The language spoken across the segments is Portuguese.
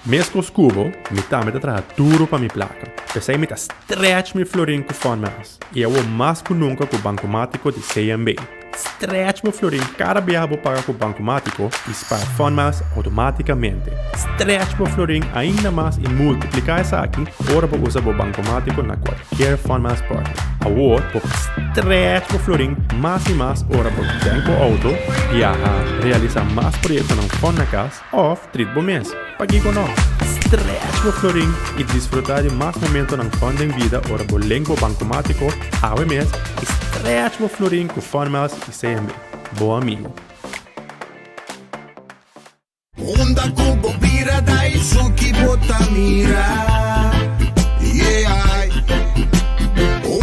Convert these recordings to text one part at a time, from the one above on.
Mesmo os cubo, me também traga duro para minha placa. Pensei me stretch meu florim com formas. E eu mais que nunca com o bancomático de CMB. Stretch meu florim cada vez que eu pago com o bancomático e para formas automaticamente. Stretch meu florim ainda mais e multiplicar isso aqui. Ora vou usar o bancomático na qualquer forma esporte. Agora, vou stretch meu florim mais e mais. Ora vou banco auto, viajar, realizar mais projetos na forma casa ou tribo mês. Pague com nós. Stretch meu florim e desfrutar de mais momentos na fonte em vida. Ora vou lengo bancomático ao mês. Stretch meu florim com formas e CMB. Bom amigo. Onda cubo pira dai suki botamira. Yeah.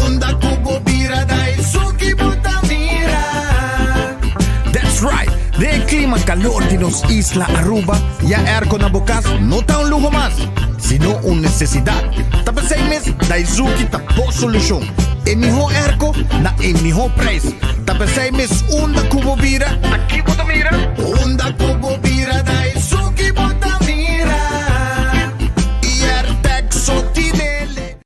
Onda cubo pira dai suki botamira. That's right. De clima calor de nos Isla Aruba. Ya aircon na bukas, no ta un lujo más, sino una necesidad. Tapa 6 meses, dai suki tapo solución. En mijo airco, na en mijo price. Tapa 6 meses, onda cubo pira. Aquí botamira. Onda cubo pira dai suki botamira. Y Artexo tinele.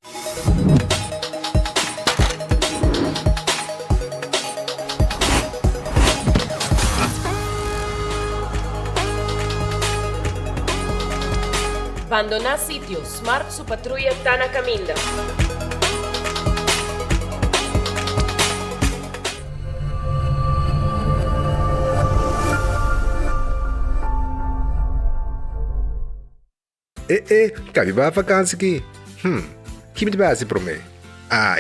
Abandonar sitio, Smart su patrulla está na caminda. Cabe ba vakansie aqui? Que me base para mim?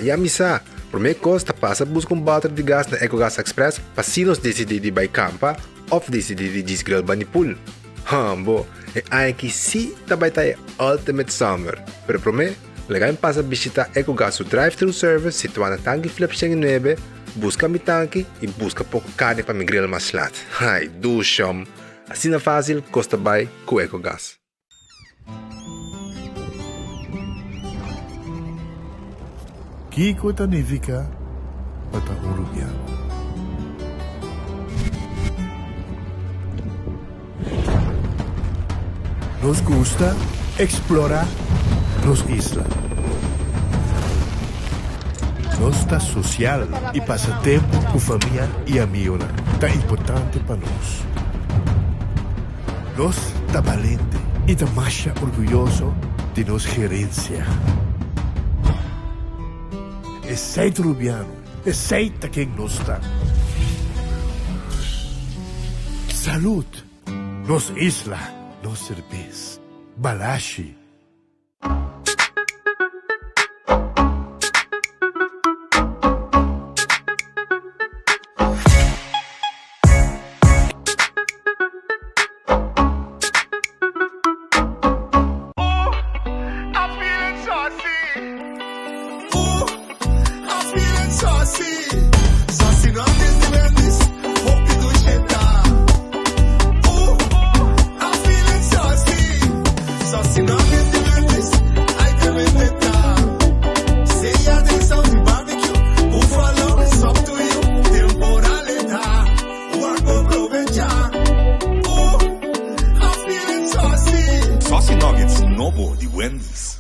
E a missa, para mim costa passa buscar balde de gás na EcoGas Express para se nós decidir de campa ou decidir de desgrill banipul. Bo, aqui sim também tá Ultimate Summer. Pero para mim, legal passa visitar EcoGas o drive-thru service situado na tanque flip 9, busca mi tanque e busca pouco carne para mi grill mais lat. Ai, do chum. Assim na fácil, costa by com EcoGas. Kiko Tanifica Bata Uruguiano. Nos gusta explorar nos islas. Nos está social e passa tempo com família e amigos. Tá importante para nós. Nós está valente e está mais orgulhoso de nossa gerência. Aceita Rubiano, aceita quem nós está. Salud, nos isla, nos cerveza, balashi.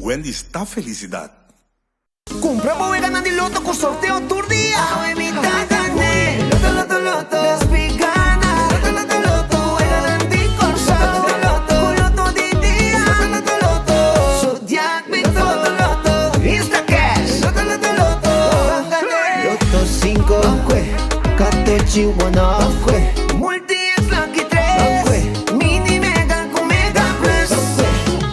Wendy's está felicidade. Compra voy ganando el loto con sorteo tour día. Hoy mi gané. Loto, despigana. Loto, voy ganando con sorteo. Loto de día. Loto, Zodiac, Loto, Insta Cash. Loto 5, Catechi, One, Multi es Lucky 3, Mini Mega con Mega Plus.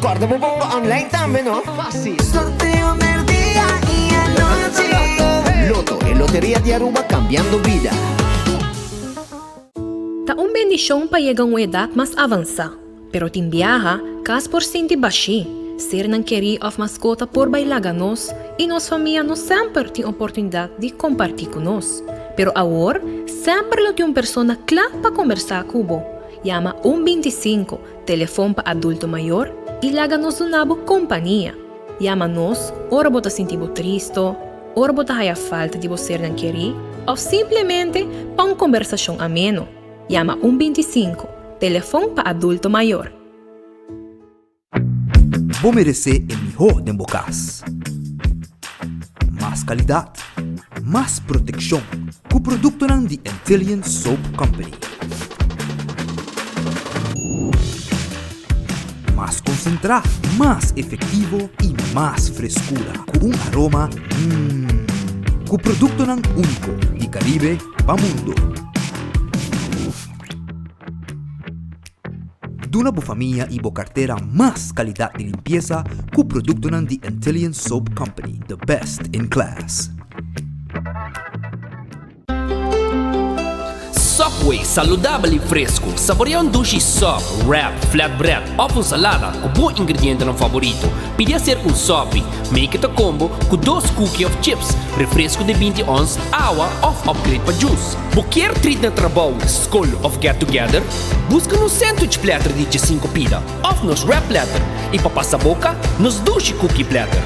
Guarda, me pongo online también, ¿no? Fácil. Sorteo del día y anoche. Loto, en Lotería de Aruba, cambiando vida. Ta un bendición pa llegar a una edad más avanzada, pero tin viaja, cas por sinti baixi, ser nan querer of mascota por bailar nos e nos família não sempre tem oportunidade de compartilhar com nós. Pero agora, sempre lo tem uma pessoa clara para conversar com o Llama 125, telefone para adulto maior e laga-nos uma boa companhia. Llama-nos, ora bota sentir triste, ora bota a falta de você não querer, ou simplesmente para uma conversação ameno. Llama 125, telefone para adulto maior. vos merecer el mejor de bocas. Más calidad, más protección, con producto ng The Antillean Soap Company. Más concentrado, más efectivo y más frescura, con un aroma con producto ng único de Caribe pa mundo. Duna bo familia y bo cartera más calidad de limpieza con producto ng The Antillean Soap Company, the best in class. Subway, saludable e fresco. Saboreia um sushi sub, wrap, flatbread ou com salada com bom ingrediente no favorito. Podia ser um sub, make it a combo com 2 cookies of chips, refresco de 20 ons, água ou upgrade para juice. Qualquer treat na trabalho, school of get together, busca no sandwich platter de 5 pida, ou nos wrap platter, e para passar boca, nos sushi cookie platter.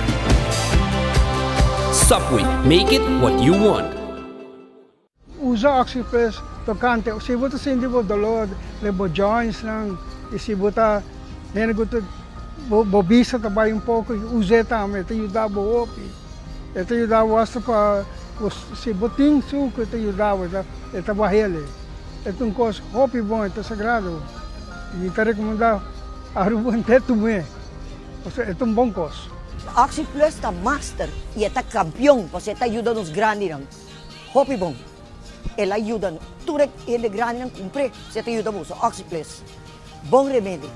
Subway, make it what you want. Usa Oxypress tocante, se você sente o dolor, leva joints lang, e se você bobisa também pouco, use também, te ajuda o opi, te ajuda o asta para se botin suco, te ajuda o trabalhar, é um coisa hopi bom, é sagrado, e te recomendo a ruba inteira também, é um bom coisa. Oxyplus está master e está campeão, porque está ajudando os grandes, hopi bom. Ela ajuda, tudo ele grande não cumpre, você te ajuda muito, Oxyplus, bom remédio.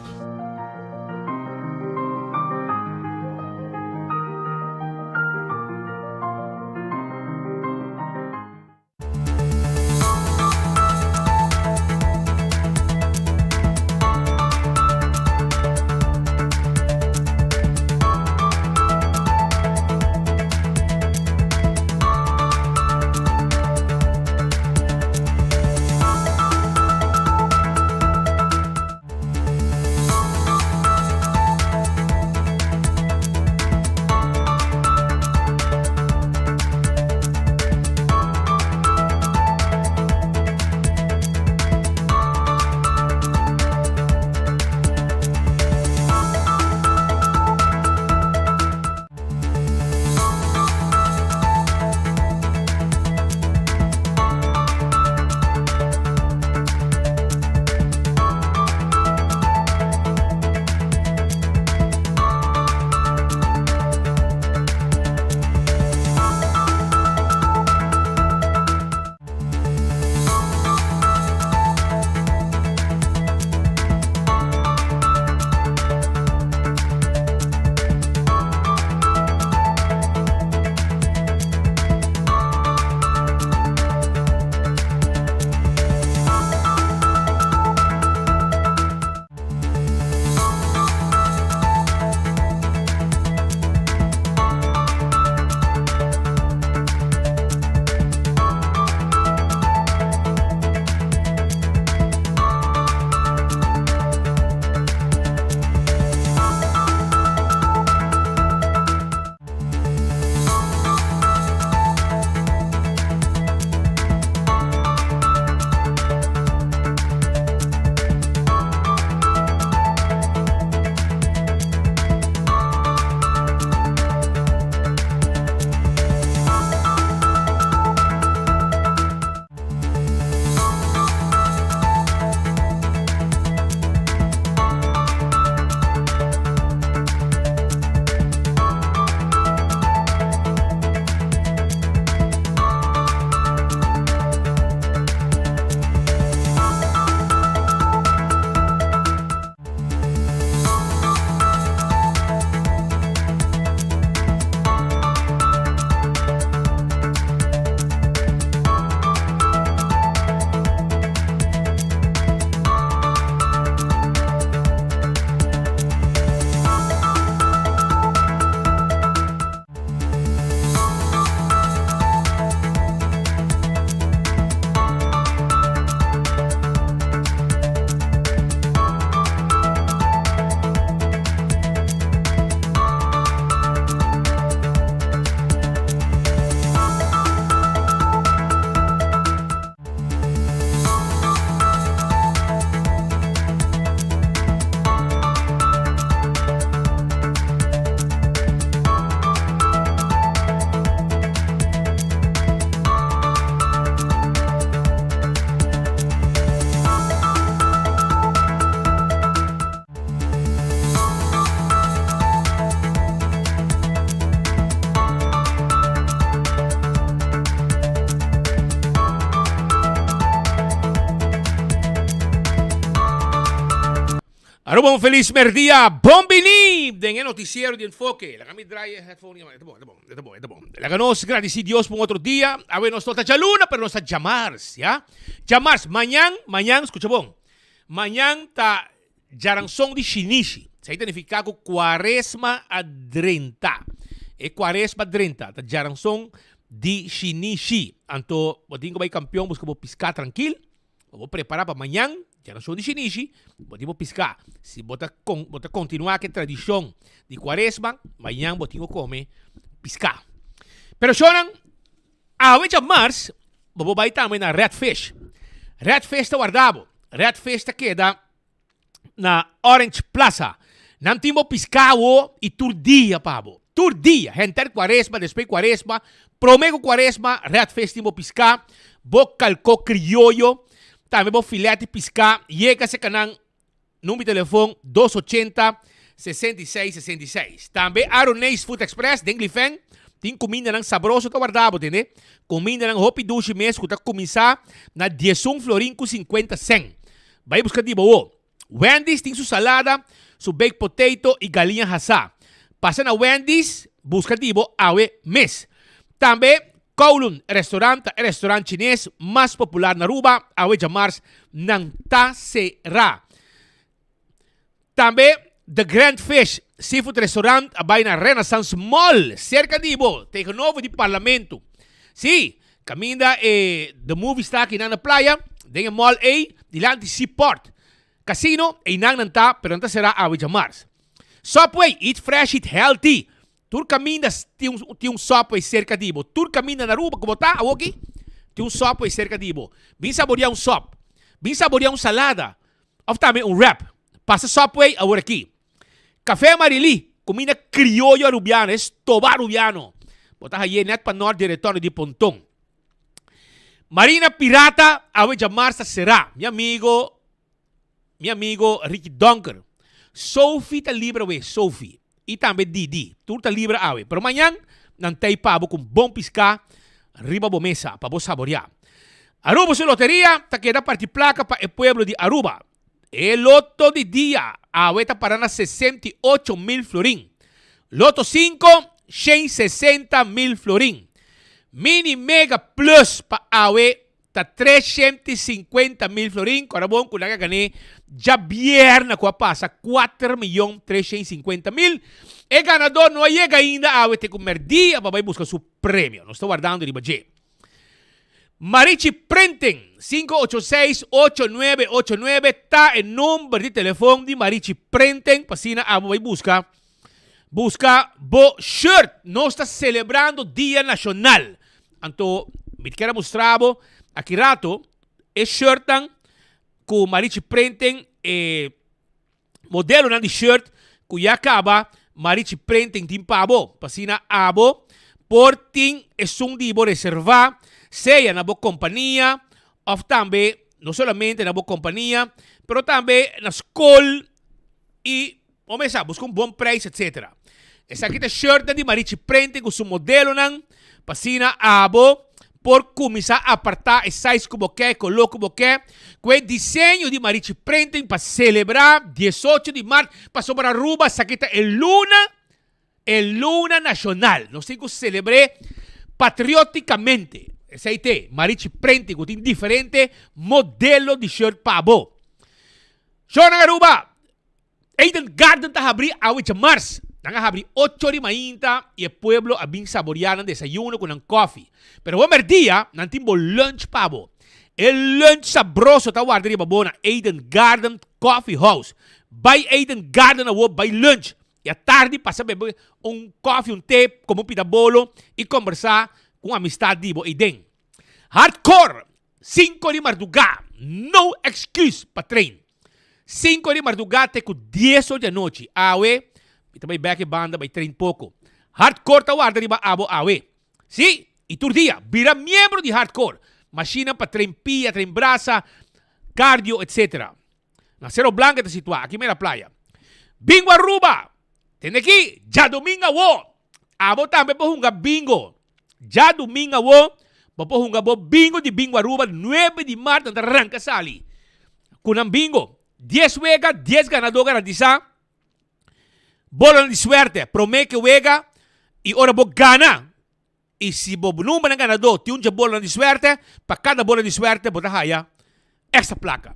bom, feliz merdia, bom binim! Dengan noticiero de enfoque. La kami dry headphone. Ito bom. Laganos, agradeci Dios por otro día. A ver, no está Chaluna, pero no está Jamars, ¿ya? Jamars, mañana, escucha bom. Mañana ta Jaransong de Shinichi. Isso aí significa que Quaresma a 30. É Quaresma a 30. Ta Jaransong de Shinichi. Anto, botinho vai campeão, busca vou piscar tranquilo. Vou preparar para amanhã. Jaransong de Shinichi. Botinho piscar. Se bota continuar com a tradição de Quaresma, amanhã botinho come piscar. Pero shonan, a vez de março, vou vai também na Red Fish. Red Fish está guardado. Red Fish queda na Orange Plaza. Não timo piscao e turdia, pabo. Turdia. Gente Quaresma, depois Quaresma. Promego Quaresma, Red Fish timo piscar. Bo calco criollo. Também bo filete piscar. Chega se canang. Número de telefone 280-6666. Também Aronês Food Express, Denglifeng. Tem comida nang sabroso to guardado, entende? Comida nang hopi dushi mês que tá começar na 11 florin com 50 cent. Vai buscar de boa. Wendy's tem sua salada, seu baked potato e galinha assá. Passa na Wendy's, busca de boa awe mês. Também Kowloon, restaurante chinês mais popular na Aruba, awe Jamars nang Tasera. Também The Grand Fish Seafood Restaurant abay na Renaissance Mall, cerca de Ibo, tegenover de Parlamento. Sí, caminda the movie está aqui na playa, den Mall A, dilante Seaport. Casino, nang nanta, pero nanta será a Jamars. Subway, eat fresh, eat healthy. Tur caminda, tem Subway cerca de Ibo. Tur caminda na Aruba, como tá, aqui? Tem Subway cerca de Ibo. Vim saborear sop. Vim saborear salada. Of também wrap. Passa Subway, agora aqui. Café Marili, comida criollo arubiano, es toba arubiano. Botas aí net para norte de retorno de Pontón. Marina Pirata, awe Jamarsa será. Mi amigo Ricky Dunker. Sophie ta libra we, Sophie. E também Didi. Tu ta libra awe. Pero amanhã, nantay pabo com bom piscar, riba bo mesa, para bo saborear. Aruba su loteria, ta queda parti placa para el pueblo de Aruba. El loto de día, ahorita para 68,000 florín. Loto 5, 60,000 florín. Mini Mega Plus para ahorita 350,000 florín. Ahora bon, con la que gané ya viernes que pasa 4,350,000. El ganador no llega ainda ahorita comer día para buscar su premio. No estoy guardando el budget. Marichi Prenten 586-8989 está el número de teléfono de Marichi Prenten. Pasina a busca bo shirt. No está celebrando Día Nacional. Anto me quiera mostrarlo aquí rato es shirt con Marichi Prenten modelo de shirt que ya acaba Marichi Prenten timpabo. Pasina abo por tin es un divo reservar. Seja na boa companhia, ou também, não somente na boa companhia, pero também na escola e, vamos sabe, busca bom preço, etc. Essa aqui é a shirt de Marichi Prenten com seu modelo, pasina abo, por começar a apartar o size como quer, coloca como quer, com o desenho de Marichi Prenten para celebrar 18 de março, para sobre a Aruba, essa aqui é Luna Nacional. Nós temos que celebrar patrioticamente. SIT, Marichi Prenten, con diferente modelo de shirt pabo. Shona Aruba, Eden Garden ta abrir a Mars. Nang abrir 8 de mainta y el pueblo a bin saborear en desayuno con un coffee. Pero buen día, nan timbo lunch pabo. El lunch sabroso ta guarda de babona Eden Garden Coffee House. By Eden Garden a by lunch. Y a tarde pasa beber un coffee, un té, como un pitabolo y conversar com amistad dibo Eden. Hardcore, 5 de madrugada, no excuse para trein. 5 de madrugada te com 10 horas da noite. Awe, e também back banda vai trein pouco. Hardcore ta guarda riba abo awe. Sí, e tu dia, vira membro de Hardcore. Machina para trein pia, trein braça, cardio, etc. Na Cerro Blanco te situa, aqui na playa. Bingo Aruba, tem aqui, já domingo wo. Abo também por bingo. Já domingo wo, vamos jugar bingo de Bingo Aruba 9 de março na Arranca Sali. Com um bingo, 10 juega, 10 ganador garantiza. Bola de suerte. Promete que juega y ahora vos gana. Y si vos número de ganador tiene una bola de suerte, para cada bola de suerte, vos haya esta placa.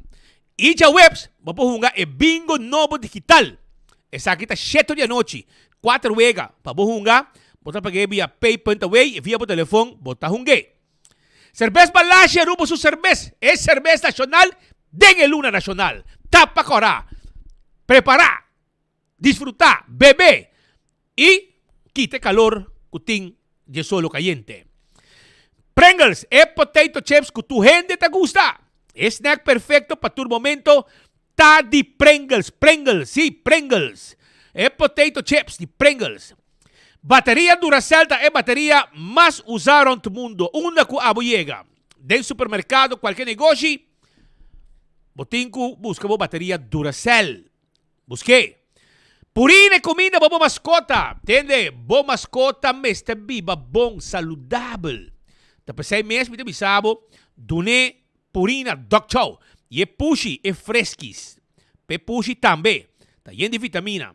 Y ya webs, vos podés jugar el bingo novo digital. Esa aquí está 7 de la noche. 4 juega. Para vos jugar, vos pagar via pay.way y via por teléfono, vos jugar. Cerveza Balache, rumbo su cerveza. Es cerveza nacional, den el luna nacional. Tapa corá. Prepara. Disfrutar. Bebé. Y quite calor, cutín, de solo caliente. Pringles, potato chips que tu gente te gusta. Snack perfecto para tu momento. Ta de Pringles. Pringles, sí, Pringles. Potato chips de Pringles. Batería Duracell es batería más usada en tu mundo. Una que llega del supermercado, cualquier negocio. Botinco busca batería Duracell. Busqué. Purina comida para mascota. Entende? Boa mascota me está viva, bom, saludable. Depois sei mesmo, me sabo, dune Purina Dog Chow. E pushy, e fresquis. Pe pushy também. Tá cheio de vitamina.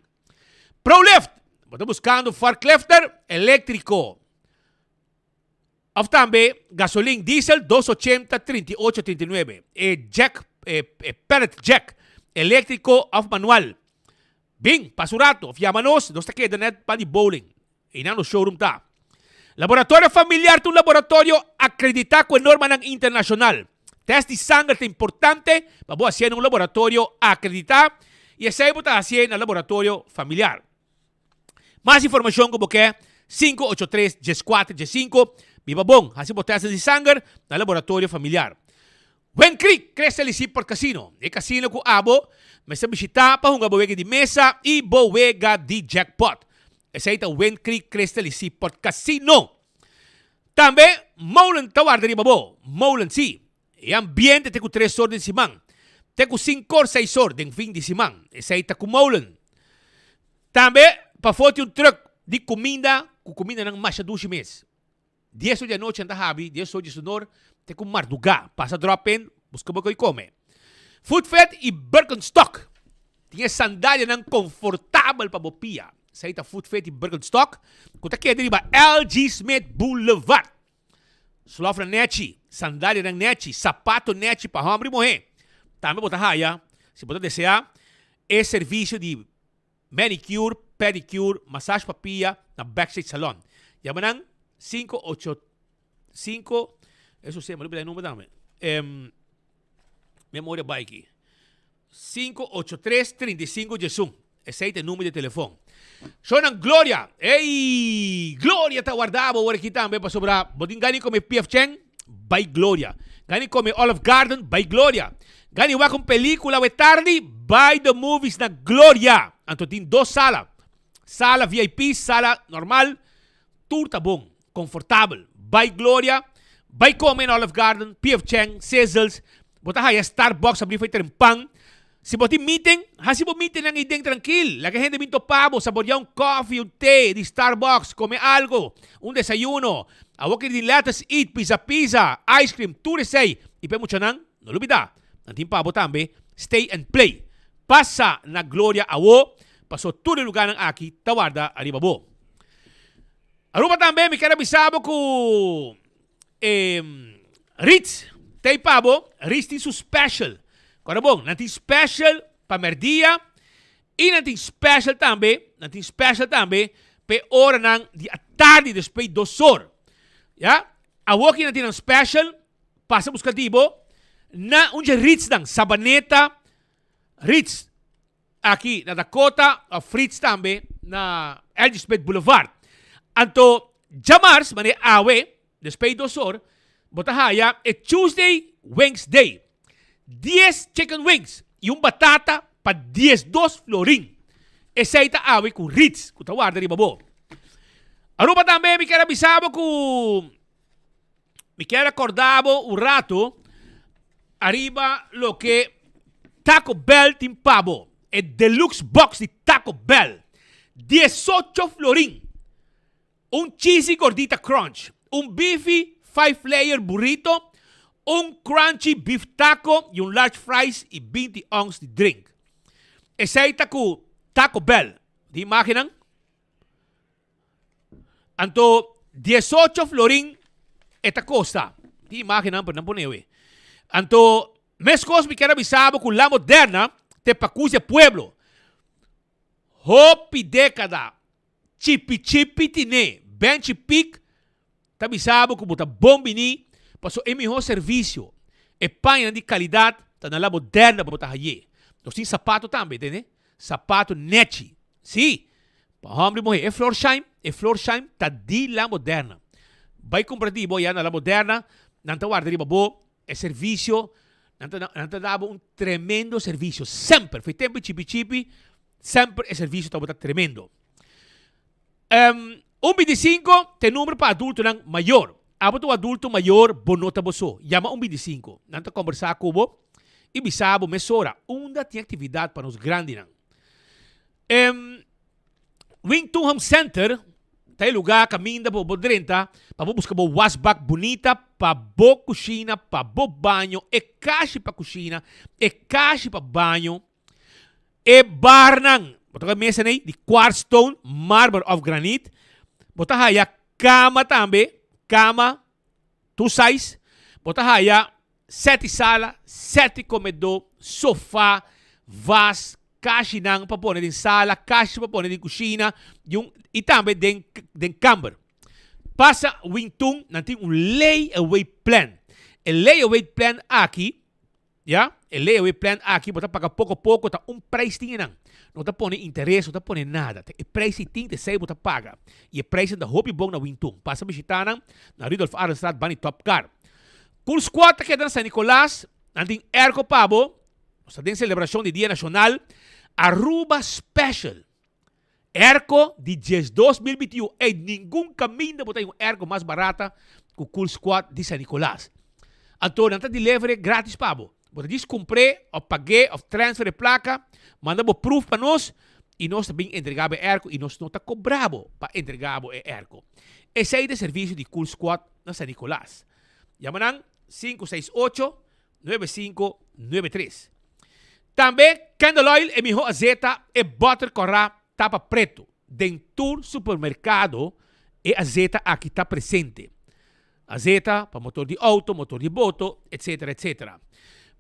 ProLift. Estou buscando forklifter elétrico. Of também, gasolina diesel 280 3839. Jack, pellet jack elétrico of manual. Bing, pasurato, fiamanos, nós está quedando net para de bowling. E não no showroom tá. Laboratório familiar, tu laboratório acreditado com norma internacional. Teste de sangue é importante para você fazer um laboratório acreditado e esse aí está fazendo no laboratório familiar. Mais informação como que é 583-14-5. Viva bom, assim teste de sangue no laboratório familiar. Wen Creek, cresce ali por casino. E casino com abo, mas se visitar para uma boega de mesa e boega de jackpot. Esse aí tá Wen Creek, cresce ali por casino. Também, Molen Tawar de Ribabo. Molen, sim. E ambiente tem com 3 horas de semana. Tem com 5 ou 6 horas de fim de semana. Esse aí tá com Molen. Também, para foto um truck de comida, com comida não mais de 2 meses. 10 horas da noite, anda habi, 10 horas de sonor, tem com Marduga. Passa drop-in, busca o que come. Food Fed e Birkenstock. Tinha sandália não confortável para bopia. Esse aí tá Food Fed e Birkenstock. Quanto que é deriva? LG Smith Boulevard. Slofra Nechi, sandália ng Nechi, sapato Nechi para homem morrer. Também botar raia, se botar desejar, é serviço de manicure, pedicure, massagem papia na Backstage Salon. Yamanang 585, eso se me olvidé el número também. Memória bike. 583-35-11. Esse aí é o número de telefone. Sonan Gloria. Ei, Gloria tá guardado agora aqui também para sobrar. Botin gani come PF Cheng, by Gloria. Gani come Olive Garden, by Gloria. Gani wa com película o tarde, by the movies na Gloria. Então tem 2 salas. Sala VIP, sala normal. Tudo tá bom, confortável. By Gloria, by come Olive Garden, PF Cheng, Cecil's. Botar aí Starbucks abrir feito em pang. Se botin meeting, hasi bo meeting lang ideng tranquil. La gente minto pavo, saborear un coffee, un té de Starbucks, come algo, un desayuno. Awak din let's eat, pizza, ice cream, turisay. Ipe mucho nang, no lubida. Nantin pavo tambe, stay and play. Pasa na Gloria awo, paso tudo lugar ng aki, tawarda aribabo. Aruba tambe, mi kera bisabo ku Ritz, tay pavo, Ritz din su special. Agora bom, natin special para merdia e natin special também pe hora ng di tarde después 2 horas. Ya? Awaki natin ang special pasa buscativo na unja Ritz ng Sabaneta Ritz aqui na Dakota of Ritz também na Elgisbeth Boulevard. Anto Jamars mane awe después 2 horas botahaya Tuesday Wednesday. 10 chicken wings e batata para 10 florin. Esse aí tá awe com Ritz, com tawarda de babo. Aruba também me quer avisar com me quer acordar o rato arriba lo que Taco Bell tem pavo. É deluxe box de Taco Bell. 18 florin. Un cheesy gordita crunch. Un beefy 5-layer burrito. un crunchy beef taco e un large fries e 20 ounce de drink. Esse aí tá com Taco Bell. De imaginan? Anto 18 florin esta costa. De imaginan, pero não ponewe. Anto mes cosas me quero avisar com la moderna te pacusia pueblo. Hopi década. Chipi tine. Bench pick. Tá avisado como tá bombini. Passou é melhor serviço. É panha de qualidade. Tá na la moderna para botar aí. Nós tem sapato também, entende? Sapato neti. Sim. Para homem morrer. É Florsheim tá de la moderna. Vai comprar de boa na la moderna. Não tá guardando de boa. É serviço. Não tá dando um tremendo serviço. Sempre. Foi tempo chipi. Sempre é serviço tá botar tremendo. 125 tem número para adulto não maior. Abato adulto maior bonota boso. Llama 125. Não tá conversar com o e bisabo mesora. Onda tem atividade para os grandes não. Wington Center tem lugar caminho para o 30 para buscar o washback bonita para boa cozinha, para bom banho, e caixa para cozinha, e caixa para banho, e bar não. Bota a mesa aí de quartz stone, marble of granite. Bota aí a cama também, cama, two size. Bota aí a 7 sala, 7 comedor, sofá, vas, caixa não para pôr em sala, caixa para pôr em cozinha, e também den camber. Passa o Wington, não tem layaway plan. O layaway plan aqui, já? O layaway plan aqui, bota pagar pouco a pouco, tá preço tinha não. Não tá pondo interesse, não tá pondo nada. O preço tem que ser, bota paga. E o preço da hobby bom na Wington. Passa a visitar na Rudolf Arenstraat, Bani Top Car. Com os 4 que dan San Nicolás, não tem Erco Pabo, nós temos celebração de Dia Nacional, Aruba Special. Erco de 2021. E nenhum caminho de botar um Erco mais barata que o Cool Squad de San Nicolás. Então, não está delivery grátis, Pabo. Você diz comprei, ou paguei, ou transfer de placa, mandamos proof para nós, e nós também entregamos Erco, e nós não está cobrado para entregar Erco. Esse aí é o serviço de Cool Squad na San Nicolás. Llamarán 568-9593. Também, Candle Oil é melhor azeite e butter corá tapa preto. Dentro do supermercado, e azeite aqui está presente. Azeite para motor de auto, motor de boto, etc, etc.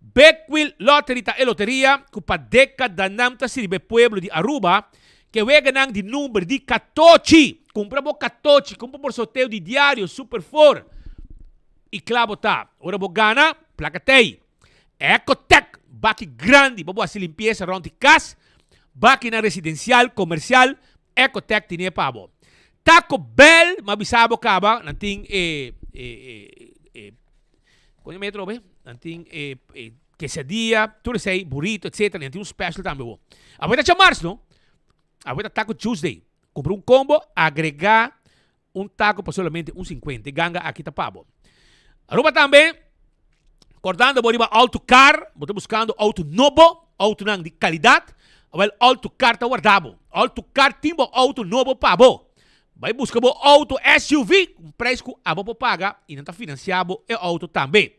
Beckwil Lottery ta e loteria, que para década namta sirve pueblo de Aruba, que wega nang de número de 14. Compramos 14, compramos por sorteio de diário, Super 4. E claro tá, ora vou ganhar, placa tei. Ecotec, baki grande, vamos fazer limpeza around the casa, baki na residencial, comercial, Ecotec tinha pabo. Taco Bell, mabisabo kaba, nanting quando me trobe, nanting quesadilla, tudo isso aí, burrito, etc. Nanting um special também. Agora é março, não? Agora Taco Tuesday. Comprei um combo, agregar um taco para solamente 1,50. Ganga aqui tá pabo. Aruba também, acordando, vou ir auto car, vou estar buscando auto novo, auto de qualidade, ou auto car tá guardado. Auto car timbo auto novo pabo. Vai buscar o auto SUV, com preço que a vou pagar e não está financiado o auto também.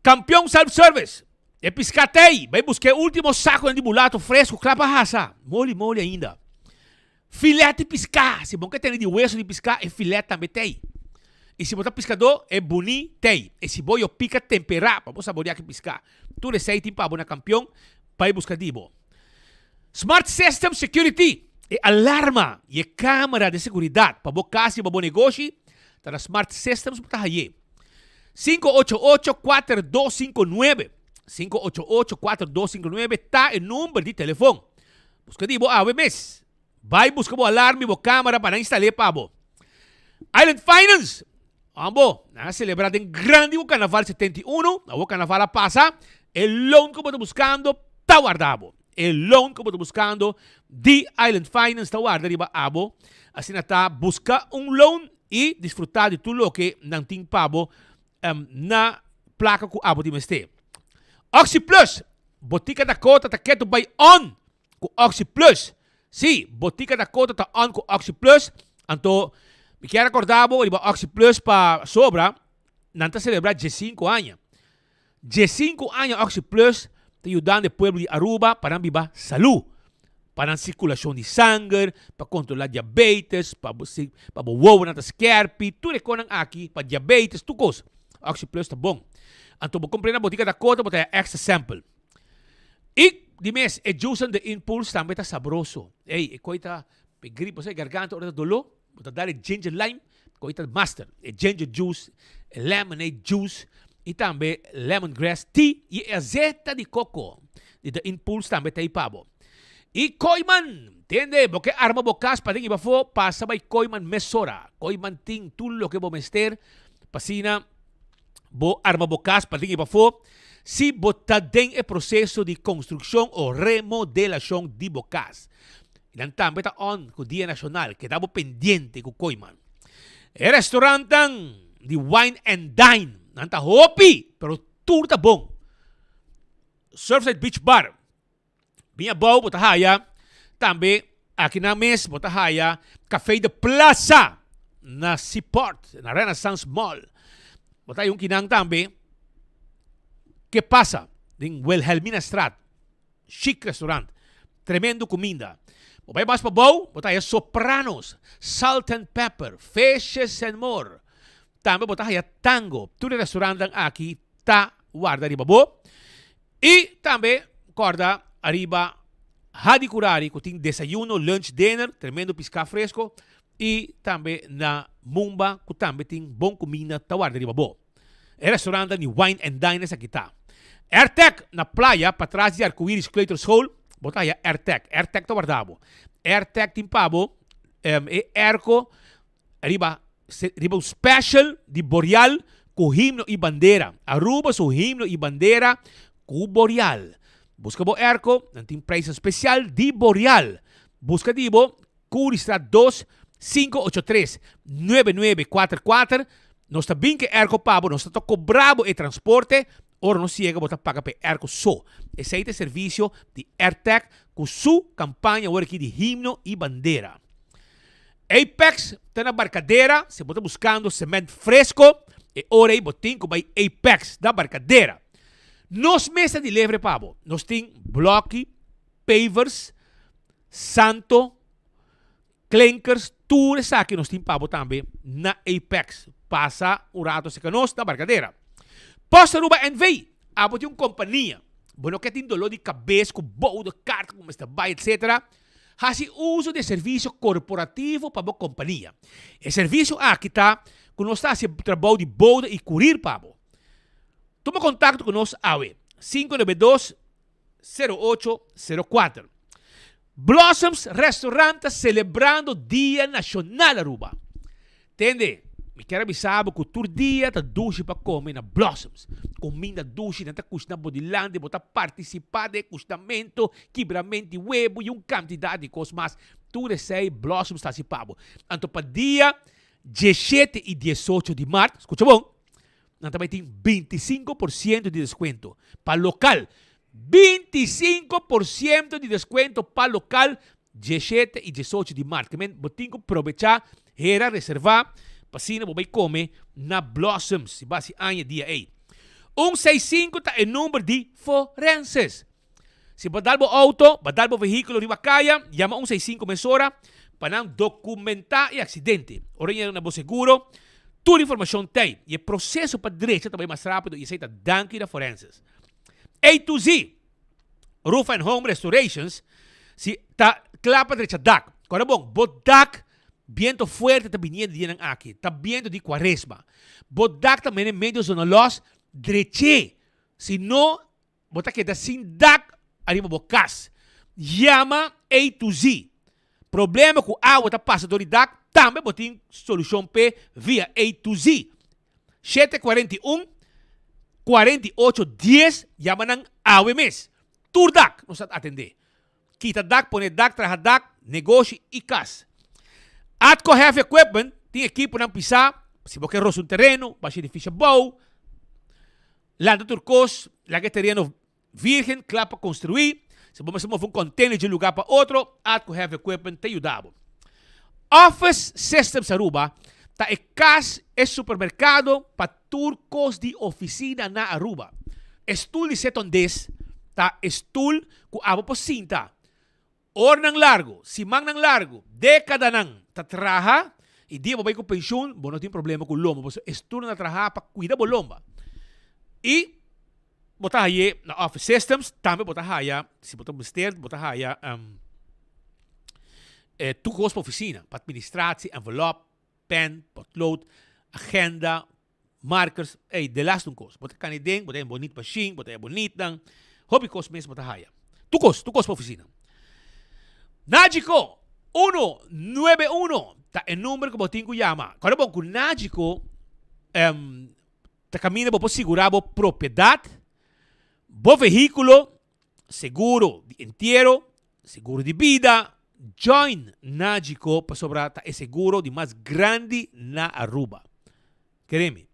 Campeão self-service, é piscatei, vai buscar o último saco de mulato fresco, clapa raça, mole ainda. Filete piscar, se bom que tem de hueso de piscar, é filete também tem. E se botar pescador, é bonito, tem. E se boio pica temperar, para você saborear que piscar. Tudo isso aí tem para bonar campeão, para ir buscar dibo. Smart System Security, é alarma e é câmera de segurança para boa casa e para bom negócio. Tá na Smart Systems, para aí. 588-4259. 588-4259 tá o número de telefone. Busca dibo, mês. Vai buscar o alarme e a câmera para instalar para bo. Island Finance. Ambo, na celebrar em grande o Carnaval 71, o Carnaval passa, o loan que eu estou buscando está guardado. O loan que eu estou buscando de Island Finance está guardado, abo. Assim está, busca um loan e desfrutar de tudo o que não tem pabo na placa que abo de mestre. Oxy Plus, Botica da Cota está quieto by on com Oxy Plus. Sim, Botica da Cota está on com Oxy Plus. Então, me quero acordar, o Oxy Plus para sobra, nanta celebrar 15 anos. 15 anos Oxy Plus te ajudando o povo de Aruba para viver saúde, para a circulação de sangue, para controlar diabetes, para o na skerpi, tudo que aqui para diabetes, tudo coisa. Oxy Plus tá bom. Então, vou comprar na botica da cota, vou ter extra sample. E, de mês, é juice de impulse também tá sabroso. Ei, coita, pe gripe, você garganta, ora dolor, vou dar ginger lime, coita master, é ginger juice, é lemonade juice, e também lemongrass tea e azeite de coco. E de impulse também tá aí pabo. E Koiman, entende? Porque arma bocas para tingin iba fo, passa by Koiman mesora. Koiman ting tulo que bo mester, pasina, bo arma bocas para tingin iba fo, si bota den e processo de construção ou remodelação de bocas. Ilan também tá on com o Dia Nacional, que tamo pendiente com Koiman. E restaurantang de Wine and Dine, nanta hopi, pero tudo tá bom. Surfside Beach Bar, Binha bom, bota haya. Também, aqui na mesa, bota haya. Café de Plaza, na Seaport, na Renaissance Mall. Bota yung kinang também. Que passa? Ding Wilhelmina Strat. Chic restaurant. Tremendo comida. Bota mais pa bom, bota haya Sopranos, Salt and Pepper, Fishes and More. Também bota haya Tango. Tudo restaurant aqui tá guarda riba bo. E também, corda, arriba Hadi Curari, que tem desayuno, lunch, dinner, tremendo pisca fresco. E também na Mumba, que também tem bom comida, tawar de babo. É restaurante de Wine and Dine aqui tá. Airtech, na praia, para trás de Arco-Íris Clayton Hall, botar aí Airtech. Airtech tawar dabo. Airtech tem pabo, Airco, arriba um special de Boreal, com himno e bandeira. Aruba, seu himno e bandeira, com Boreal. Busca bo Airco, não tem preço especial de Boreal. Busca dibo, Curistrat 2 583 9944. Nós está bem que Airco pabo, nós está cobrado e transporte, ora não chega botar paga para Airco só. Esse é o serviço de Airtech com sua campanha agora aqui de himno e bandeira. Apex está na barcadeira, se você está buscando cimento fresco, e ora aí botinho com Apex da barcadeira. Nos mesa de livre pabo, nós tem bloque, pavers, santo, clankers, tudo isso aqui nós tem pabo também na Apex. Passa o rato se canos da barcadeira. Posta Aruba NV, abo tem uma companhia, bueno que tem dolor de cabeça, com bom de carta, como está vai, etc. Hasi uso de serviço corporativo para a companhia. O serviço aqui está, que nós está se trabalho de boda e curir pabo. Toma contato conosco AWE 592-0804. Blossoms Restaurante celebrando Dia Nacional Aruba. Entende? Me quero avisar que todo dia está duche para comer na Blossoms. Comida duche, não está custando bodilante, botar participar de custamento, quebramento de huevo e uma quantidade de coisas mais. Tudo isso aí, Blossoms está se pago. Então, para dia 17 e 18 de março, escuta bom? Nós também tem 25% de desconto para local. 25% de desconto para local 17 e 18 de março. Que você tem que aproveitar, era reservar, para assim você vai comer na Blossoms. Se vai ser dia aí. 165 está o número de forenses. Se você dar o auto, você dar o veículo de Bacaya, chama 165 mesora para não documentar o acidente. Ora, na seguro. Toda a informação tem. E o processo para direita também mais rápido e aceita danke da forenses. A to Z, Roof and Home Restorations, se tá clapa direita DAC. Agora bom, bodak, viento fuerte tá vindo de aqui. Tá viento de quaresma. Bodak também é meio zona los, direita. Se não, botak que da sin DAC, arriba bocas. Chama A to Z. Problema com a água tá passando de DAC, também botem solução P via A to Z. 741 4810 chama AWE mês. Tur DAC, nós atender. Quita DAC, põe DAC, traja DAC, negócio e casa. Atco Heavy Equipment, tem equipo não pisar, se você roça um terreno, baixa edifício bom, landa turcos, laga terreno virgem, claro para construir. Se você move um container de um lugar para outro, Atco Heavy Equipment te ajudava. Office Systems Aruba, tá em casa, é supermercado para turcos de oficina na Aruba. Stool di setondes, ta stool ku abo po sinta. Or nang largo, simang nang largo, dekada nang tatraha, hindi mo ba ko pensyon, bo não tem problema com lomba, você stool na traha pa cuida bo lomba. E bota haye na office systems, também bota haya, se bota besteed, bota haya toekomst para oficina, para administratie, envelop, pen, potlood, agenda, markers, de laatste kost. Bota kan je ding, bota een bonit machine, bota een bonit dan, hobby kost mensen bota haya. Toekomst para oficina. Nagico 191, ta el número que botinho llama. Quando bom com Nagico, ta camina para segurar a propriedade, bo veículo, seguro de entierro, seguro de vida. Join Nagico para sobrar é seguro de mais grande na Aruba. Quereme,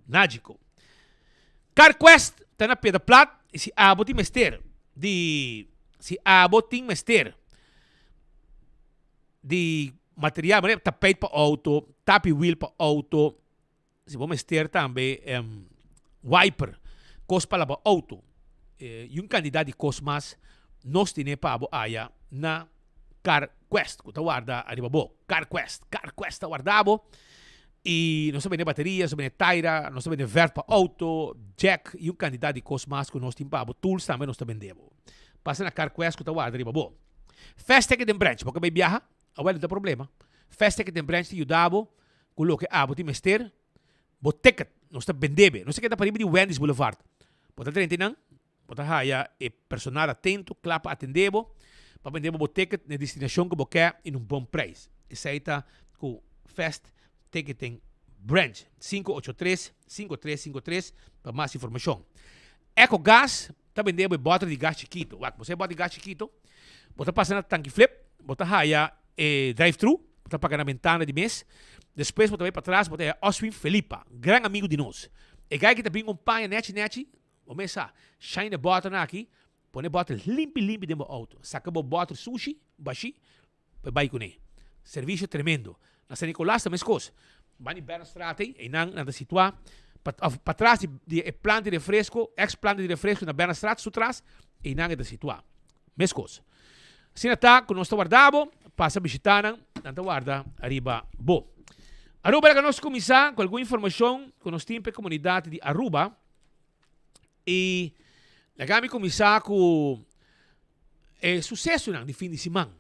Nagico. CarQuest está na Pedra Plat e se abotim mester de material, tapete para auto, tapi wheel para auto, se vou mester também wiper, cost para o auto. E candidato de cost mais nós temos para a área na CarQuest, que está guardado arriba bo. CarQuest está guardado e nós sabemos bateria, sabemos taira, nós sabemos verde para auto, jack e candidato de cost mais que nós temos para tools também nós vendemos. Passa na CarQuest que está guardado arriba bo. Fast Ticket and Branch, porque vai viajar, não tem problema. Fast Ticket and Branch te ajudava, coloque abo de mester, bo ticket, nós vendemos. Nós que está para de Wendy's Boulevard. Bota trente não, bota haya e personal atento, clapa atendebo, para vender bo ticket na destinação que você quer em bom preço. Isso aí está com Fast Ticketing Branch 583-5353 para mais informação. EcoGas está vendendo bota de gás chiquito. Você bota de gás chiquito, você passa na tanque flip, você haya drive-thru, você paga na ventana de mês, depois você vai para trás, você é Oswin Felipa, grande amigo de nós. E gai que também acompanha net, começa shine a bota aqui, põe a bota limpo dentro do auto, saca a bota sushi, baixi, vai com ele. Serviço tremendo. Na São Nicolás também coisa. Vai em Bernstraat e não situar para trás de planta de refresco, ex-planta de refresco na Bernstraat, su trás e não é situar. Mesma coisa. Se não está com nós guardado, passa a visitar, não guarda arriba bo. Aruba que nós começar com alguma informação com nós temos comunidade de Aruba e legami começar com sucesso de fim de semana.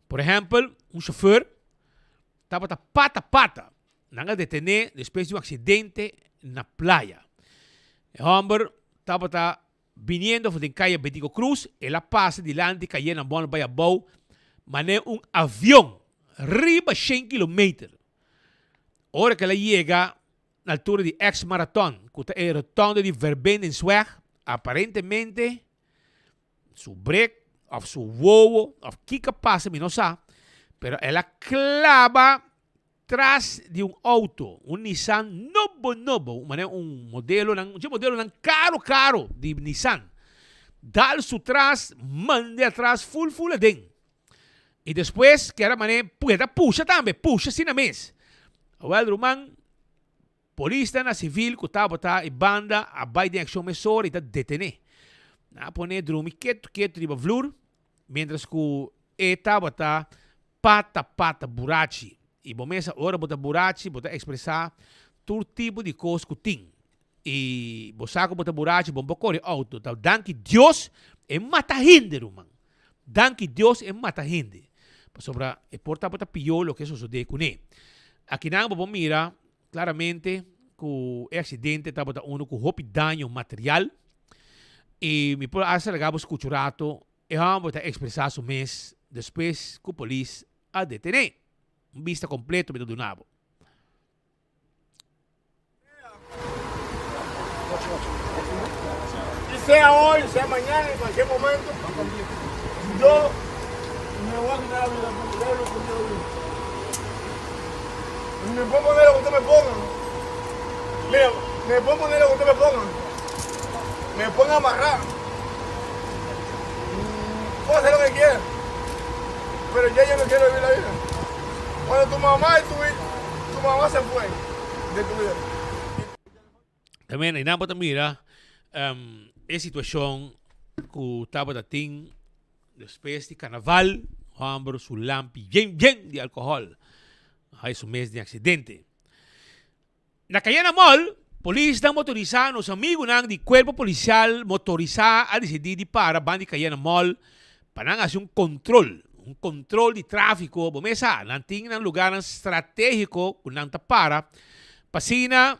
Por exemplo, chauffeur estava pata, não detener depois de acidente na praia. O homem estava vindo de calle Betico Cruz, ela passa delante, caiu na bola para bom, mas avião, riba 100 km. Hora que ela chega na altura de ex-marathon, que é a rotonda de Verben em Zweg, aparentemente, su break, of su wow, of que passa, não sabe, pero ela clava atrás de auto, Nissan novo, modelo caro de Nissan. Dá su trás, manda atrás full adem. E depois, que era puxa também, puxa assim na mesa. O Rumang, polícia na civil, que estava e banda, a vai de ação mesor e está detener. Na pone drumi quieto de vlur, mientras que estava pata burachi. E bomesa ora bota burachi, bota expressar todo tipo de coisa que tem. E bosaco bota burachi, bomba corre auto. Então, danke Deus e mata gente, Rumang. Danke Deus e mata gente. Sobre e porta bota piolo que isso sucede com ele. Aqui não vamos mirar claramente que o acidente estava uno com roupa dano material e me por essa legamos culturato e vamos expressar o mês depois que a polícia a detener. Vista completo do nabo. Y sea hoy, sea mañana, en cualquier momento, yo me voy a quitar la vida porque yo lo que yo digo. Me puedo poner lo que usted me ponga. Mira, me puedo poner lo que usted me ponga. Me ponga a amarrar. Puedo hacer lo que quiera. Pero yo no quiero vivir la vida. Cuando tu mamá se fue de tu vida. Também ainda para mira a situação que estava da ting depois de carnaval, ambro su lampi bien de alcohol. Hay su mês de acidente. Na Cayena Mall, polícia motorizada, nos amigos de cuerpo policial motorizado a decidir para bandi Cayena Mall para fazer um controle de tráfico, bomesa, nanting ng lugar estratégico kunang para pasina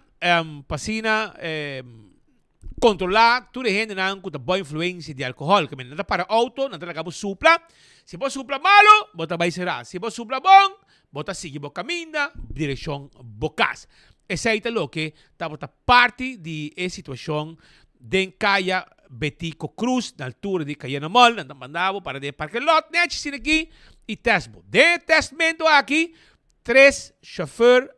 controlar tudo gente não com boa influência de álcool, que nada para auto, nada acaba supla. Se você supla malo, bota vai será. Se você supla bom, bota seguir bo caminho, direção bocas. Essa é o que tá parte de a situação de caia Betico Cruz, na altura de Cayena Mall, nada mandava para de parque lot, net sin aqui e testbo. De testamento aqui, 3 chauffeur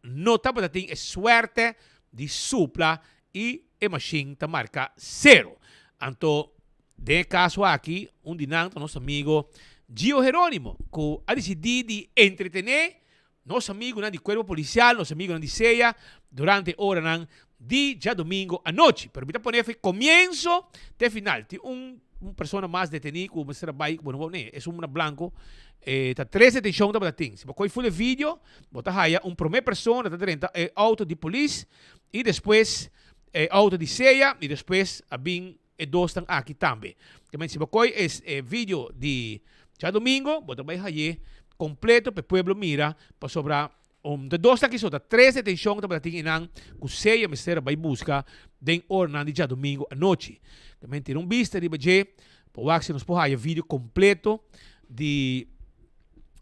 não tava tendo suerte de supla e a machine ta marca 0. Anto, de caso aqui, dinang nosso amigo Gio Jerónimo, que a decidir de entretener nosso amigo de cuerpo policial, nosso amigo de ceia, durante hora de já domingo à noite. Permita poner comienzo de final. Tem persona mais detenida, como será bike, bueno, é uma branco, tá 3 detenção da bating. Se você for o vídeo, bota haya primeira pessoa, tá dentro auto de polícia e depois auto de ceia e depois a bem e 2 estão aqui também. Também se você é vídeo de já domingo, bota vai haya completo para o povo mira para sobrar de 2 aqui só, 3 detenção da bating inang com ceia mistério vai buscar den hora de já domingo à noite. Também tem vista de baje, para que nos haya vídeo completo de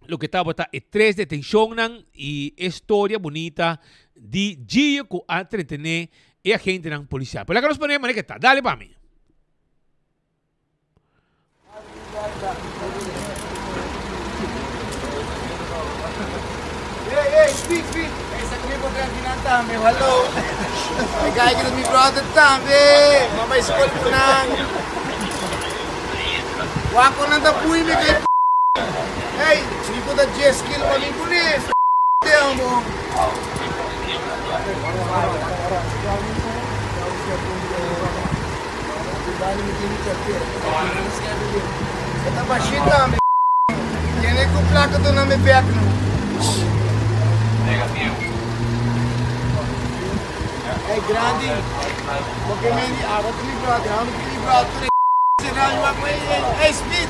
lo que estava é 3 detenção e história bonita de Gio que a entretener e a gente policial. Por lá que nos ponemos, que está. Dale para mim. Hey, speak. Essa comigo para finanta, meu hello. I got to me brother tambe. Mama school ko nang. Wako nang tapuin me kay. Hey, sipo da 10 kilo kami pulis. Tell mo. Esta baixita, me. Tiene com placa do nome Beck. Negativo. É grande. Porque me água que me brother, água que me brother. Será uma coisa. Hey, speed.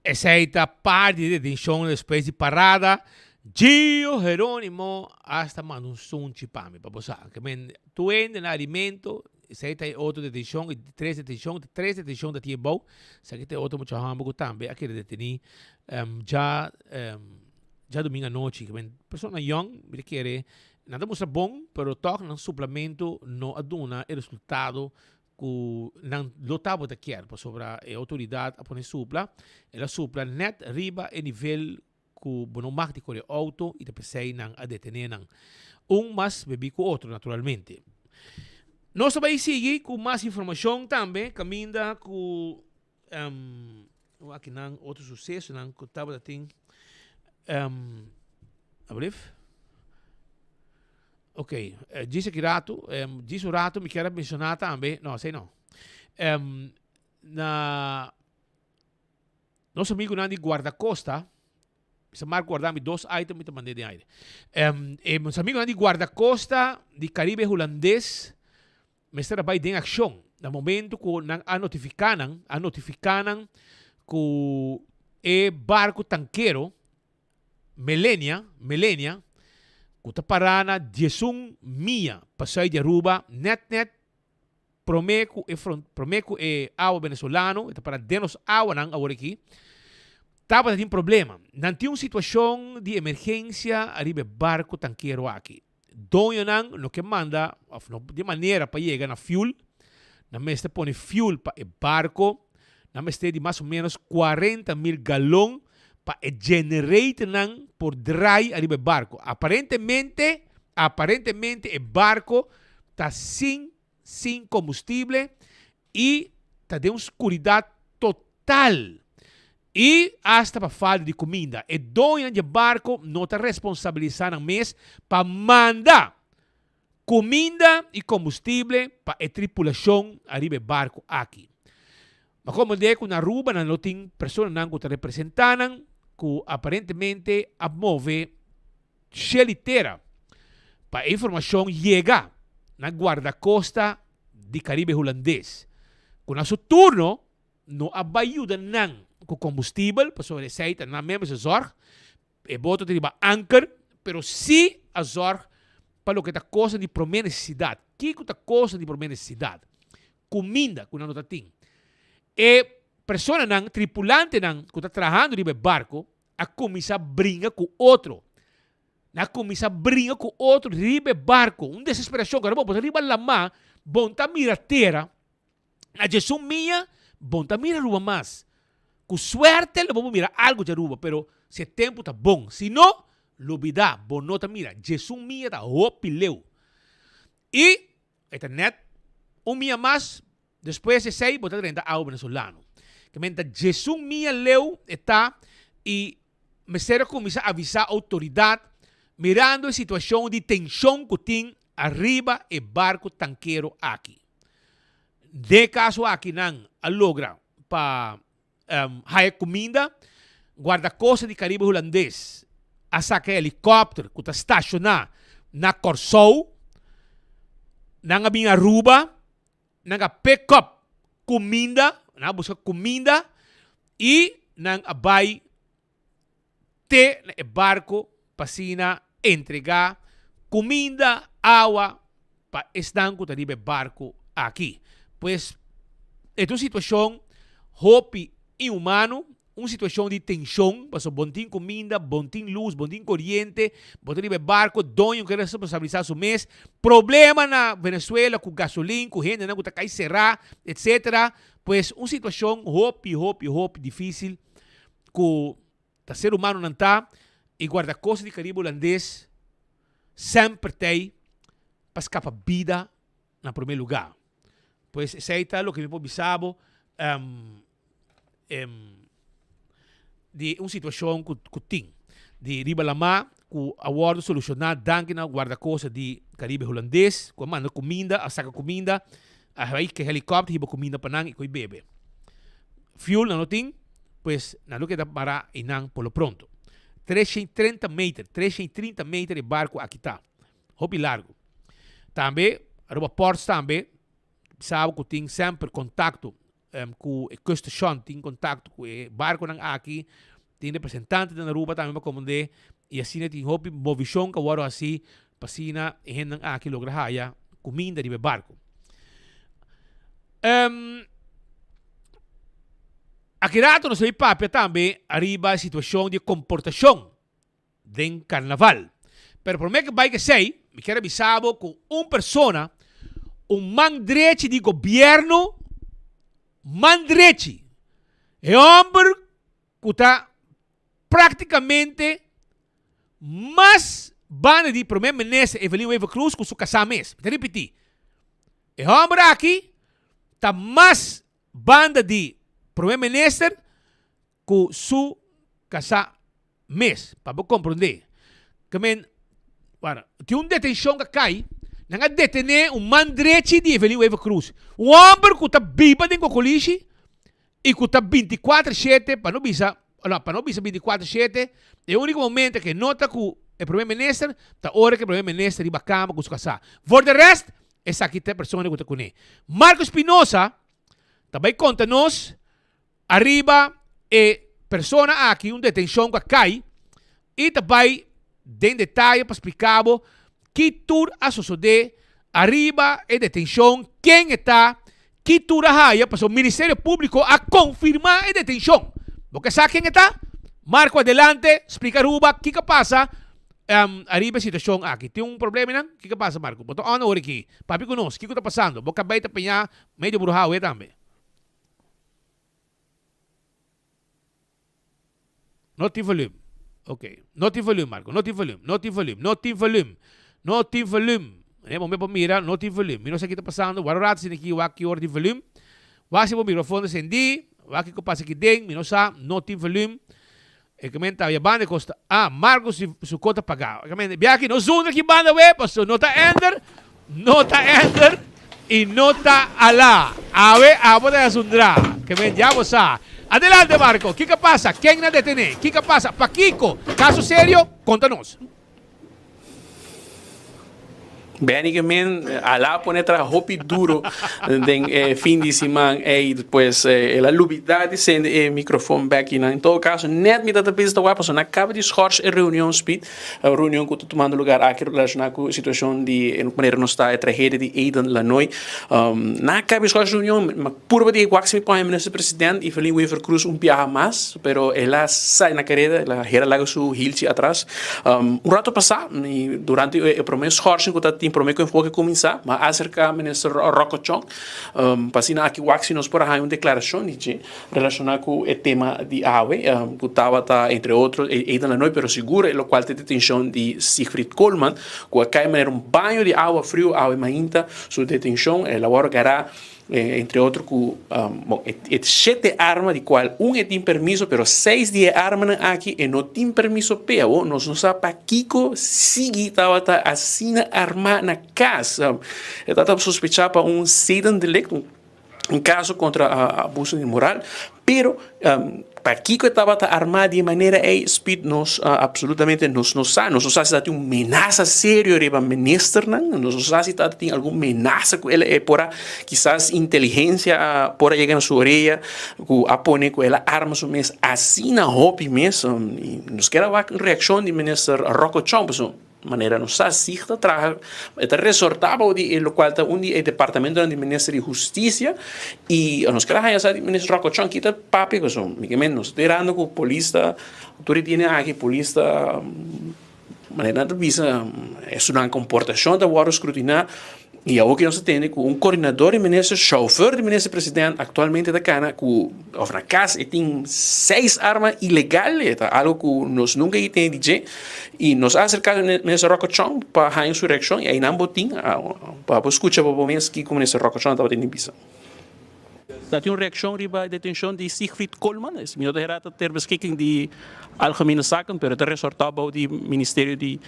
Essa é a parte de detenção depois de parada. Gio Jerónimo hasta mandou um sunchi para mim, para você. Que tu entra no alimento, essa é outra detenção, 3 detenção da tia bom. Essa aqui tem outra muito hamburgo também. Aqui deteni já domingo à noite. Que pessoa young, me quer nada mostra bom, pero toca no suplemento não aduna o resultado que não lotava de quer sobre a autoridade a poner supla. Ela supla net riba e nível que não marca de auto e depois não a detener mas bebi com outro naturalmente. Nós vamos seguir com mais informação também, caminha com aqui não outro sucesso não que estava tem ok, diz aqui diz o rato me quer mencionar também, não sei não. Na nosso amigo Nandi guarda-costa, se Marco guardar-me 2 items e mandei de aire. Nosso amigo Nandi guarda-costa de Caribe holandês, me está vai em ação. No momento que a notificaram que o barco tanqueiro Melenia que está parando 11 milhas para sair de Aruba, net promeco e água venezuelano, está para denos água agora aqui. Estava tendo problema. Não tinha uma situação de emergência arriba barco tanqueiro aqui. Dono não que manda de maneira para chegar na fuel, não me está põe fuel para o barco, não me está de mais ou menos 40,000 galões para generar por dry arriba barco. Aparentemente o barco está sem combustível e está de uma escuridão total. E hasta para falta de comida. E dono de barco não está responsabilizando mês para mandar comida e combustível para a tripulação arriba do barco aqui. Mas como digo, na Aruba não tem pessoas que estão representando que aparentemente a move cheliteira para a informação chegar na guarda-costa de Caribe holandês. Com nosso turno, não ajuda não com combustível, para sobre receita, não mesmo se zorg, e boto de anchor, pero sim a zorg para o que está coisa de primeira necessidade. O que está coisa de primeira necessidade? Comida, que não está tem. E pessoa não, tripulante não, que está trabalhando no barco, a começar a brigar com outro. Na começar a brigar com outro ribe barco. Uma desesperação, cara, bom, riba lama, bom, tá mira terra, a Jesus minha, bom, tá mira ruba mais. Com suerte, lo vamos mirar algo de Aruba, pero se o tempo está bom. Se não, lo vida, bom, não tá mira. Jesus minha tá hopileu. E, esta net, minha mais, depois de 6, botar 30 ao venezolano. Que menta, Jesus minha leu, está, e me será começar a avisar a autoridade, mirando a situação de tensão que tem arriba e barco tanqueiro aqui. De caso aqui, não, a logra para haya comida, guarda-costa de Caribe holandês, a saca helicóptero que está estacionado na Corsou, na minha Aruba, na pick-up comida, na busca comida, e na vai ter barco para entregar comida, água para estanco de barco aqui. Pois, é uma situação hope inhumano, uma situação de tensão, porque bom tem comida, bom tem luz, bom tem corrente, bom tem barco, dono que responsabilizar o mês, problema na Venezuela com gasolina, com gente que está cai serrar, etc. Pois uma situação hope difícil que o ser humano não está, e guarda-costa de Caribe holandês sempre tem para escapar vida no primeiro lugar. Pois isso é o que me pode avisar de uma situação que tem. De riba lama, que a word solucionar danke na guarda-costa de Caribe holandês, que manda comida, a saca comida, a vai que helicóptero riba comida para nang e que bebe. Fuel não tem, pois não que dá para inang polo pronto. 330 metros de barco aqui está. Hopi largo. Também, a portos também, sabe que tem sempre contato com a Kuststation, tem contato com o barco aqui, tem representante da Aruba também para comandar, e assim tem hopi movição que agora assim, para assim, e gente aqui logra haya comida de barco. Aqui rato não sei papel também, arriba a situação de comportação de carnaval. Pero por que vai que sei, me quero avisar com uma pessoa, mandrete de governo, mandrete. É homem que está praticamente mais banda de primeiro-ministro Evelyn Weaver Cruz com seu casamento. Vou repetir. É homem aqui está mais banda de primeiro-ministro com seu casamento. Para você compreender. Tem uma detenção que cai, não é detener mandrete de Evelyn Weaver Cruz. Homem que está viva dentro do colégio e que está 24/7, para não bisa 24/7, é o único momento que nota que o primeiro-ministro está hora que o primeiro-ministro riba cama com seu casar. For the rest, essa aqui é a pessoa que está com ele. Marcos Espinosa também conta-nos arriba e persona aqui uma detenção que cai e também em detalhe para explicar que tur a suceder arriba e detenção, quem está, que tur a haya para o Ministério Público a confirmar a detenção. Porque sabe quem está? Marco adelante, explica Aruba, o que passa arriba a situação aqui. Tem um problema, não? O que passa, Marco? Botou on hora aqui. Papi conosco, o que está passando? Boca baita penha, meio burrao também. Não tem volume. Ok. Não tem volume, Marco. Não tem volume. É bom para mirar, não tem volume. Não sei o que está passando. Agora se aqui o aqui hora de volume. Vai se o microfone acendi, Waki ko pasa kideng, minosa, no team volume. E comenta a banda costa, Marco su conta pagar. E biaki no zonder que banda we, passo nota ender e nota ala. Awe, abo da zundra. Que já você. Adelante, Marco. O que passa? Quem na detene? O que passa? Paquico, caso sério, conta-nos. Bem, que alá pone tra hopi duro den fim de semana e depois ela lubidade sem microfone back in todo caso net me dat pista wa passou na acaba de schors e reunião speed a reunião que tomando lugar aqui relacionado com a situação de maneira não está a tragédia de Eden Lanoy na acaba de schors reunião mas por de quaxi para o ministro presidente e Felin Weaver Cruz piaja mais pero ela sai na carreira ela era lá su hilchi atrás rato passado e durante o promesso schors que prometo que vou começar, mas acerca do ministro Rocco Chong, passina aqui o axi nos por aí uma declaração de relacionada com o tema de AWE, que estava entre outros Eden Lanoy, pero seguro o qual tem detenção de Siegfried Coleman, que cai maneira banho de água frio, água mainta, sua detenção, ela agora entre outros com 7 armas de qual tem permiso pero 6 de armas aqui e não tem permiso peo nós não sabe para Kiko sigue estava assim arma na casa estava sospechado para sedem delito caso contra abuso de moral pero para Kiko estava armado de maneira speed nos absolutamente nos sabe se tem uma ameaça séria para o ministro nos sabe se tem alguma ameaça com ele por quizás inteligência por chegar na sua orelha com apone com ela arma su mês assim na hobby mesmo e nos quer a reação do ministro Rocco Chong maneira não sabe se está traga está resortado de o qual está o departamento do Ministério de Justiça e nos quer a sabe ministro Rocco Chong que está papi que são nos derando com a polícia autoridade aqui polícia maneira de visa é uma comportação da hora escrutinar e o que nós temos com coordenador de ministro, chauffeur de ministro presidente, atualmente da cana, com na casa e tem 6 armas ilegais, algo que nós nunca temos de e nos acercamos ao ministro Rocco Chong para a insurreição e aí não botim para escutar para o mês que o ministro Rocco Chong estava tendo visa. Dat uma reação riba a detenção de Siegfried Coleman, is minuut herata ter beschikking die algemene zaken, pero ter resortado die ministerie die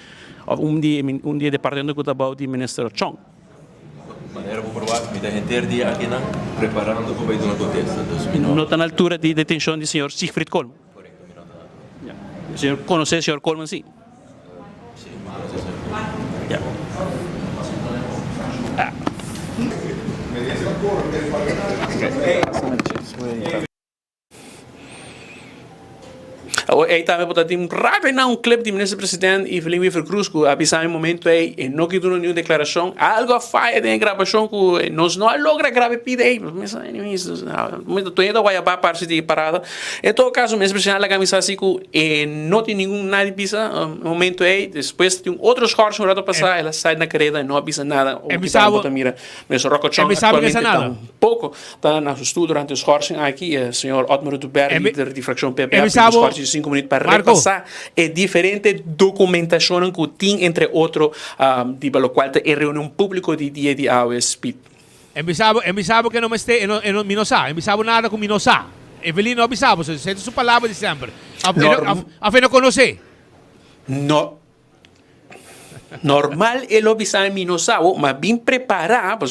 of die departamento que estava die minister Chong. Maneira por provar que a gente dia aqui não preparando para ir na contesta. Não está na altura de detenção do senhor Siegfried Coleman. Correcto, mira. O senhor conhece o senhor Coleman, sim? Sim, conhece o senhor. Ya. Aí também pode ter rápido um clipe do ministro presidente e Felin Weaver Cruz que avisa em momento aí e não que nenhuma declaração algo falha de gravação que nós não logra gravar pide aí mas muito tô indo vai para parte de parada em todo caso o ministro presidente a camisa assim que não tem nenhum nada pisa momento aí depois tem outros cortes no rato passar ela sai na carreira e não avisa nada o que está botando mira ministro Rocco Chong atualmente está pouco está na estudo durante os cortes aqui o senhor Otmar Duberg líder de fração PPA os cortes 5 minutos para repassar é diferente documentação que tem entre outros de pelo qual é reunião pública de dia de AWSP. Embisabo que não me este não minosa, embisabo nada com minosa. Evelyn não embisabo, se sente sua palavra de sempre. Apenas conhecer. No. Normal é o bisa minosao, mas bem preparado,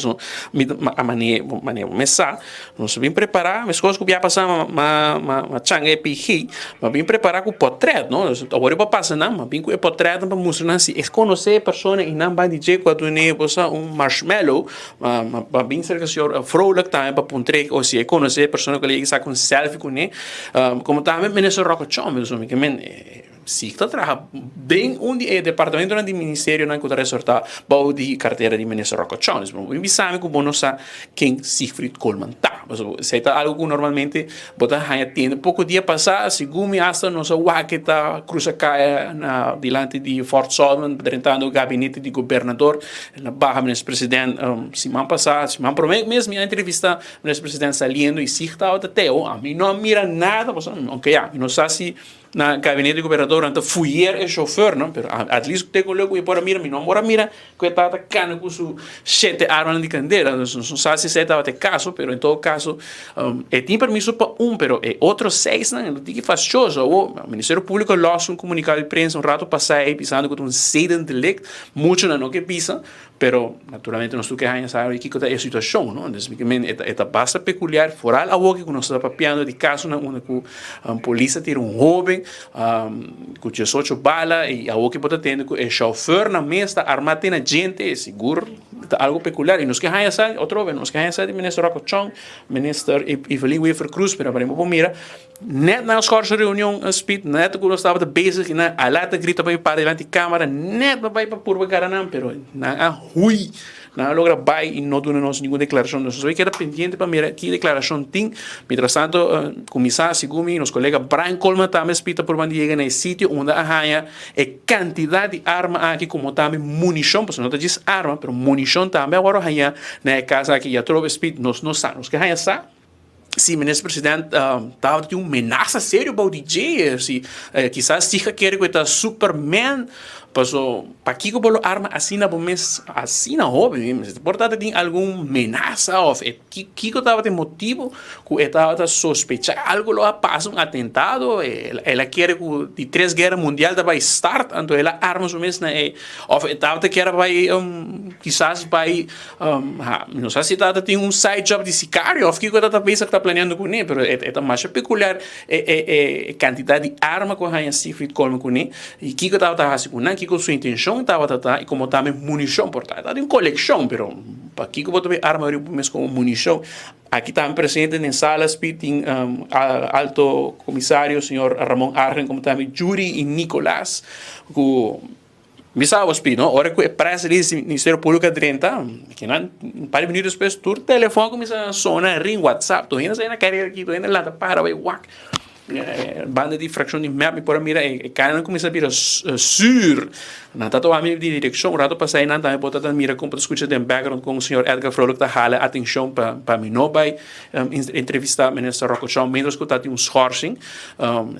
a maneira mesa, nós bem preparado, mas coisas que ia passar ma changa epi, mas bem preparado com portrait, não? Agora para passar não, mas bem com o portrait para mostrar se é conhecer a pessoa e não vai dizer quando né você marshmallow, mas bem cerca o senhor frolic também para pontre ou se é conhecer a pessoa que ele está com selfie com né, como também ministro Rocco Chong, mesmo que sim, está trabalhando bem onde é o departamento do ministério não encontra resortar para de carteira de ministro Rocco Chong. O que sabe que não sabe quem Siegfried Coleman está. Se é algo que normalmente botar a atender pouco dia passado, segundo me hasta não sabe o que está cruza caia na diante de Fort Solomon, tentando o gabinete de governador na barra ministro presidente semana passada, semana promete mesmo minha entrevista ministro presidente saliendo e Sieg está até a mim não mira nada, ok, não sabe se na gabinete de governador anta fuyer e chauffeur, não? Pero at least te coloco e por mira, mi não mora mira, que tá cana com su 7 armas de candela, não sabe se estava te caso, pero em todo caso, tem permiso para pero outros 6, não, tem que faz chose. O Ministério Público lançou comunicado de prensa rato passado aí pisando com sedem delict, muito não que pisa, pero naturalmente nós temos que saber que é a situação, não? Então, basta peculiar, fora a que nós estamos papiando de caso na onde a polícia tira jovem com 18 balas e a que pode ter o chauffeur na mesa armado na gente, é seguro, algo peculiar. E nós que saber, outra vez, nós que saber o ministro Rocochong, ministro Evelyn Weaver Cruz, pero para mira, net na nossa reunião, speed, net quando nós estávamos bezig, a lata grita para diante da câmera, net para pôr cara não, pero na hui, não logra vai e não dona nós nenhuma declaração. Nós só queda pendente para mirar que declaração tem. Mientras tanto, comissário Sigumi, nosso colega Brian Coleman também espita por onde chega nesse sítio onde a quantidade de arma aqui como também munição, porque não diz arma, mas munição também agora hanya na casa aqui já trouxe espírito nós não sabemos que hanya sa. Se o ministro presidente estava de uma ameaça séria para o DJ, se quizás se quer que está Superman, para que eu vou arma assim na mês assim na hobby, portanto tem alguma ameaça ou que eu estava de motivo que eu estava sospechar algo lá passa atentado, ela quer que de 3 guerras mundiais vai start, então ela arma o mês na ou estava que era vai quizás vai não sei se estava tem side job de sicário ou que eu estava pensando que está planeando com ele, pero é mais peculiar quantidade de arma com a Siegfried Coleman com ele e que eu estava assim com que sua intenção estava e como também munição portanto está em coleção, pero para que eu vou ter arma mesmo como munição. Aqui também presente na sala tem alto comissário senhor Ramon Argen, como também Yuri e Nicolás que Bisa Speed, no? Ora que é pressa do Ministério Público 30, que não, um par de minutos depois, o telefone começa a sonar, ring WhatsApp, tu ainda sai na carreira aqui, tu ainda lá, para, vai, whack. Banda de fração de map, por mira, cara não começa a virar sur. Na tato a minha direção, o rato passei na também botar a mira como para escutar de background com o senhor Edgar Frolic da hala atenção para mim não vai entrevistar o ministro Rocochong, menos que está um schorsing.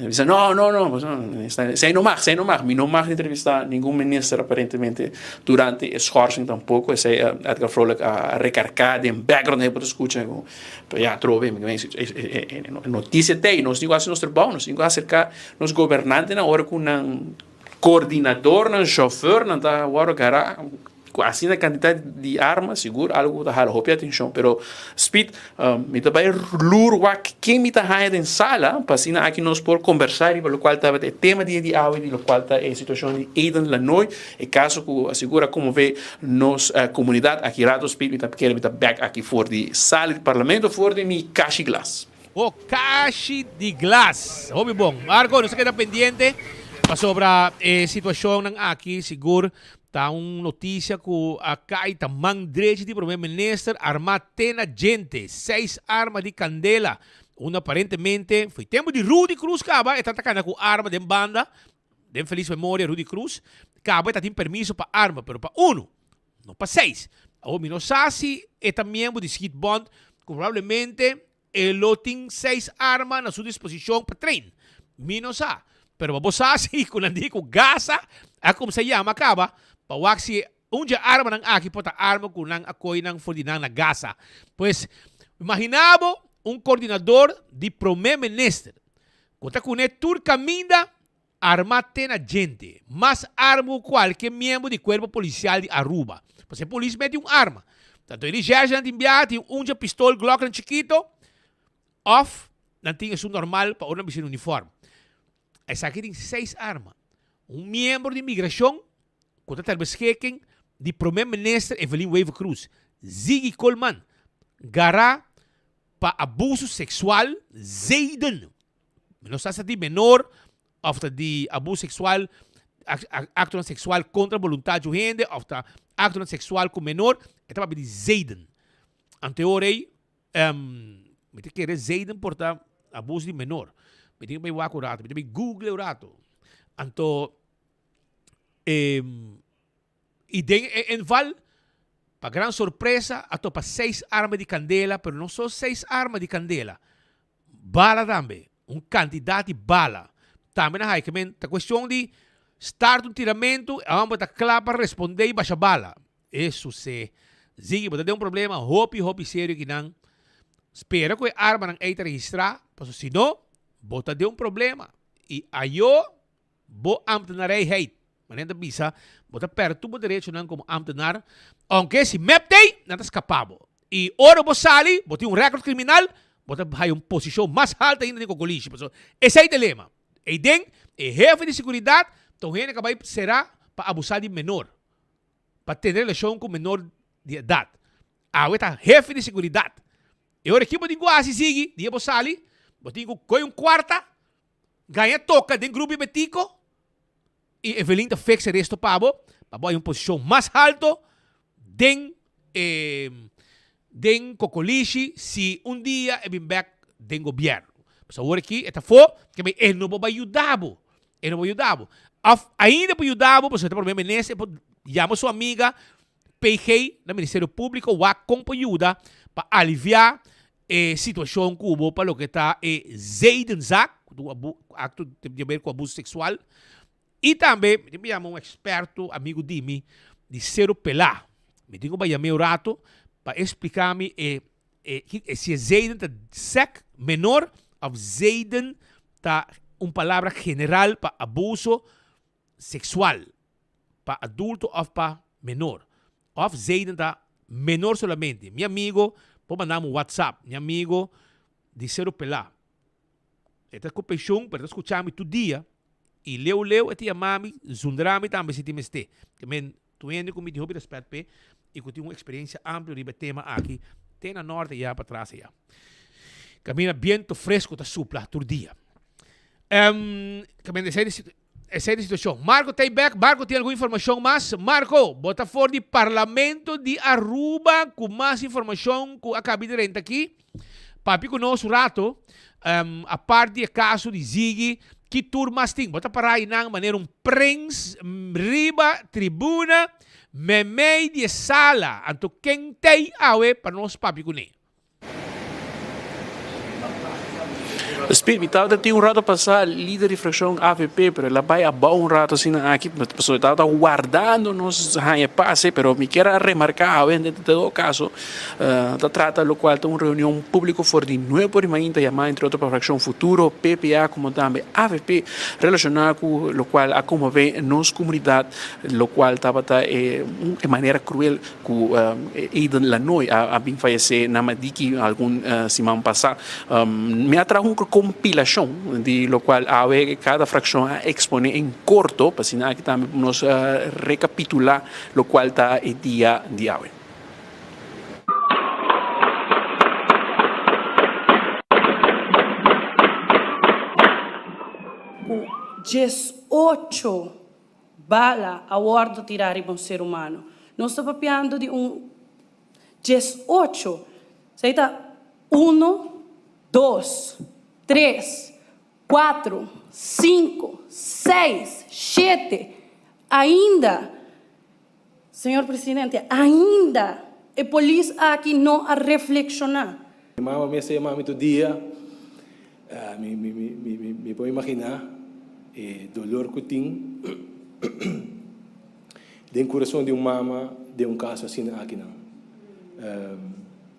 Diz não, sem não mais, mim não mais entrevistar nenhum ministro aparentemente durante o schorsing tampouco, esse Edgar Frolic a recarcar de background para escutar, já trove, notícia tem, nós não nós trabalhamos, nós temos que acercar nos governantes na hora com um coordenador, um chauffeur, não está agora cara assim a quantidade de armas, seguro, algo da hala, hope atenção, pero speed, me tá vai lur quem me tá aí em sala, para assim aqui nós por conversar e pelo qual estava o tema de hoje, pelo qual está a situação de Eden la noite, e caso que assegura como vê nos comunidade aqui rato speed me tá querendo me tá back aqui fora de sala do parlamento, fora de mi caixa glass. O caixa de glass. Hobby bom. Marco, não se queda pendiente sobre a situação aqui, seguro. Tá uma notícia que acá está mandrete de primeiro-ministro armate na gente. 6 armas de candela. Uma aparentemente foi tempo de Rudy Cruz, caba, está atacando com arma de banda. De feliz memória, Rudy Cruz. Caba, está tendo permiso para arma, pero para 1, não para 6. O Minosasi é também de Skid Bond, provavelmente ele tem 6 armas na sua disposição para treino. Minosá. Pero vamos assim, com o digo gasa, como se chama, acaba, para waxi, arma ng aqui, pota arma com nang akoy ng fordinang na gasa. Pues, imaginabo coordenador de primeiro-ministro. Conta com ele, tur caminda, armate na gente. Mas arma qualquer membro do corpo policial de Aruba. Pues, a polícia mete arma. Tanto ele já enviar, tem pistola Glock ng chiquito, off, não tem isso normal para uma visão uniforme. Essa aqui tem 6 armas. Membro de imigração, quando está beschikking, de primeiro-ministro Evelyn Weaver Cruz, Ziggy Coleman, gará para abuso sexual, Zayden. Não sei se de menor, ou de abuso sexual, acto sexual contra a vontade de gente, ou acto sexual com menor, é para de Zayden. Anteorei, me tem que querer Zayden por abuso de menor. Me tem que ir o rato, me tem que Google o rato. Então, e em Val, para grande surpresa, a topa 6 armas de candela, mas não só 6 armas de candela. Bala também, quantidade de bala. também na que men, a questão de start um tiramento, a amba tá clara para responder e baixa bala. Isso se Ziggy, bota um problema, hopi sério que não. Espera que a arma não eita registrar, porque se não, bota de um problema. E aí eu vou ambtenar hate. Mas ainda bisa, bota perto do direito não como ambtenar, aunque se meptei, não está escapado. E ora você sali, bota um recorde criminal, bota aí uma posição mais alta ainda do que o colégio. Esse é o dilema. E den, o jefe de segurança, então ele acaba será para abusar de menor, para ter relação com menor de idade. Agora está jefe de segurança. E a equipe de Guasi sigue, dia você sali, bota um quarta, ganha toca de grupo betico, e Evelyn está fixa resto para uma posição mais alta, den Cocolishi, se um dia é bem back den governo. Mas agora aqui, esta foi, que ele não vai ajudar. Ele não vai ajudar. Ainda para ajudar, porque você tem problema nesse, chama sua amiga, PG, no Ministério Público, ou com ajuda para aliviar a situação que houve para o que está Zeidenzak, acto de ver com abuso sexual. E também, me chama um experto, amigo de mim, de Cero Pelá. Me digo para chamar o rato para explicar-me se Zeiden está sec menor ou Zeiden está uma palavra general para abuso sexual, para adulto ou para menor. Ou Zeiden está menor solamente. Meu amigo, pode mandar um WhatsApp, meu amigo de Cero Pelá. Está com paixão, para escutar-me todo dia. E leu, e te amami, zundrami também se te meste. Que men, tu ainda com me respeito, e que tenho uma experiência ampla de tema aqui. Tem na norte e para trás já. Camina viento fresco da supla todo dia. Camina essa é a situação. Marco tem back, Marco tem alguma informação mais? Marco, bota fora do Parlamento de Aruba com mais informação que acabei de renta aqui. Papi conosco rato, a parte do caso de Ziggy, que turmas tem? Bota para aí na maneira prensa, riba, tribuna, memei de sala. Anto quem tem awe para nós papi conosco. Speed, me estava tem rato passar líder de fração AVP, pero ela vai abaixo rato assim aqui, pessoa estava guardando nos passe, pero me quero remarcar, em todo caso, trata lo qual tem uma reunião pública for de 9 por manhã, chamada entre outras para fração futuro, PPA, como também AVP, relacionada com lo qual a como vê nos comunidade, lo qual estava de maneira cruel com Aidan Lanoy, a bem falecer na Madiki algum semana passada, me atrajo compilação de lo qual cada fração a expone em corto, para assim que também nos recapitular lo qual está o dia de hoje. Com 18 balas a bordo tirar em um ser humano. Nós estamos falando de 18. Você está 1, 2, 3, 4, 5, 6, 7. Ainda, senhor presidente, ainda a polícia aqui não a reflexionar. Mama me sei mami todo dia, me pode imaginar o dolor que tem dentro do coração de uma mama de caso assim aqui não.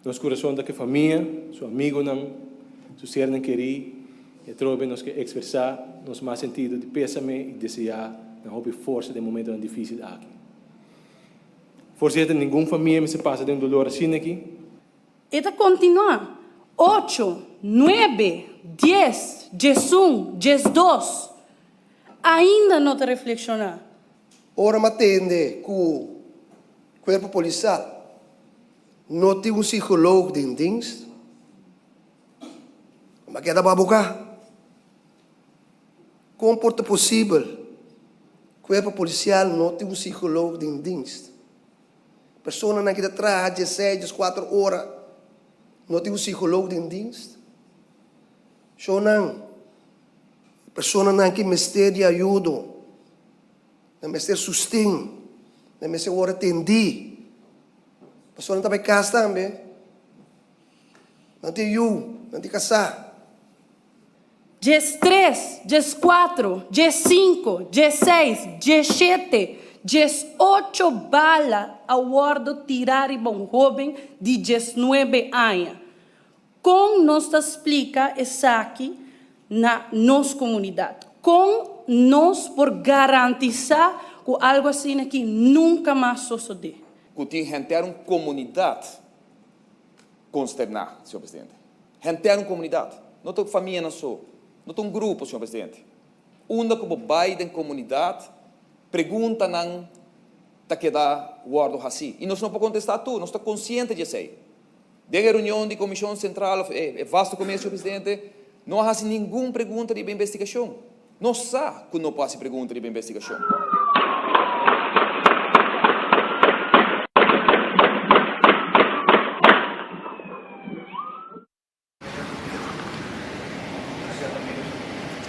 Nosso coração da família, seu amigo não. Se ser não querer, trove nos que expressar nos mais sentido de pésame e desejar na hobby força de momento difícil aqui. Força nenhuma família me se passa de dolor assim aqui. E tá continuar. 8, 9, 10, 11, 12. Ainda não te reflexionar. Ora me atende com o corpo policial. Não tem psicólogo de dienst. Mas que é da babuca? Como pode possível? O corpo policial não tem psicólogo de dienst. Pessoa que está atrás de 6, 4 horas, não tem psicólogo de dienst. Só não. Pessoa que me de ajuda, não me sustento, não me ora atendi. Pessoa não está em casa também. Não tem não tem casar. Dias 3, dias 4, dias 5, dias 6, dias 7, dias 8 balas awardo tirar um jovem de 19 anos. Com nos explica isso aqui na nossa comunidade. Com nós por garantizar que algo assim aqui nunca mais suceder. Que tem gente uma comunidade consternada, senhor presidente. Gente uma comunidade. Não tem família, não sou. Não tem grupo, senhor presidente. Onde que vai da comunidade pergunta não tá que dá guardo assim. E nós não podemos contestar tudo, nós estamos conscientes disso aí. Desde a reunião da Comissão Central, vasto começo, senhor presidente, não há nenhuma pergunta de investigação. Não sabe que não passa pergunta de investigação.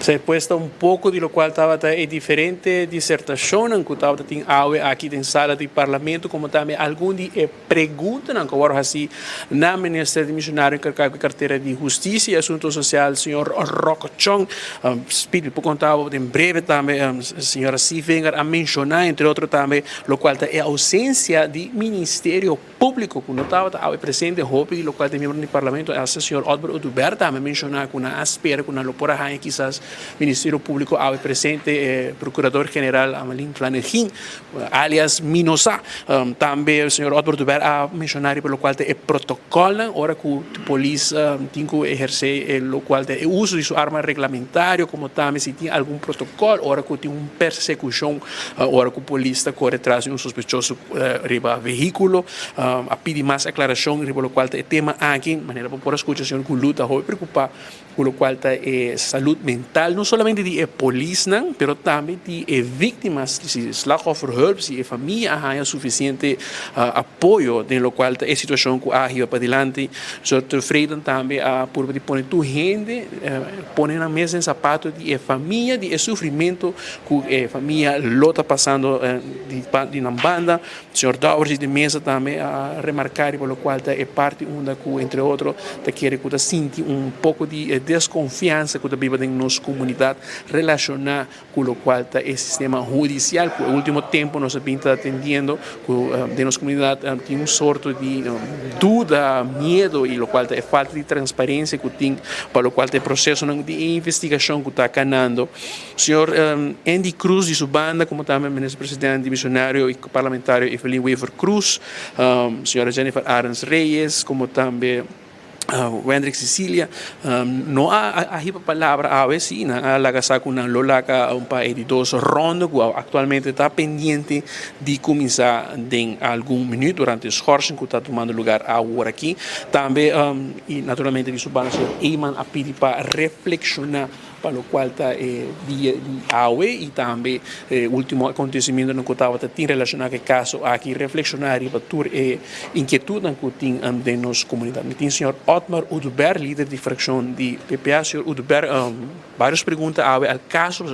Se puesta un poco de lo cual estaba en diferente disertación que estaba aquí en sala de parlamento, como también algún día preguntan que ahora así na Ministerio de Missionario encargado de cartera de Justicia y Asuntos Sociales, señor Rocochón, Espíritu contaba en breve también, señora Sifinger a mencionar, entre otros también, lo cual es ausencia de Ministerio Público, que no estaba presente, lo cual de miembro del parlamento, el señor Otmar Udubert también mencionaba que una aspira, que una lopora quizás Ministerio Público presente, Procurador General Amelín Flanegin, alias Minosa, también el señor Otmar Udubert a mencionar por lo cual el protocolo, ahora que la policía tiene que ejercer lo cual el uso de su arma reglamentario, como también si tiene algún protocolo, ahora que tiene una persecución, ahora que la policía corre tras de un sospechoso arriba vehículo, a pedir más aclaración, por lo cual el tema aquí, de manera por escuchación, que luta hoy preocupa, por lo cual salud mental, no solamente de policía, pero también de víctimas, de slachtofferhulp, si familia haya suficiente apoyo, de lo cual es situación que ha ido para adelante. Yo te ofrezco también por poner tu gente, poner en la mesa en zapatos de familia, de sufrimiento que familia lo está pasando de una banda. Señor Dowers de mesa también a remarcar, por lo cual es parte una que, entre otros, te quiere que te siente un poco de desconfianza que te vive en nuestra comunidad relacionada con lo cual está el sistema judicial. Por el último tiempo nos pinta atendiendo de nuestra comunidad tiene un sorto de duda, miedo y lo cual es falta de transparencia que tiene, para lo cual el proceso de investigación que está ganando. Señor Andy Cruz de su banda, como también ministro presidente visionario y parlamentario Evelyn Weaver Cruz, señora Jennifer Arens Reyes, como también Wendrick Sicilia, no ha palabra a vecina, a la casa con una lolaca un par de 2 rondas, actualmente está pendiente de comenzar en algún minuto durante el schorsing que está tomando lugar ahora aquí. También, y naturalmente, de su banda, Eyman a pedir para reflexionar para lo cual está día AUE y también último acontecimiento no que estaba relacionado con el caso aquí reflexionar y batur inquietud que tiene de nuestra comunidad. El señor Otmar Udubert, líder de fracción de PPA, señor Udubert, varias preguntas al caso,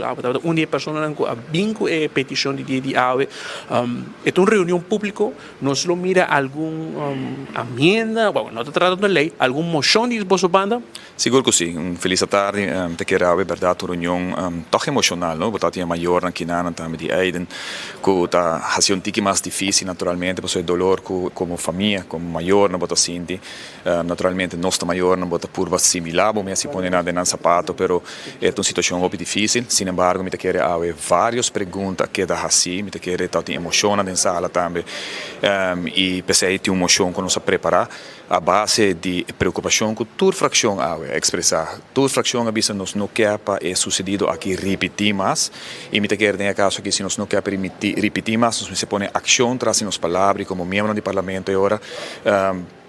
una persona que ha vinco petición de AUE, es una reunión pública, no se lo mira algún enmienda, bueno, no está tratando de ley, algún moción de su banda? Seguro que sí, feliz tarde, te quiero verdade uma reunião toch emocional, não? Porque tinha maior aqui na também de Aiden, que tá fazendo um tique mais difícil naturalmente, porque o dolor como família, como maior não bota senti, naturalmente nossa maior não bota curva similar, bom me se põe na dentro sapato, pero é uma situação muito difícil. Sin embargo, me te quero haver várias perguntas que dá assim, me te quero tá tem emoção na sala também, e pensei ter uma emoção que nós preparar a base de preocupação que toda fração a expressar, toda fração a vista nos não quer para é sucedido aqui repetir mais e me te quero ter caso que se nós não quer permitir repetir mais nós se põe ação traz nas palavras como membro do parlamento agora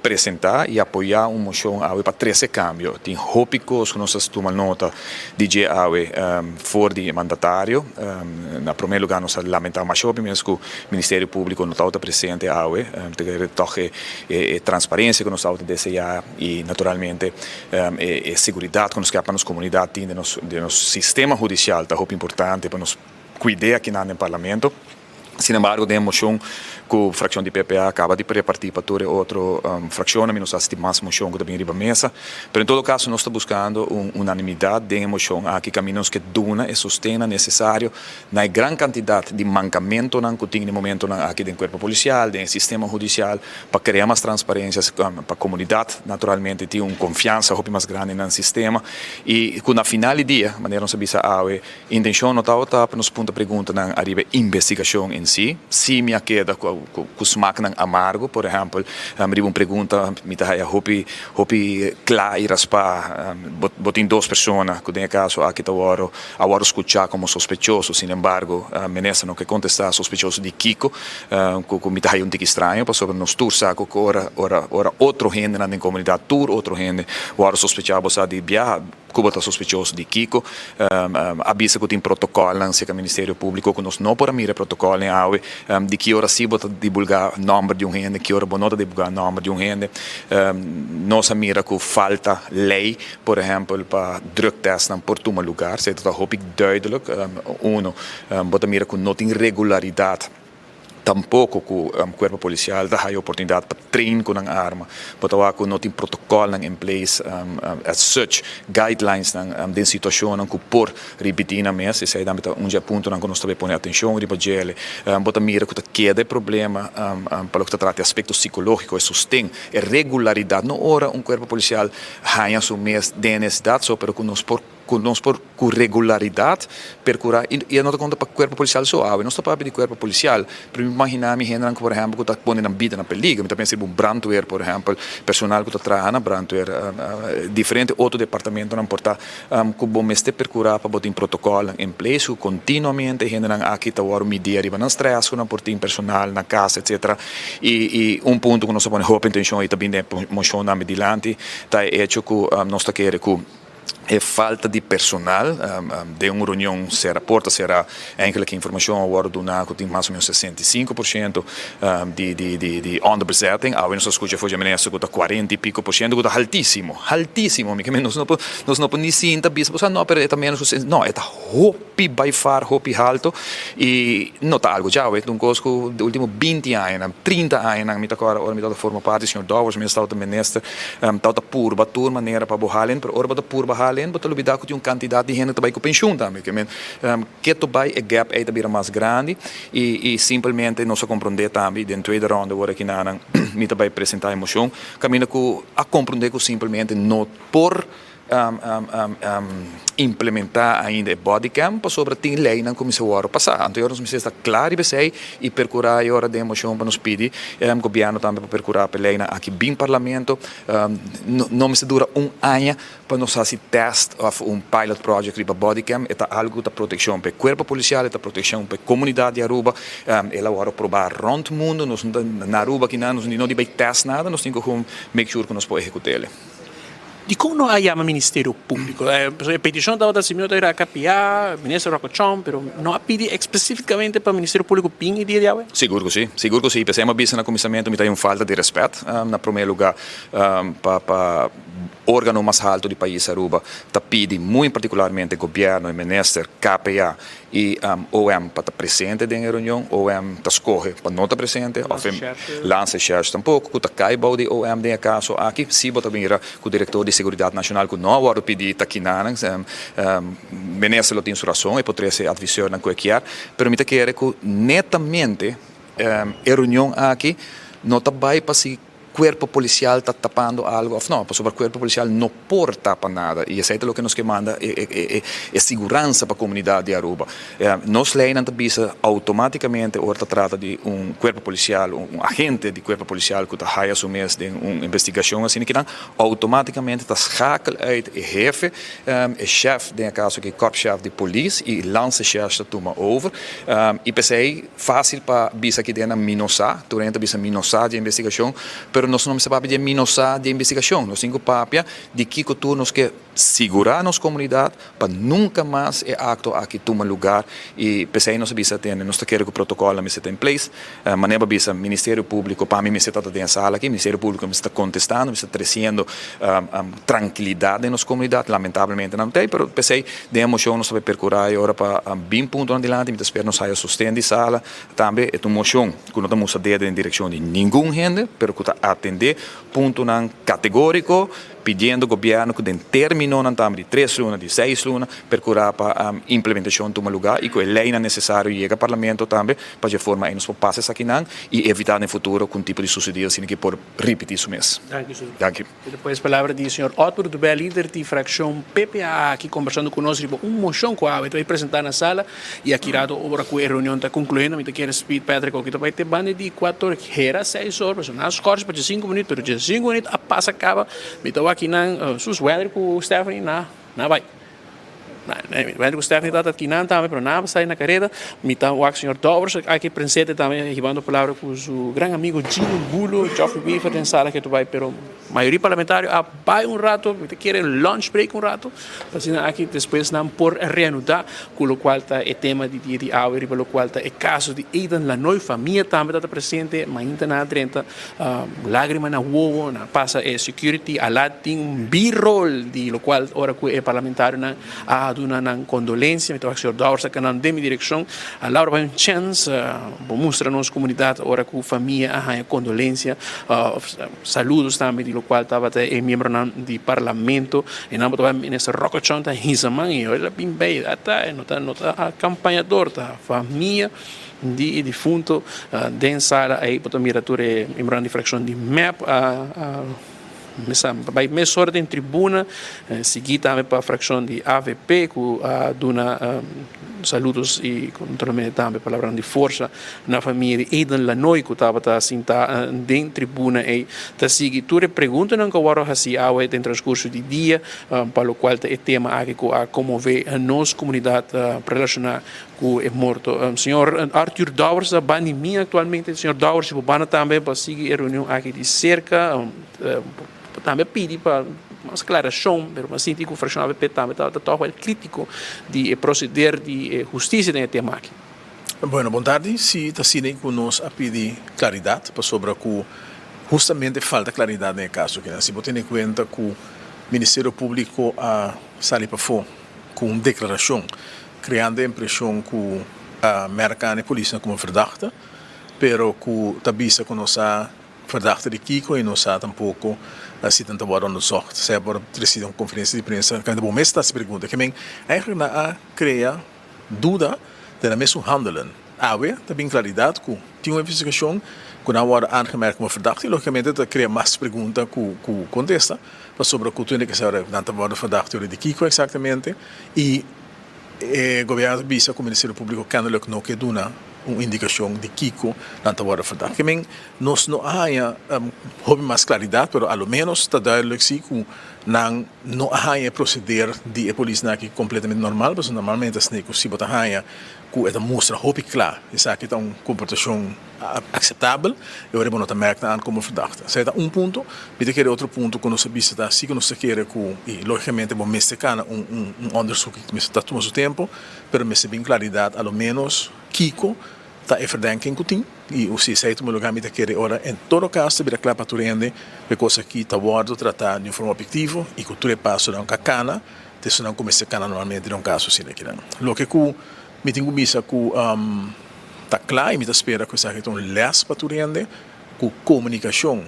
apresentar e apoiar uma moção para 13 cambios. Tem hópicos que nós tomamos nota de fora de mandatário. Na primeiro lugar, nós lamentamos mais mesmo que o Ministério Público não está presente toque transparência que nós estamos desejar e, naturalmente, segurança que nós queremos para nossa comunidade, de nosso sistema judicial, está muito importante para nós cuidar aqui no Parlamento. Sin embargo, de moción que a fracción de PPA acaba de repartir para toda outra fracción, menos assim mais moção que também riba mesa. Pero em todo caso, nós estamos buscando unanimidade de moção aqui caminhos que duna e sustena necessário na grande quantidade de mancamento que tem no momento aqui do corpo policial, do sistema judicial, para criar mais transparências para a comunidade, naturalmente ter confiança mais grande no sistema e com na final do dia, maneira não se bisa a intenção não está para nos ponto pergunta na arriba investigação em si, se me queda com smaak ng amargo, por exemplo, uma pergunta, me tá hopi claro e raspa, botin duas pessoas, que tem caso aqui tá agora escutar como sospechoso, sin embargo, menessa não que contestar sospechoso de Kiko, que me tá um tique estranho, para sobre nos tour saco que ora outro gente na comunidade tour, outro gente, agora sospechava de viajar Cuba está sospechoso de Kiko, avisa que tem protocolo no Ministério Público, que nós não podemos mirar protocolo de que hora sim bota divulgar o nome de gente, que hora não divulgar o nome de gente. Nós mira que falta lei, por exemplo, para drugtesten por todo lugar, se dat hoop ik duidelijk. Bota mira que não tem regularidade. Tampouco que o corpo policial dá a oportunidade para treinar com a arma, porque não tem protocolo em place, as such guidelines de situação que por repetir na mesa, e aí dá ponto que nós também põe atenção para gele, bota mira que queda problema para o que trata aspecto psicológico, e sustém e regularidade. Não ora corpo policial ganha sua mês de necessidade, só para que nós com regularidade percurar e não conta para o corpo policial só, não está para pedir corpo policial, para imaginar gente por exemplo que está pondo na vida na perigo, mas também se um brandweer por exemplo, personal que está trabalhando na brandweer, diferente outro departamento não importa, que bom este percurar para botar protocolo em place, continuamente gente não aqui está agora medir riba não stress, não por ter personal na casa etc. E ponto que nós põe hope intenção e também moção na mediante, está hecho que nós está querendo que falta de personal, de uma reunião será enkele informação agora do NACO tem mais ou menos 65% de onderbezetting, nós escuta foi a ministra que está 40 e pico por cento, que está altíssimo, que nós não podemos nem sentar bis, não, pero é também não, é hopi by far, hopi alto e não está algo já, é um coisa que de último 20 anos, 30 anos, me está forma parte, senhor Dowers, me está o ministro, está pura, batur maneira para bohalen, pero ora pura halen, but lubida ko yung quantidade de gente também com pensão também, que também é gap aí também mais grande e simplesmente nós compreender também dentro da ronda agora que não me também apresentar emoção, caminho que a compreender que simplesmente não por implementar ainda o bodycam para sobre tem lei não começou a passar. Então nós precisamos estar claro e percurar a hora de emoção para nos pedir o governo também para percurar a lei aqui bem parlamento não me se dura ano para nós fazer teste of pilot project para bodycam é algo da proteção para o corpo policial é proteção para a comunidade de Aruba ela agora provar rond mundo nós na Aruba que não deve teste nada nós temos que make sure que nós podemos executar. De como não há Ministério Público? A petição da senhora era capiar, ministro Rocochon, mas não há pedido especificamente para o Ministério Público PIN e dia de Seguro que sim. Pensamos bem no comissamento, me tem falta de respeito, na primeiro lugar, para órgão mais alto do país Aruba, está pedindo muito particularmente o governo, o ministro, KPA e OM para estar presente na reunião, OM está escolhe para não estar presente, Lance-chefe tampouco, que está caibau de OM de caso aqui, se bota bem o diretor de Seguridade Nacional que não agora pedir taquinanan, ministro tem sua razão e poderia ser advisor na qualquer, mas me quer que netamente a reunião aqui não está bem para se cuerpo policial está tapando algo, não, sobre o cuerpo policial não pode tapar nada, e isso é o que nos manda é segurança para a comunidade de Aruba. Nós leis não bisa automaticamente, ou trata de cuerpo policial, agente de cuerpo policial que está a assumir de uma investigação, assim que não, automaticamente está schakeld uit o jefe, o chefe, de caso que korpschef de polícia, e lance-chefe está toma over, e pensei fácil para bisa que tem a minosa, durante bisa minosa de investigação, pero pero nós não sabemos de minosar de investigação. Nós temos papia de que nós que segurar nossa comunidade para nunca mais acto aqui toma lugar e pensei nós bisa tem nós queremos que o protocolo me está em place. Maneira bisa Ministério Público para mim me está dentro sala aqui, Ministério Público me está contestando, me está trazendo tranquilidade em nossa comunidade. Lamentavelmente não tem, pero pensei de emoção nós vai percorrer agora para bem ponto adiante, me espero nós saia sustento de sala também é uma emoção que não estamos a dar em direção de nenhum gente, pero que atender ponto não categórico pedindo ao governo que den termino de 3 lunas, de 6 lunas, percurar para a implementação de um lugar e que a lei é necessário chegar ao parlamento também para de forma a nos passes aqui e evitar no futuro com tipo de sucedido sem que por repetir isso mesmo. Danke. E depois a palavra do senhor Otto do Bel, líder da fração PPA, aqui conversando conosco sobre uma moção que vai apresentar na sala e aqui irado agora que a reunião está concluindo, me quero speed Patrick que vai ter banda de 4 horas, 6 horas, nas cortes para 5 minutos, pero de 5 minutos a passa acaba, me estou aqui na sus weather com o Stephanie na vai. Weather com o Stephanie está aqui na também, pero na sai na carreira, me está o senhor Dovers aqui presente também, recebendo a palavra com o grande amigo Gino Bulo, Geoffrey Biffer tem sala que tu vai, pero maioria parlamentar vai rato, me quer lunch break rato, assim aqui depois não por reanudar, com o qual está o tema de dia de hour, pelo qual está o caso de Aidan Lanoy, família também está presente, mas ainda na 30 lágrima na uovo, na passa security, a lá tem B-roll de lo qual ora que é parlamentar na aduna na condolência, então o senhor Dowers que não dê direção, a Laura vai chance, mostra nos comunidade ora que família a condolência, saludos também de lo qual estava até membro do parlamento e não estava nessa rocochão tá risaman e olha bem bem até nota a campanhador da família de defunto densara aí para mirature membro de fração de MEP vai mais ordem em tribuna seguir também para a fração de AVP com a dona saludos e naturalmente também palavra de força na família de Aidan Lanoy que estava assim dentro tribuna e tá seguir tu pergunta não que agora assim ao em transcurso de dia para o qual é tema aqui a como vê a nossa comunidade relacionar com o morto senhor Arthur Dowers bani mim atualmente senhor Dowers bana também para seguir a reunião aqui de cerca também pedi para uma esclaração, mas sinto que o fração AVP também está crítico de proceder de justiça nesse tema aqui. Bueno, boa tarde. Se está sendo conosco a pedir claridade para sobre que justamente falta claridade no caso. Se você tem em conta que o Ministério Público saiu para fora com uma declaração, criando a impressão que a americana polícia como verdade, pero que também se conhece verdade de Kiko e não sabe tampouco se tenta agora no sorte. Se agora precisa uma conferência de imprensa, quando o mês está se pergunta, que eigenlijk na cria dúvida da mesma handelen. Também claridade que tinha uma investigação que não era aangemerkt como verdachte, e logicamente dat cria mais perguntas que contesta, sobre o que tem que ser tanto agora verdachte de Kiko exatamente, e o governo visa que o Ministério Público kennelijk não quer dar uma indicação de Kiko tanto agora verdade. Que nós não há mais claridade, mas ao menos está duidelijk sim que não há proceder de polícia aqui completamente normal, mas normalmente se se bota há que é mostra hope claro, isso aqui está uma comportação aceitável e agora não está mercado como verdade. Se é ponto, mas quer outro ponto que nós vista assim que nós quer que e logicamente bom mexicana onderzoek que está todo o tempo, pero me se bem claridade ao menos Kiko está em verdenking que tem e o se sai no lugar me quer ora em todo caso vira claro para tu rende porque aqui está guardo tratar de forma objetiva e que tu passo não cacana, isso não como se cana normalmente num caso assim aqui não. Lo que me tenho vista que está claro e me espera que isso aqui então less para tu rende com comunicação,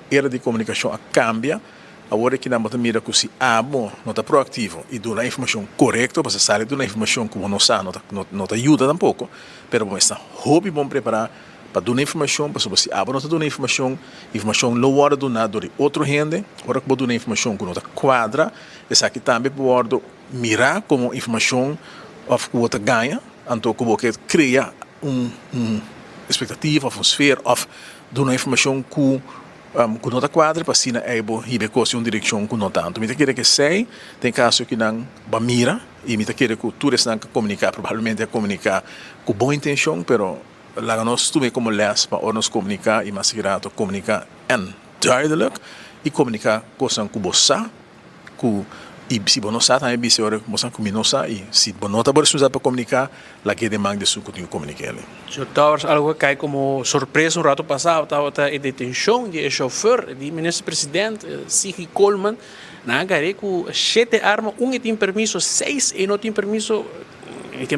era de comunicação cambia. Agora que nós mira que se não está proativo e dá a informação correta, para sair de uma informação que não sabe, não ajuda tampouco, mas está hobby bom preparar para dar informação, para se não está dando informação não hora do nada de outro gente, hora que vou dar informação que não está quadra, essa aqui também pode mirar como informação que você ganha, então que você cria expectativa, uma esfera, dar uma informação que com nota quadra para assim é bom e becosse uma direção com não tanto. Me quer que sei tem caso que não mira e me quer que tu não comunicar provavelmente comunicar com boa intenção, pero lá nós também como les para nos comunicar e mais grato comunicar duidelijk. Ik communiceer kosan kubosa, ku e se você não sabe, também bisa ora moçan kuminosa e se você não está para comunicar, lá que demanda de su continue comunicar. Senhor Towers, algo que cai como surpresa um rato passado, estava a detenção de chauffeur, de ministro-presidente, Sigi Coleman, na agarrei com 7 armas, tem permisso, 6 e não tem permisso. Que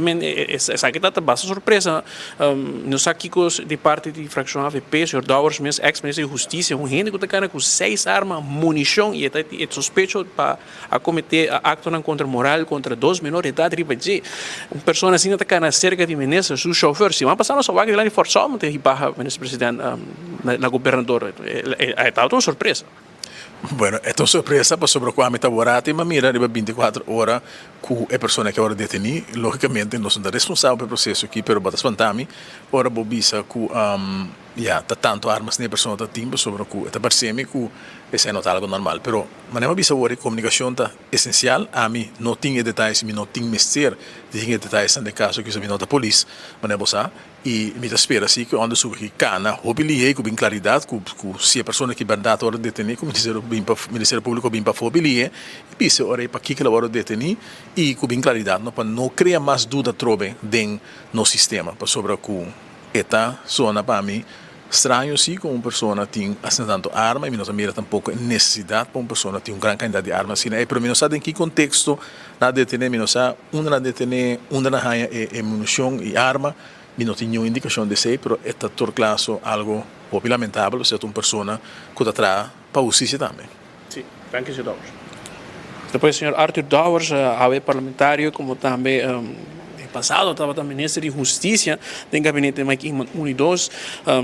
essa que está bastante surpresa. Nós aqui de parte da fração AVP, Sr. Dowers, ex-ministro de Justiça, gente que está com 6 armas, munição e é suspeito para cometer acto contra moral contra 2 menores de idade. Uma pessoa assim está na cerca de ministro, seu chauffeur, se vai passar na sua vaga de lá de forçamento, e barra o ministro-presidente na governadora. É uma surpresa. Bueno, é uma surpresa para sobre o qual está borrado, mas mira, de 24 horas, com a pessoa que agora detém, logicamente, não são responsáveis pelo processo aqui, pero batas fantami, ora bobisa com tá tanto armas nem pessoa tá timba sobre o está parecendo que esse é algo normal, pero maneira bisa a comunicação tá essencial, a mim não tinha detalhes, não tinha mister, tinha detalhes no caso que eu não da polícia, maneira bossa e me espera assim que onde subi cana, hobili com bem claridade, com se a pessoa que verdade hora detenir, como Ministério Público bem para hobili e bisa ora para que ela hora detenir e com bem claridade, não para não criar mais dúvida trobe dentro no sistema, para sobre o eta zona para mim estranho sim com uma pessoa tem assim tanto arma e não mira tampouco necessidade para uma pessoa ter uma grande quantidade de armas assim é para mim não sabe em que contexto na detener não sabe onde na detener onde na raia é munição e arma e não tinha indicação de ser mas é todo caso algo muito lamentável se é uma pessoa que está atrás para o justiça também. Sim, obrigado, Sr. Dowers. Depois, Sr. Arthur Dowers, parlamentário, como também passado estava também ministro de Justiça do gabinete Mike Inman 1 e 2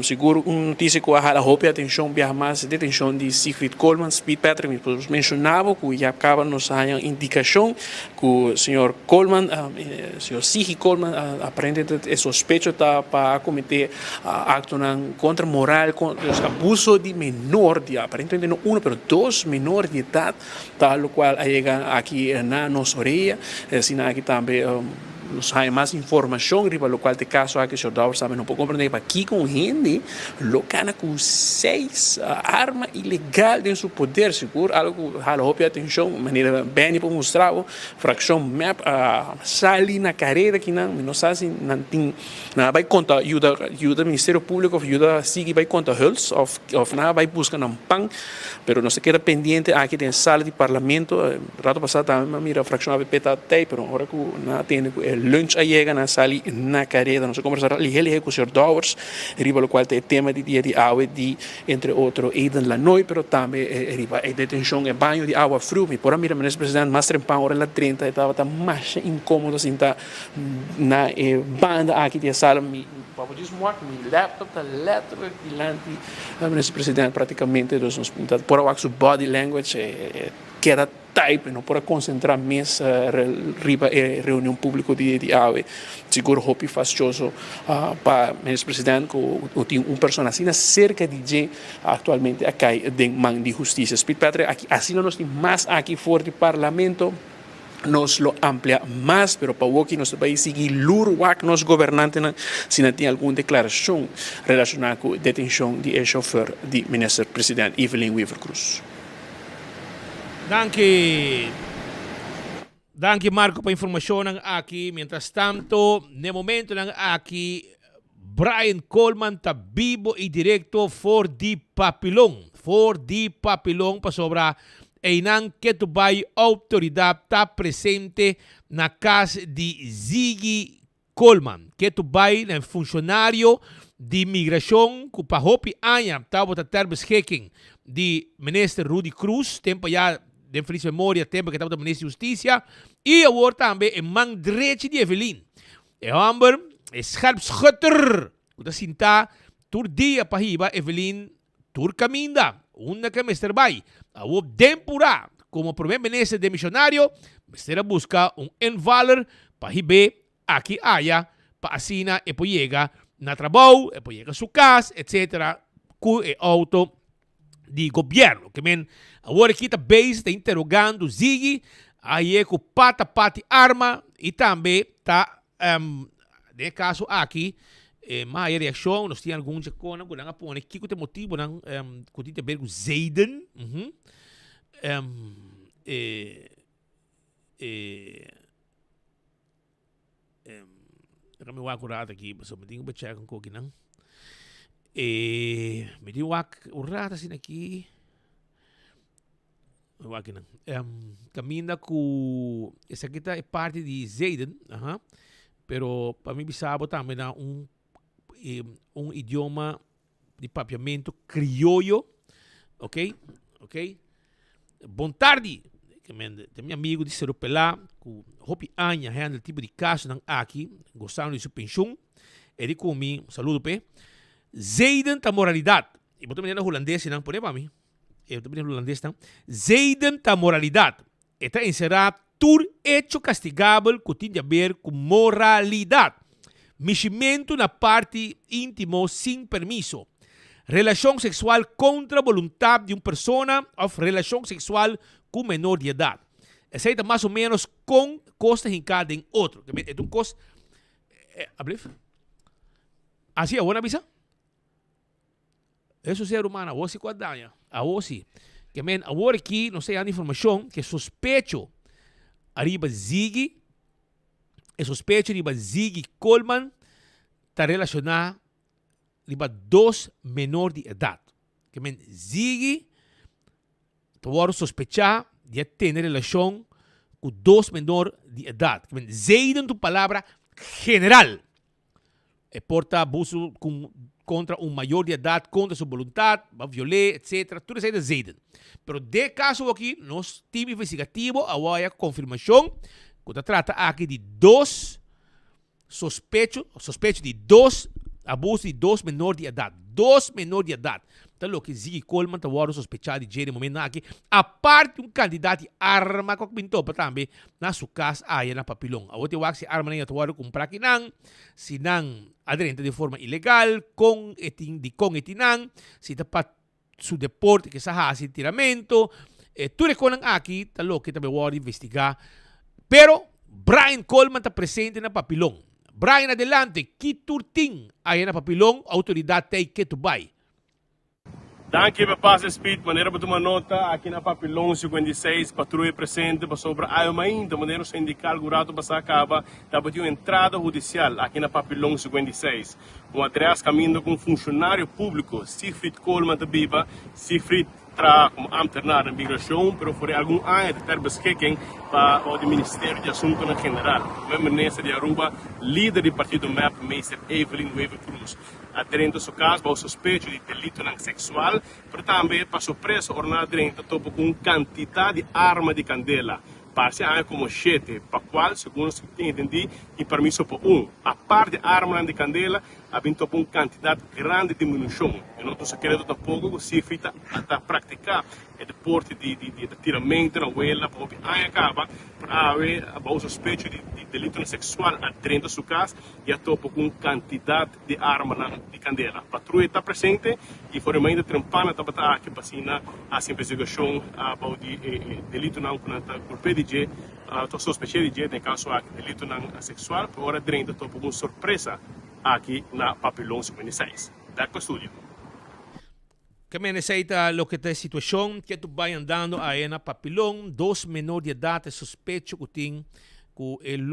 seguro notícia que a roupa atenção bem mais detenção de Sigrid Coleman Speed Patrick mencionava que já acaba nos a indicação que o senhor Coleman senhor Sigrid Coleman aparentemente é suspeito para cometer acto contra moral contra abuso de menor de aparentemente não um, mas 2 menores de idade tal qual chega aqui na nossa orelha sina aqui também nos hay más información sobre lo cual te caso aquí Sr. Dowers sabe no puedo comprender para aquí con gente lo cana con 6 armas ilegal en su poder seguro algo a la obvia atención manera bem para mostrar fracción map sali na carreira que não sabe não vai contar ajuda Ministério Público ajuda sigue vai contar hulls of nada vai buscar um pan pero não se queda pendiente aqui tem sala de parlamento rato passado também mira fracción AVP tá até pero agora que não tem lunch chega na sala na carreira nós conversar ligeiro com o Sr. Dowers riba o qual tem tema de dia de água de entre outro Eden la noite pero também riba a detenção é banho de água frio e por a mira ministro presidente mais trempão hora lá 30 estava tá mais incômodo assim tá na banda aqui de sala me para dizer meu laptop tá letra diante ministro presidente praticamente dos nos por a sua body language queda type não para concentrar mais riba reunião pública de AVE seguro hopi fastioso para o ministro-presidente que tem pessoa assim cerca de gente atualmente aqui de man de justiça Speed Patrick aqui assim nós temos mais aqui fora do parlamento nos lo amplia más, pero para o que nosso país seguir luruac nos governantes se não tem alguma declaração relacionada com a detenção de chauffeur de ministro-presidente Evelyn Weaver Cruz. Danke Marco para a informação aqui. Mientras tanto, no momento aqui, Brian Coleman está vivo e direto for di papilong para sobra Einan que tu vai autoridade está presente na casa de Ziggy Coleman, que tu vai na funcionário de imigração que para hopi anya estava ter beschikking de minister Rudy Cruz, tempo já de feliz memória, tempo que estava o ministro de Justiça, e agora também é man direito de Evelyn. É Amber, é scherpschutter, que está sinta, tur dia para hiba Evelyn, tur caminda, uma que Mr. Bay, a o tempura, como primeiro-ministro de missionário, Mr. busca invaler para hibe, aqui haya, para assina e depois chega na trabalho, e depois chega a sua casa, etc., com o auto de governo, que men agora aqui está base está interrogando Ziggy aí é com pati arma e também está de caso aqui mas a reação, nós temos alguns que não põe aqui que tem motivo, não, que tem a ver com Zayden. Kami wak urat aqui, so meding ba check ko ginang. Meding wak urat sin aqui. Wak ginang. Caminha com essa aqui é parte de Zayden, pero para mim bisabo também na um idioma de papiamento criollo, ok? Bom tarde. Tem meu amigo de Seropelá, que hopi anya handle tipo de caso nang aqui, gostando de sua pensão. Ele comigo, saludo pe. Zayden ta moralidade. E botou menina holandês não pode para mim. Eu também holandês não. Zayden ta moralidade. Eta encerrar tur hecho castigável que tem a ver com moralidade. Meximento na parte íntimo sem permiso. Relação sexual contra a vontade de uma pessoa ou relação sexual com menor de idade. Aceita mais ou menos com costas em cada em outro. É um costo. Assim, a boa visa? Isso é ser humano. A você qual danha? A você. Que men, agora aqui, não sei a informação que suspeito arriba Ziggy, suspeito arriba Ziggy Coleman está relacionado arriba dois menor de idade. Que men, Ziggy tu sospechar de ter relação com dois menores de idade. Zayden tu palavra general. E porta abuso contra um maior de idade, contra sua vontade, violar, etc. Tudo isso é Zayden. Pero de caso aqui, nosso time investigativo, a confirmação, que trata aqui de dois suspeito de dois abusos de dois menores de idade. Dois menores de idade. Então, o que Ziggy Coleman está sospechado de no momento aqui, a parte um candidato de arma que pintou para também na sua casa aí na papilão. A outra se arma nem atuar comprar aqui não, se não aderente de forma ilegal, com etinang, se está para su deporte que se hace tiramento, tudo que aqui está o que também vai investigar. Pero Brian Coleman está presente na papilão. Brian, adelante, que turting aí na papilão, autoridade tem que tu vai. Danke para passa speed, maneira para tomar nota aqui na Papilão 56, patrulha presente para sobre a ainda maneira sindical gurado para acaba da uma entrada judicial aqui na Papilão 56. Um atrás caminho com funcionário público, Siegfried Coleman da Biba, Siegfried tra como ambtenaar na migração, pero for algum ano de ter beschikking para o Ministério de Assuntos na General. Meu ministro de Aruba, líder do partido MAP, Meister Evelyn Weber Cruz. Aderente ao caso, para o suspeito de delito sexual, mas também para surpresa, ordenado aderente topo com quantidade de arma de candela. Parcialmente como 7, para qual, segundo o que entendi, e permisso para a parte de arma de candela, havia uma quantidade grande de munição. E não estou querendo tampouco se feita a praticar o deporte de tiramento na huela, para acaba para haver o suspeito de delito sexual dentro da sua casa e a topo com quantidade de arma de candela. A patrulha está presente e foi ainda trampana está aqui para a investigação de delito não com o PDG, a suspeita de em caso de delito sexual, por hora dentro topo com surpresa aqui na Papilão 56. Da estúdio. Que me necessita lo que é a situação que tu vai andando aí na Papilão, dois menores de idade suspeito que tem que ele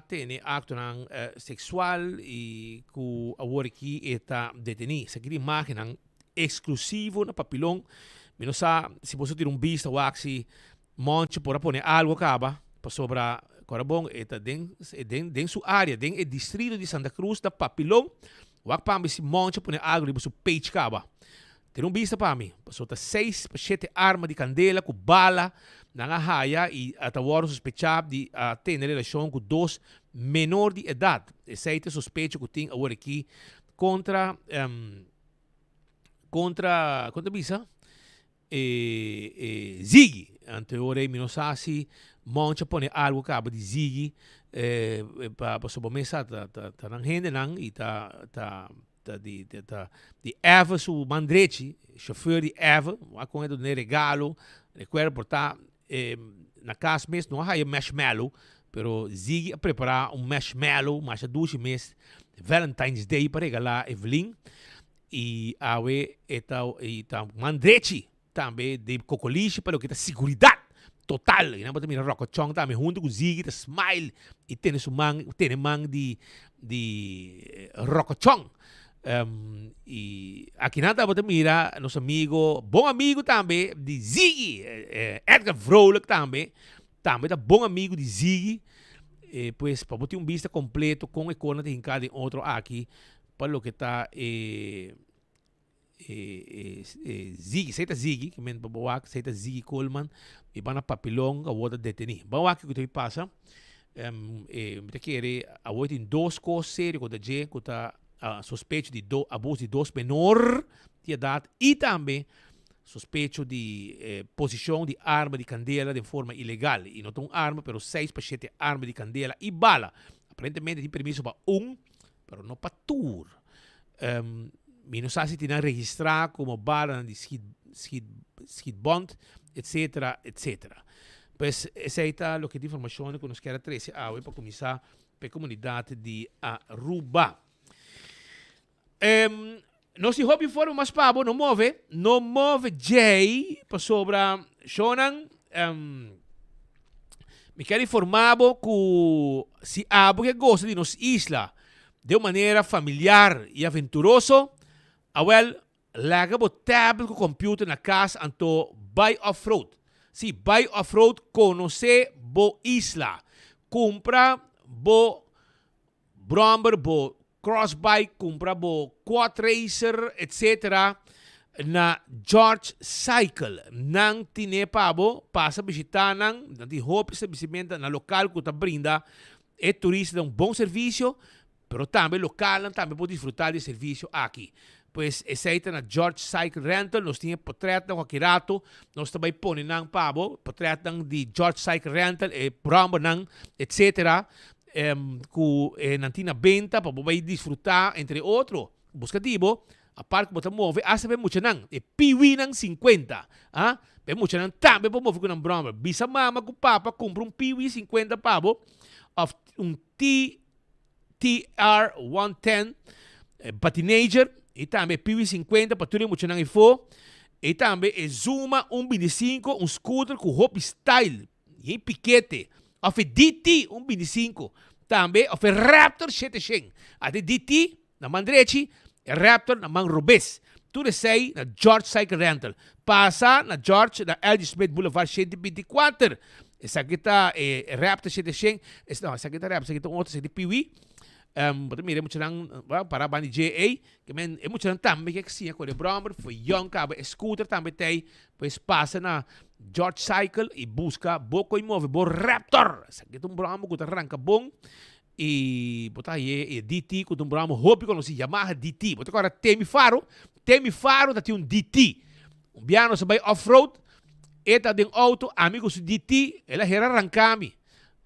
tem acto sexual e que agora aqui está detenido. Essa aqui imagem exclusivo na Papilão. Eu não sei se você ter vista ou se monte por pôr algo acaba para sobrar Corabong está dentro da sua área, dentro do distrito de Santa Cruz da Papilão. O acaba se monte por algo de seu peito acaba. Tem vista para mim, passou 6 para 7 armas de candela com bala na raia e até agora suspeitado de ter relação com dois menores de idade. Esse é o suspeito que tem agora aqui contra bisa Ziggy. Anteriormente, não sei se monte põe algo que acaba de Ziggy para sobremesa tá na renda não e tá de Eva su Mandretti, chauffeur de Eva, com ele de regalo, recuerdo portar na casa mesmo não há marshmallow, pero Ziggy a preparar marshmallow, mais de 2 meses Valentine's Day para regalar Evelyn. E awe eta mandrechi também de cocoliche para o que tá seguridade total. E não pode mirar Rocochong também junto com Ziggy, Smile e tem mang de Rocochong. E aqui nada pode mirar nosso amigo, bom amigo também de Ziggy, Edgar Vrolijk também tá bom amigo de Ziggy. Pues para ter vista completo com a cona de cada outro aqui para o que está Ziggy, seita Ziggy, que men babawak, seita Ziggy Coleman, e para papilong a outra deteni. Babawak que tu passa, me querer a outra em duas coisas sérias que tá suspeito de abuso de dos menor de idade e também suspeito de posição de arma de candela de forma ilegal. E não tem arma, pero 6 pachetes de arma de candela e bala. Aparentemente tem permisso para pero não para tour. Mi não sabe se tem registrar como bala de skid bond, etc, etc. Pues essa é o que de informação que nos quer trazer para começar para a comunidade de Aruba. Nós hobby foram mais pabo, não move Jay para sobra Shonan. Me quero informar que se alguém gosta de nos isla de maneira familiar e aventuroso, larga o tablet com computer na casa anto buy off-road. Se buy off-road, conhece bo isla. Compra bo bromber, bo crossbike, compra bo quad racer, etc. na George Cycle. Nang tinepabo, passa visitar nang di hope estabelecimento na local que brinda e turista um bom serviço, pero também local também pode desfrutar de serviço aqui. Pues essa na George Cycle Rental, nós tínhamos portrait ng Akirato, nós também põe nang pabo, portrait ng de George Cycle Rental, bromber nang, etc. Que nantina benta para poder desfrutar, entre outros, buscativo, a parte que você move, hasta bem muito nang, piwi nang 50, bem muito nang, também para mover com um bromber. Bisa mama com papa, compra piwi 50 pabo, of TR 110, patinager, e também piwi 50, para tudo muito nang ifo, e também Zuma 125, scooter com hop style, e piquete, of DT 125, também of Raptor 700, a DT na Mandrechi, Raptor na Mang Robes. Tudo sei na George Cycle Rental. Passa na George, na L.G. Smith Boulevard 124. Essa aqui está Raptor 700. Não, essa aqui está Raptor, essa aqui está outra, essa aqui é Piwi. Mira, muito lang para bani JA, que men é muito lang também que sim, com o bromber, foi young cabo, scooter também tem, pois passa na George Cycle e busca boco imóvel, bo Raptor. Essa aqui é bromber que arranca bom e botar aí DT com bromber, hobby com se Yamaha DT. Botar agora Temi Faro da tem DT. Biano sa bay off-road, eta ding auto, amigo su DT, ela hera arrancami.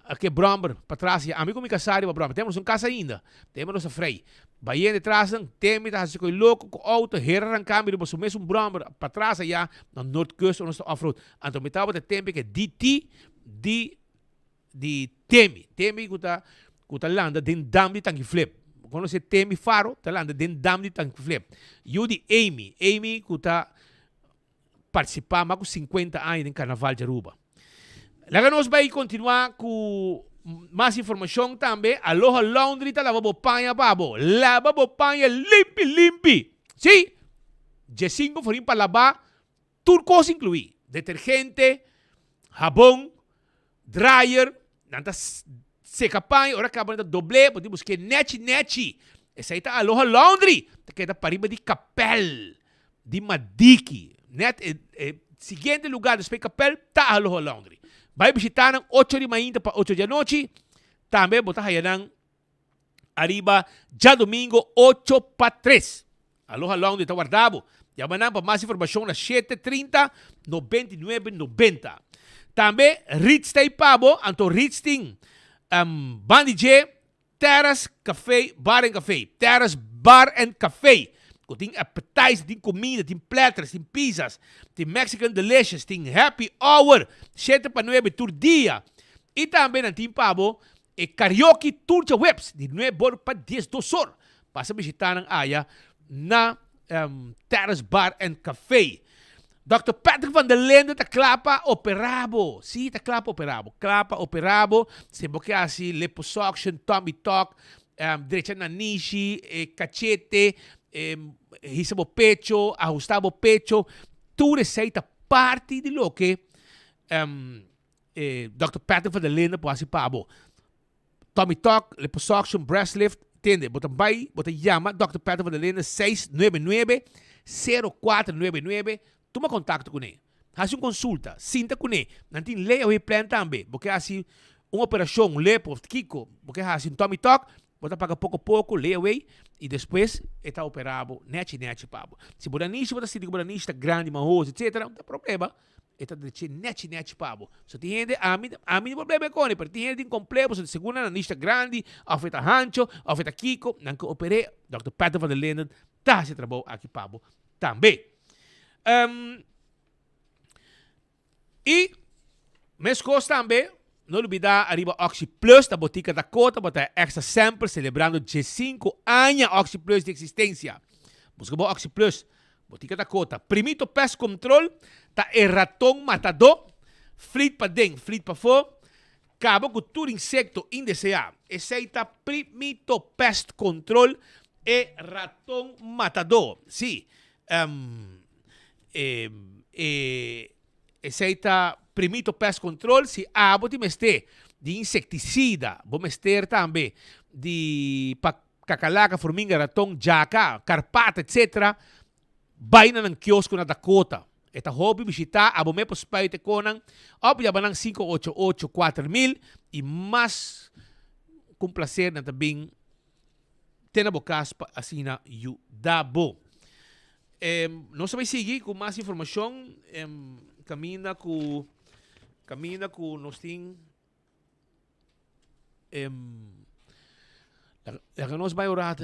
Aqui bromber para trás, amigo me casari para bromber. Temos casa ainda, temos a freio. Bahia de trás, temi tá se coi louco com auto, hera arrancami, depois o mesmo bromber para trás já na Noordkust onde está off-road. Então me tava de tempo que DT de temi que tá landa den dam de tanque flip. Quando você Temi Faro, tá landa den dam de tanque flip. Eu de Amy que tá participar mais com 50 anos em Carnaval de Aruba. Lá nós vamos continuar com mais informação também. Aloha Laundry tá lavabo panha babo. Lavabo panha limpi. Sim? G5 foram para lavar tudo coisa incluir. Detergente, jabón, dryer, nanta seca panha, ora acaba de doble, podemos que neti. Essa aí tá Aloha Laundry. Tá queda pariba de Capel, de Madiki. Seguinte lugar de Capel tá Aloha Laundry. Vai visitar ng 8 de manhã para 8 de noite. Também botar aí ng arriba já domingo 8 para 3. Aloha Laundry tá guardado. Yaman para mais informação na 730-9990. Também Ritz Tay Pabo, Anto Ritz Ting, Bandije, Terrace Café, Bar and Café. Terrace Bar and Café. Tem appetizer, tem comida, tem platters, tem pizzas, tem Mexican Delicious, tem Happy Hour, 7 para 9 por dia. E também tem pabo, karaoke tour de webs, de 9 para 10 horas. passa visitar ng aya na Terrace Bar and Cafe. Dr. Patrick van der Linden ta klapa operabo. Si ta klapa operabo. Klapa operabo. Se boke asi liposuction, tummy tuck, derecha na nishi, cachete, hisabo pecho, ajustabo pecho. Tu receita parte di lo que Dr. Patrick van der Linden po asi pabo. Tummy tuck, liposuction, breast lift, entende? Bota llama Dr. Patrick van der Linden 699-0499. Toma contato com ele. Faz consulta. Sinta com ele. Não tem lei ou plan também. Porque assim, uma operação, lepo, kiko, porque assim, tummy tuck, bota paga pouco a pouco, lei away, e depois está operado, net, pabo. Se você bota se diga está grande, mahoso, etc., não tem problema. Está de net, pabo. Se tem gente, a mim problema com ele, porque tem gente incompleto, se segunda na lista grande, afeta rancho, afeta kiko, não que opere, Dr. Patrick van der Linden, tá se trabalho aqui, pabo, também. E, mês costa também, não olvidar, arriba Oxy Plus, da botica da Cota, botar extra sample, celebrando 15 anos Oxy Plus de existência. Busca o Oxy Plus, botica da Cota. Primito Pest Control, tá ratão matador, flit para dentro, flit para fora, cabo com todo insecto indesejado. Esse aí tá Primito Pest Control e ratão matador. Sim. Aceita Primito Pest Control, se abo de mester de inseticida, vou mester também de cacalaca, formiga, ratão, jaca, carpata, etc. Vai na quiosco na Dakota. Esta hobby visitar, abo me pospaite conan, obja banang 588-4000 e mais com prazer na também tena bocas assim na Yudabo. Nós vamos seguir com mais informação. Camina com nós tem nós vai orar.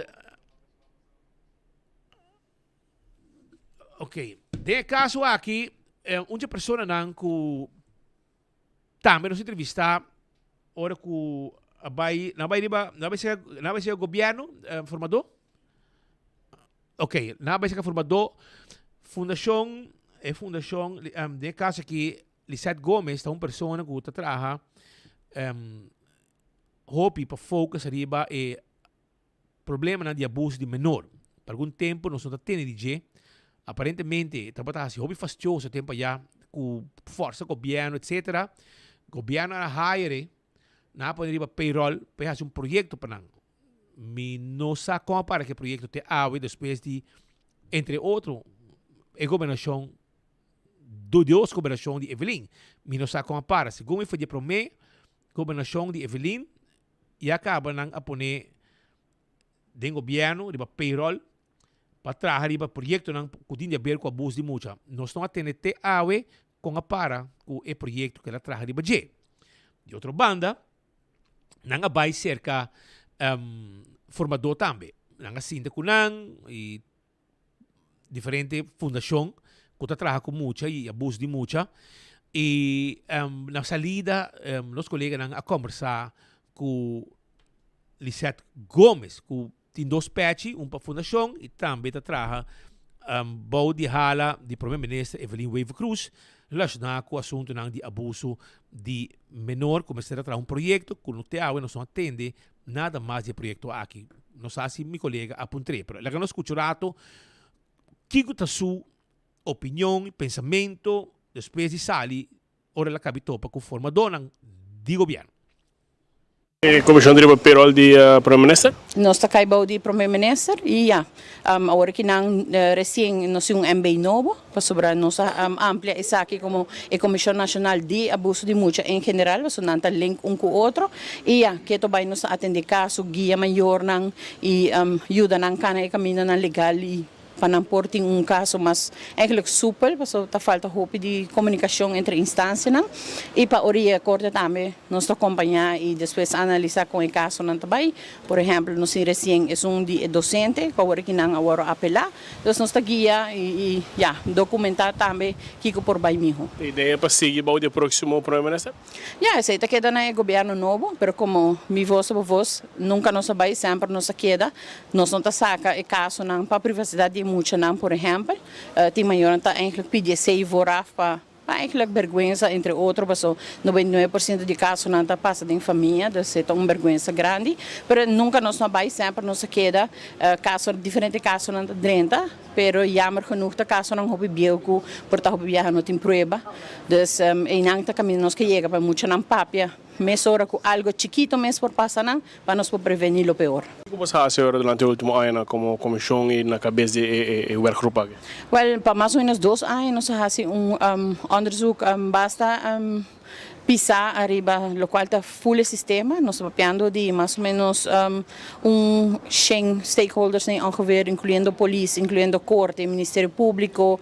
Ok, de caso aqui, uma pessoa não que também nos entrevistar, ora que não vai ser o governo formador. Ok, na base formador, fundação, de caso aqui, Lisette Gomes, é uma pessoa que trabalha, hopi para focus arriba e problema de abuso de menor. Por algum tempo, nós não temos DJ, aparentemente, trabalha assim, hobby fastidioso, tempo já, com força, governo, etc. Governo era hire, na pode payroll, para fazer projeto para nós. Me não sabe como para que projeto te abre depois de, entre outros, a governação do Deus, governação de Evelyn. Me não sabe como para. Segundo me foi de promê, governação de Evelyn, e acaba a poner de governo, de payroll, para trabalhar de projeto que tem a ver com abuso de muita. Nós estamos atendendo te abre com a para com o projeto que ela trabalha de budget. De outra banda, não vai cerca formador também. Nang asinda kunang e diferente fundação que trabalha com muita e abuso de muita e na salida nos colegas a conversar com Lisette Gomes que tem dois patches, para a fundação e também trabalha bom de hala de primeiro-ministro Evelyn Wave Cruz relacionado com o assunto de abuso de menor, começar a trabalhar projeto que no TAU nós atende nada mais de projeto aqui. Nós assim, meu colega apontei, mas lá nós escutamos que é sua opinião, pensamento, depois de sair, ora la capitopa com formador de governo. Comissão de payroll de primeiro-ministro? Nós está caindo de primeiro-ministro e agora que não recém nós um MBA novo para sobre nossa amplia essa aqui como a Comissão Nacional de Abuso de Mucha em geral, nós não tá link com o outro e que também nós atende caso guia maior nang e ajuda nang kana e caminho nang legal e para pôr caso mais eigenlijk soepel, porque tá falta hope de comunicação entre instâncias, não? E para oria corta também, nós acompanhar e depois analisar com o caso não também. Por exemplo, nós recém é de docente, que agora que não agora apelar, então nós está guia e documentar também que por vai mijo. A ideia para seguir para o próximo primeiro-ministro? Sei que queda no governo novo, mas como mi voz nunca nos vai sempre nos queda, nós não saca o caso não para privacidade de muita não, por exemplo, tem maior tá eigenlijk pedir sei voraf para eigenlijk vergonha entre outros, porque 99% de casos não tá passa em família, então é uma vergonha grande, mas nunca nos vai sempre nos queda caso diferente caso não drenta, pero jammer genoeg de caso não hobby bielco, por tá hobby viajar não tem prova, então em não tá caminho nos que chega para muita não papia. Mas hora com algo chiquito mesmo por passar não, para nos prevenir o pior. Como você acha durante o último ano como comissão e na cabeça de werkgroep? Well, para mais ou menos 2 anos nós fazemos onderzoek basta pisar arriba, lo cual está full sistema. Nós mapeando de mais ou menos 100 stakeholders ongeveer, incluindo polícia, incluindo corte, Ministério Público,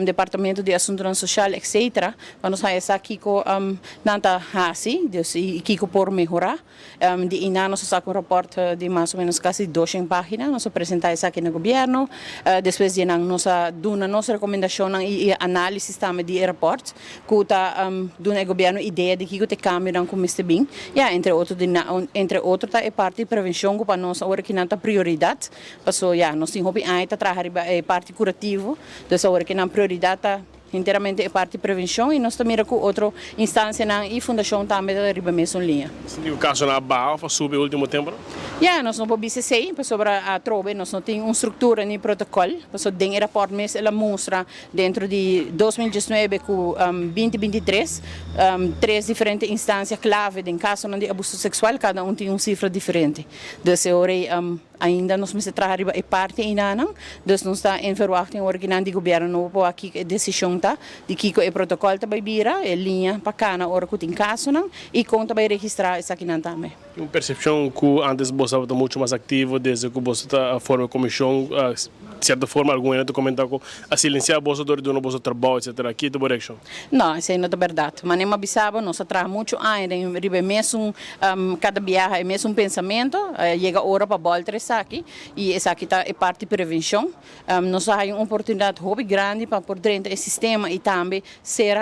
Departamento de Assuntos Social, etc. Vamos fazer aqui com nanta hasi, e kiko por melhorar. De ina nós sacamos um reporte de mais ou menos quase 200 páginas, nós apresentamos aqui no governo, depois de nós damos nossa recomendação e análise também de reporte, que está do governo ideia de que te câmera como este bem, entre outros é parte de prevenção para nós agora que não tá prioridade, passou nós temos hobby ainda trabalhar é parte curativo, então agora que não prioridade inteiramente é parte de prevenção e nós também com outra instância e fundação também da riba mesmo linha. Se o caso na barra subir o último tempo? Nós não podemos dizer sobre a trove, nós não temos uma estrutura nem protocolo, porque tem rapport mesmo ela mostra dentro de 2019 com 2023 três diferentes instâncias clave em caso de abuso sexual, cada tem uma cifra diferente. Então, ainda nós precisamos trabalhar a parte ainda não, então nós está em verwachting original do governo novo aqui a decisão tá de que o protocolo tá vai virar a linha para cada hora que tem caso não e conta vai registrar isso aqui não também. Uma percepção que antes você estava muito mais ativo desde que você está forma comissão, de certa forma alguém te comentar com a silenciar você do nosso trabalho etc. Aqui do direction. Não, isso não é verdade. Mas nem abisava nós trabalhamos muito ainda em riba mesmo cada viagem é mesmo pensamento, chega a hora para voltar aqui e essa aqui tá é parte de prevenção. Nós temos uma oportunidade hobby grande para por dentro do sistema e também ser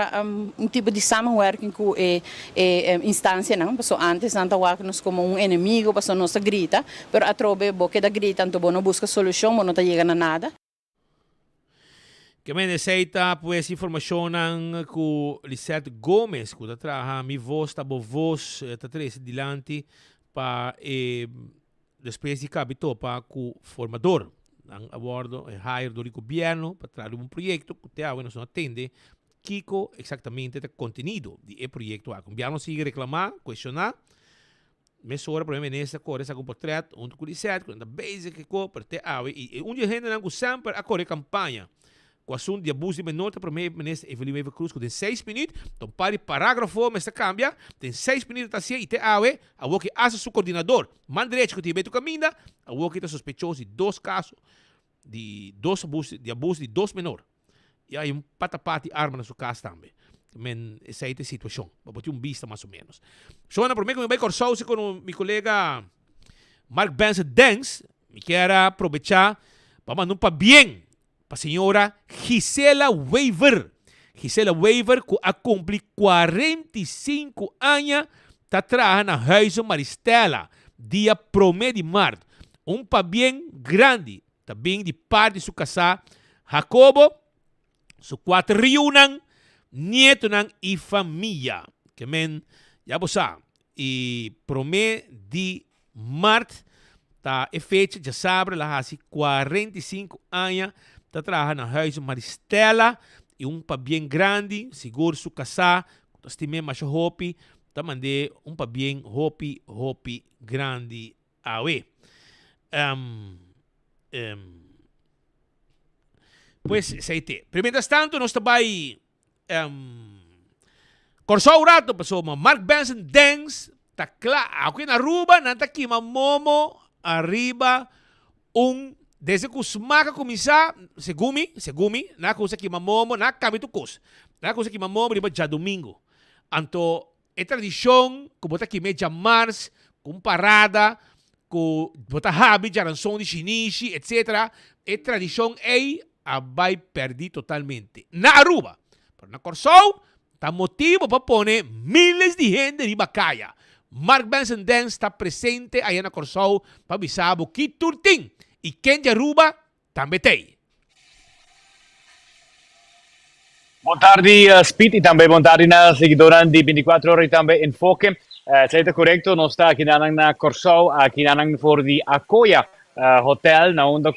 tipo de samenwerking com a instância não, porque antes não estávamos como um inimigo, porque nós grita, pero a trobe boca da grita, então não busca solução, não está chegando a nada. Que me necessita pues informação com Lisette Gomes, que trabalha minha voz, tá boa voz, tá três dilante para depois de capito para o formador, a bordo hire do governo para trazer um projeto que te nós atende Kiko exatamente o conteúdo do projeto. O governo sigue reclamar, questionar, mas agora para mim nessa corre essa portrait, onde com Lisette, quando basic que para te e onde gente não sempre a corre campanha. Com o assunto de abuso de menor, para mim, ministro Evelyn Cruz, que tem 6 minutos, então para parágrafo, mas cambia, tem 6 minutos assim, e te awe, a que asa seu coordenador, manda direito que te beto caminha, a que está suspeitoso de 2 casos de abuso de 2 menores. E aí patapati arma na sua casa também. Men, essa é a situação, para botar vista mais ou menos. Sona, por mim, como eu conversar com o meu colega Mark Benson Dengs, me quero aproveitar para mandar para bem para a senhora Gisela Weaver. Gisela Weaver, que acumple 45 anos, está trabalhando na Huizen Maristela, dia 1 de março. Pa bem grande, também de parte de sua casa, Jacobo, su 4 riunan, nieto e família. Que men, já você sabe, e 1 de março, tá é fecha, já sabe, lá há 45 anos, está trabalhando na Huizen Maristela, e pa bem grande, seguro sua casa, estimei mais hopi, tá mandei pa bem hopi grande awe. Pues, seite. Primeiro tanto, nós também corso o rato, pessoal, Mark Benson Dengs, tá claro, aqui na Aruba, nanta aqui, momo, arriba, desde que os maca começar, segumi, na coisa que mamomo, na cabe tu coisa. Na coisa que mamomo, riba já domingo. Anto, é tradição, que bota aqui meia março, com parada, que bota habi, já ranção de chinese, etc. É tradição aí, a vai perder totalmente. Na Aruba, pero na Corsou, tá motivo para pôr miles de gente de Bacaia. Mark Benson Dance está presente aí na Corsou para avisar o que turtim. E quem de Aruba também tem. Boa tarde, Speed, e também boa tarde na seguidora de 24 horas e também Enfoque. Se é correto, nós estamos aqui na Corsou, aqui na for de Acoya Hotel, na onde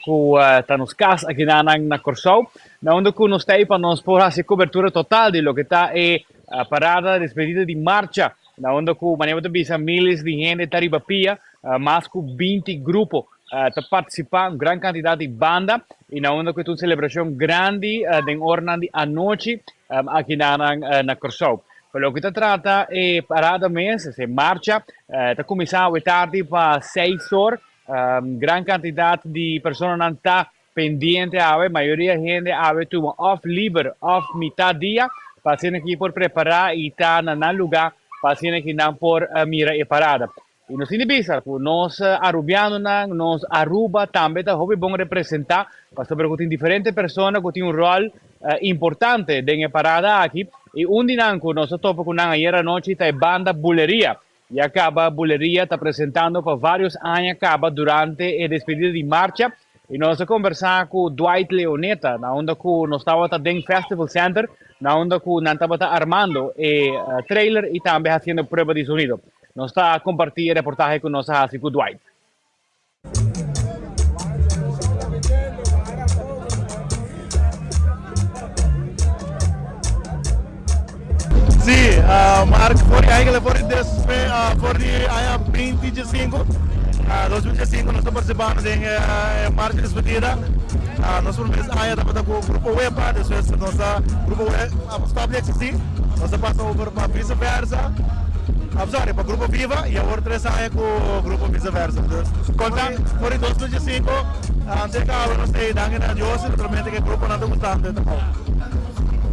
está nos casa aqui na Corsou, na onde nós estamos para nós por fazer cobertura total de lo que está a parada despedida de marcha, na onde maneira de visa miles de gente está ribapia, mais que 20 grupos está participando, grande quantidade de banda, e na onde que uma celebração grande de orna de a noite aqui na Corsou. Pelo que se trata é parada mesmo, se marcha, está começando a tarde para 6 horas, grande quantidade de pessoas não está pendente, a maioria da gente toma off livre, off metade dia, para ser aqui por preparar e estar no lugar, para ser aqui não por mira e parada. E nós indibisa, nós arubianos, nós Aruba também está bom representar, para que tem diferentes pessoas que têm rol importante na parada aqui. E onde nós topa com a noite está a banda Buleria. E acaba Buleria está apresentando por vários anos acaba durante a despedida de marcha. E nós conversamos com Dwight Leoneta, na onde nós estávamos no Festival Center, na onde nós estávamos armando o trailer e também fazendo prova de sonido. Nós estamos a compartilhar a reportagem com nós com Dwight. Sì, Mark, fuori anche fuori aia 25, 2025 nós estamos participando da marcha de despedida. Nós formamos aia da grupo web, depois nossa grupo web stop existir, nós passamos para vice-versa. Sorry, para o Grupo Viva e agora 3 anos com o Grupo Vice-Versa. Por 2025, cerca de nós temos na Deus, naturalmente que o grupo não está gostando.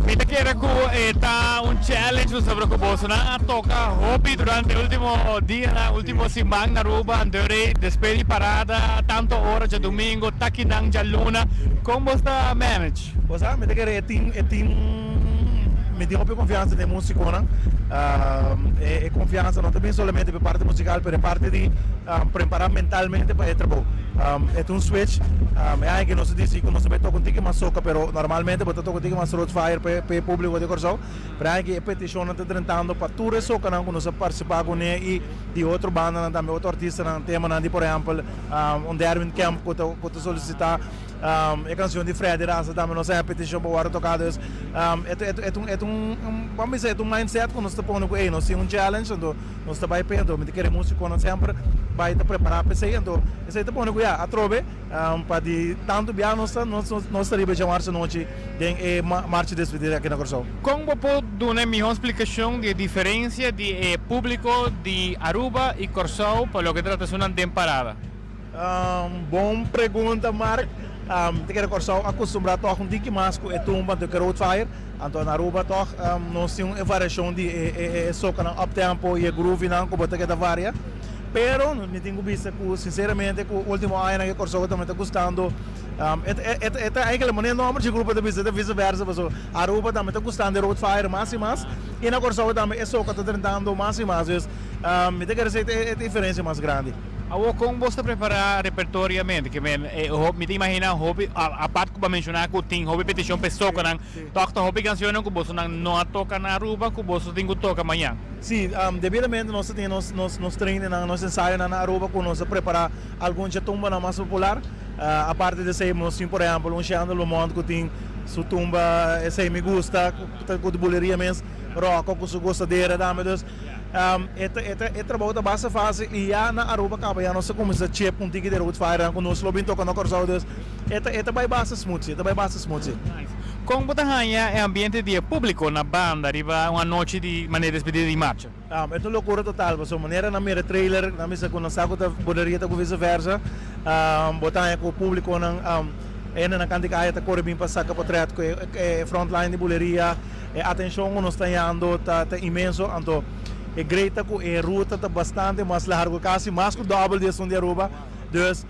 Mi te quiero que está un challenge sobre que vos na toca hobby durante el último día, na último simbang na Aruba, anterior despedi parada, tanto hora de domingo, taquinang de luna. ¿Cómo está manage? Vos sabes, mi te quiero me dio confianza de músico, ¿no? Confianza no también solamente por parte musical, pero parte de preparar mentalmente para el trabajo. Es un switch, hay que no se dice que no se ve todo contigo más soca, pero normalmente porque todo contigo más road fire para el público de Corsou, pero hay que petición está tratando para tu soca no conoce participar con él y de otra banda también otro artista no tema no por ejemplo un Darwin Camp que te solicita a canção de Fred Raça também não sei a petição para o tocados vamos dizer um mindset que nós estamos pondo com nós temos challenge então nós estamos aí perto me queremos músico nós sempre vai estar preparado para isso então isso aí está pondo com a trove para de tanto bem nós estaríamos a marcha noite em marcha de despedida aqui na Corsou. Como pode dar uma explicação de diferença de público de Aruba e Corsou por lo que trata de uma temporada? Bom pergunta, Mark. Te quero Corsou acostumado a um pouco mais com a tumba do road fire. Então na Aruba toch nós temos uma variação de soca no up tempo e groove não como te queda varia. Pero me tenho visto que sinceramente com o último ano que Corsou também está gostando. É aquela maneira não de grupo de vice-versa, mas a Aruba também está gostando de road fire mais e mais. E na Corsou também é soca está tentando mais e mais. Me te quero dizer a diferença mais grande. Como você prepara repertoriamente? Que me imagina hobby a parte que eu mencionar que tem hobby petição pessoa que não toca hobby canções que você não toca na Aruba que você tem que tocar amanhã. Sim, devidamente nós temos nos treinos, nos ensaios na Aruba que nós preparar algum já tumba na mais popular. A parte de ser nós por exemplo Xandro Lomond que tem sua tumba esse me gusta com de buleria mesmo rock com sua gostadeira damas. É trabalho da base fácil e já na Aruba acaba já nós começa a chip um tique de road fire com nós lobinho toca na Corsou dus é vai base smooth. Como você ganha é ambiente de público na banda arriba uma noite de maneira despedida de marcha? É uma loucura total, porque a maneira na minha trailer, na minha quando saco da boleria com vice-versa, botar com o público na cantica tá corre bem para sacar para trás com frontline de boleria, atenção quando está indo tá imenso, então é greita com a ruta tá bastante mais largo, quase mais que o double de som de Aruba, dus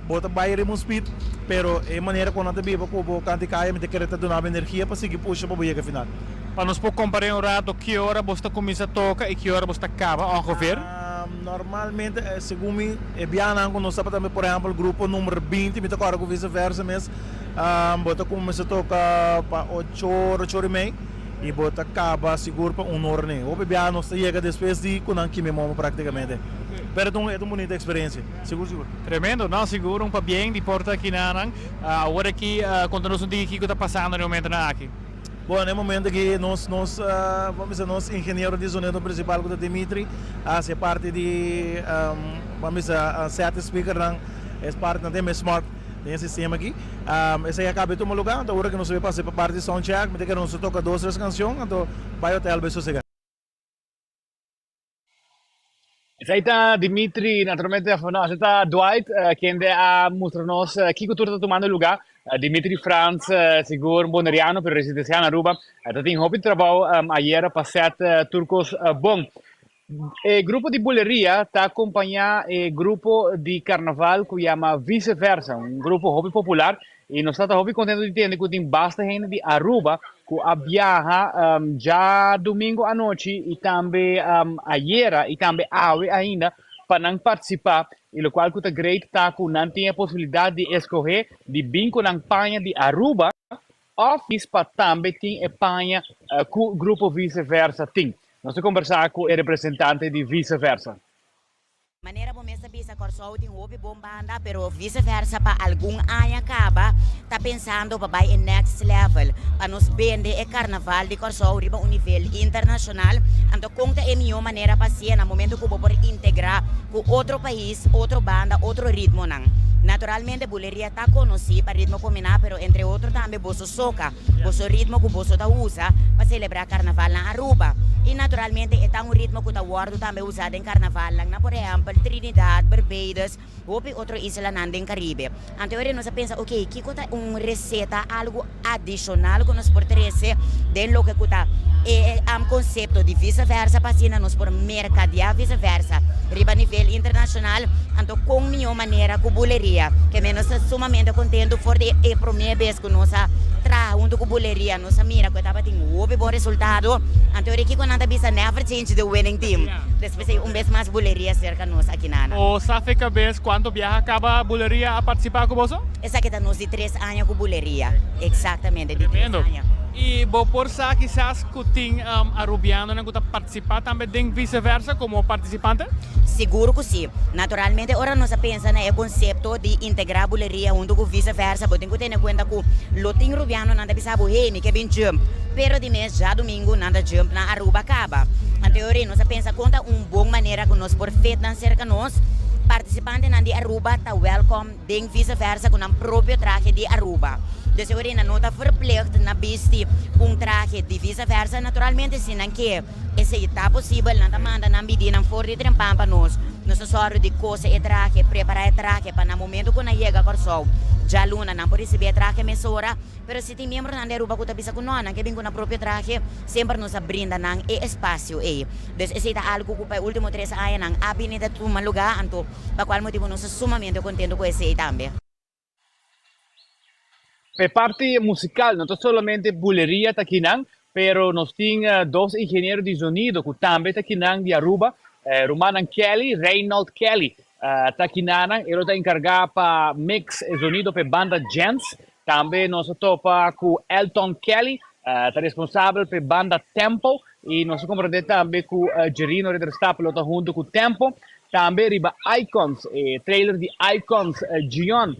bota baixar o speed, pero é maneira quando tá vivo com o cantica me querer tá dando energia para seguir puxa para o final. Para nos pouco comparar um rato, que hora você começa a tocar e que hora você acaba, ongeveer? Normalmente, segundo mim, é bem quando nós estamos, por exemplo, o grupo número 20, me toca com vice-versa, mas você começa a tocar para 8 horas, 8 e meia, e você acaba seguro para 1 hora. Ou bem, nós chega depois de quando que me mamo praticamente. Pero é uma bonita experiência, seguro. Tremendo, não? Seguro, para bem, de porta aqui na Anang. Agora aqui, quando nós não o que está passando no momento aqui. Bom, no momento que nós vamos dizer, nós engenheiro de sonido principal do Dimitri, é parte de, vamos dizer, set speaker, é parte da Smart, tem esse sistema aqui. Esse aí acaba de tomar lugar, então agora que nós vamos passar para a parte de soundcheck, me que nós toca 2 ou 3 canções, então vai até bem sossegado. Essa está Dimitri, naturalmente, não, essa está Dwight, que ainda mostra-nos que cultura está tomando lugar. Dimitri Franz, seguro boneriano per residenza na Aruba, tem hobby de trabalho ayer passat turcos bom. O grupo de boleria está acompanhando o grupo de carnaval que chama Vice-Versa, grupo hobby popular, e nós estamos hobby contente de entender que tem bastante gente de Aruba que viaja já domingo à noite e também ayer e também hoje ainda para não participar, e o qual que é great tá que não tem a possibilidade de escolher de vir com a panha de Aruba ou para também tem a panha que o grupo Vice-Versa tem. Nós conversar com o representante de Vice-Versa. Maneira como essa pista Corsol tem hobby bom banda, pero vice-versa para algum ano acaba, tá pensando para vai em next level, para nos vender o carnaval de Corsol riba um nível internacional, então conta é melhor maneira para ser no momento que vou integrar com outro país, outro banda, outro ritmo não. Naturalmente, boleria está conhecida para ritmo combinar, pero entre outros também bosso soca, bosso ritmo que bosso tá usa para celebrar carnaval na Aruba. E naturalmente, é um ritmo que tá guardo também usado em carnaval, na por exemplo, Trinidad, Barbados, ou outra isla em Caribe. Então, nós pensa, ok, que é uma receita, algo adicional que nós podemos de lo que é um conceito de vice-versa, para nós por mercadear vice-versa, riba nível internacional, então com melhor maneira com boleria, que nós estamos sumamente contentes por a primeira vez que nós trabalhamos junto com boleria, nós mira que estava tendo um bom resultado, então aqui quando nós bisa never change the winning team, depois vez mais boleria cerca nós aqui na Ana. O sabe que vez quando viaja acaba a boleria a participar com você? Essa que está nós de 3 anos com boleria, exatamente de 3 anos. E vou por sa quizás que tem arubiano que está participar também de vice-versa como participante? Seguro que sim. Naturalmente, agora nós pensamos no conceito de integrar a boleria junto com vice-versa, porque tem que ter em conta que o loting rubiano não deve saber que vem jump, pero de mês já domingo não jump na Aruba acaba. Em teoria, nós pensamos conta uma boa maneira que nós por feito cerca nós participantes de Aruba está welcome de vice-versa com um próprio traje de Aruba. Dus we não está verplicht na vestir traje de vice-versa, naturalmente se não quer, se está possível, não manda não pedir não for de trempar para nós. Nós só de coisa e traje, preparar traje para no momento que não chega a Corsol. Já luna não pode receber traje mesora, mas se tem membro de Aruba que está com nós, que vem com o próprio traje, sempre nos brinda não é espaço aí. Dus esse é algo que para os últimos 3 anos não há vinda de um lugar, então, para qual motivo nós sumamente contentes com esse também. Per parte musical, não solamente boleria taquinan, pero nos tem 2 engenheiros de sonido que também taquinan de Aruba, Romanan Kelly, Reynold Kelly, taquinan, ele está encarregado para mix e sonido para banda Gents, também nós topa com Elton Kelly, está responsável para banda Tempo, e nós compreendemos também com Gerino Redrestapelo está junto com Tempo, também riba Icons, trailer de Icons, Gion,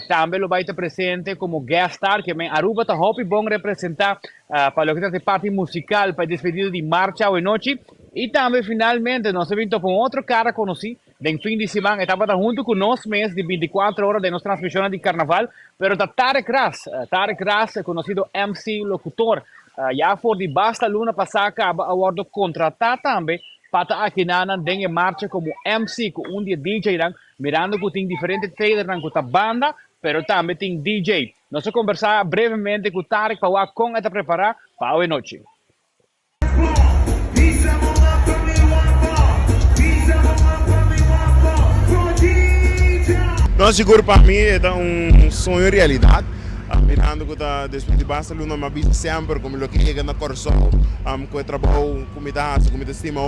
também lo vai estar presente como guest star, que em Aruba está hobby bom representar para o que trata de parte musical, para despedido de marcha ou noite, e também finalmente nós vimos com outro cara conhecido, de fim de semana, estava junto com nós mês de 24 horas de nossa transmissão de carnaval, pero está Tarek Ras, conhecido MC locutor, já foi de basta luna passada, acaba a contratar também pata aqui na dengue marcha como MC com dia DJ lang, mirando que tem diferente trailer lang com a banda, pero também tem DJ. Nós vamos conversar brevemente com o Tarek para com esta preparar para hoje noite. Não, seguro para mim é sonho realidade. Mirando que está depois de basta luna uma vista sempre como lo que chega na Corso, com o trabalho comida estima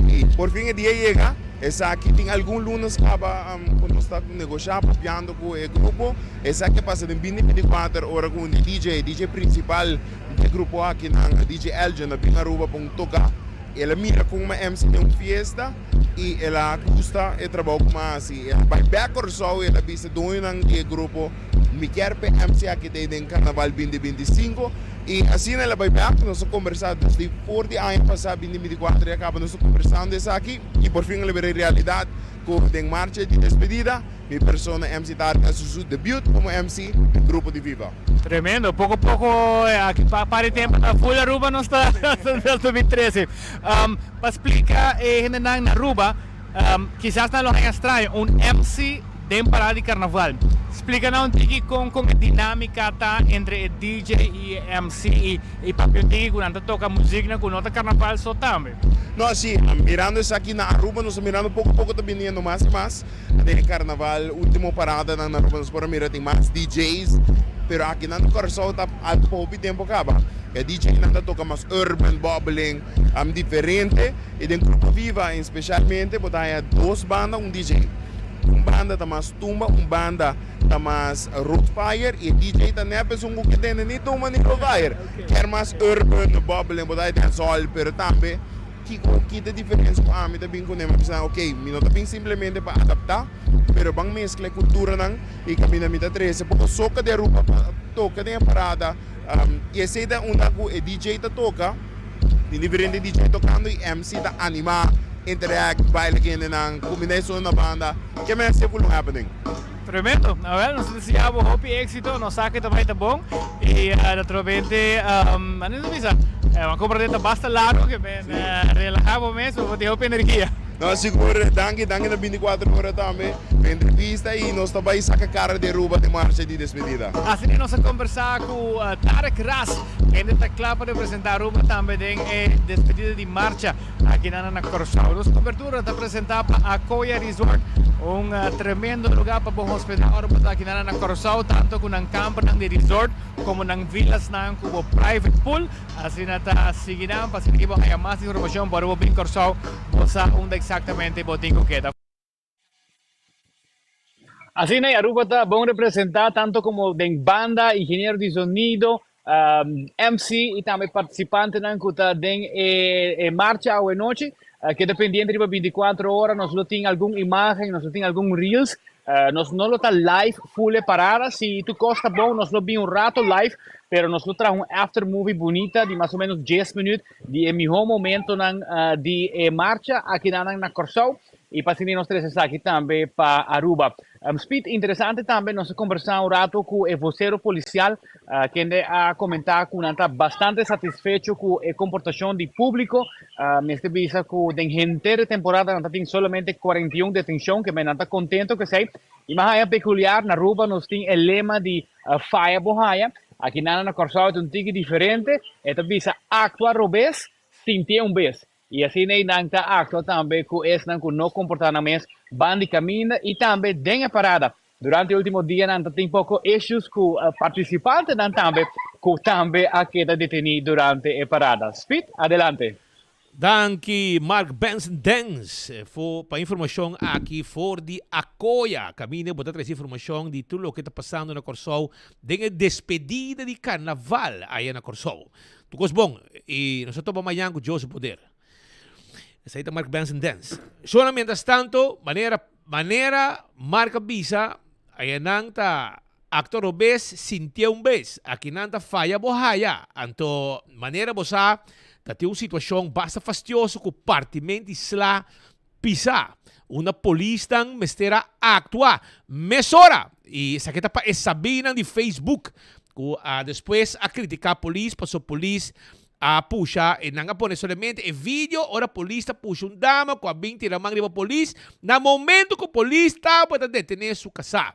e por fim o dia chega, essa aqui tem algum lunas acaba quando está negociando, papiando com o grupo, essa que passa de 24 horas com o DJ principal do grupo aqui na DJ Elgin na Pingaruba para tocar. Ela mira com uma MC de uma festa e ela custa e trabalha com assim. Ela vai bem Corso, ela visa dois de grupo. Me quer para MC aqui tem Carnaval 2025 e assim ela vai back, nós conversamos desde por de ano passado 2024 e acaba nós conversando isso aqui e por fim liberei realidade com a marcha de despedida, minha persona MC Tarek su debut como MC do grupo de Viva. Tremendo, pouco a pouco aqui para o tempo da full Aruba não está no 2013. Para explicar na Aruba, quizás não é estranho, MC de parada de carnaval. Explica-nos um pouco como a dinâmica está entre DJ e MC e papel quando toca música com nota carnaval só também. Não, sim, mirando isso aqui na Aruba, nós mirando pouco a pouco está vindo mais e mais. Tem carnaval, última parada na Aruba, nós podemos mirar tem mais DJs, pero aqui na Corso está há pouco tempo acaba. O DJ ainda toca mais urban, bubbling, diferente e dentro do grupo Viva, especialmente, botar duas bandas, DJ. Banda está mais tumba, banda está mais rootfire e DJ está neves que tem nem tumba nem rootfire. Quer mais urban, bubbling, botar dancehall, pero também que tem diferença com a mim também com ele, mas ok, não está bem simplesmente para adaptar, pero bang mescla cultura nang e caminha mita 13, porque soca de Aruba toca de parada e esse é que o DJ está toca, tem diferente DJ tocando e MC está animar. Interact, baile aqui na combinação na banda. O que mais está happening? Tremendo. A ver, nós desejamos hope éxito, nós sabe que também está bom e naturalmente, não sei uma compra basta largo que relajamos mesmo, vou ter hope energia. Não, seguro, danke na 24 horas também, na entrevista e nós também saca cara de Aruba de marcha de despedida. Assim nós vamos conversar com Tarek Ras, que está claro para representar Aruba também em despedida de marcha aqui na Corso. Nossa cobertura está apresentada para Akoya Resort, tremendo lugar para bom hospedar Aruba aqui na Corso, tanto com um campo de resort como em vilas com private pool. Assim está seguirão para seguir mais informação para o Bem Corso, onde exatamente botinho queda. Assim, Aruba está bom representar tanto como de banda, ingeniero de sonido, MC e também participante que está em marcha ou noite, que dependiente de 24 horas, nós temos alguma imagem, nós temos algum reels, nós não está live, full parada, se tu gosta bom, nós vimos rato live, pero nós trazemos after movie bonita de mais ou menos 10 minutos, de melhor momento de marcha aqui na Corso, e para nós três aqui também para Aruba. Speed, interessante também, nós conversamos um rato com o voceiro policial, que a comentar que está bastante satisfeito com a comportação do público, neste visa com a inteira temporada não tem somente 41 detenções, que não está contente que sei, e mais é peculiar, na Aruba nós temos o lema de Faya Bohaya, aqui na Corso é tique diferente, esta visa actuar robês, sentir vez. E assim não está actuar também com esse não comportamento bandi caminha e também dengue parada. Durante o último dia não tem pouco issues com participantes também com também a queda detenido durante a parada. Speed, adelante. Danke Mark Benson Dance para informação aqui for de Akoya. Caminho botar trazer informação de tudo o que está passando na Corso, de despedida de carnaval aí na Corso. Tudo bom e nós estamos amanhã com Joseph Poder. Essa é Mark Benson Dance. Só mientras tanto, maneira marca visa, aí não tá actor obes sintia vez, aqui não tá falha bohaya. Anto maneira bosa, tá tem uma situação bastante fastidiosa com partimento isla pisa. Uma polícia mestera actuar mesora. E essa aqui tá para Sabina de Facebook. Depois a criticar a polícia, passou a polícia a puxa e nanga pone solamente e vídeo ora polícia puxa dama com a 20 ramang de polícia na momento que o polícia está para detener su casa.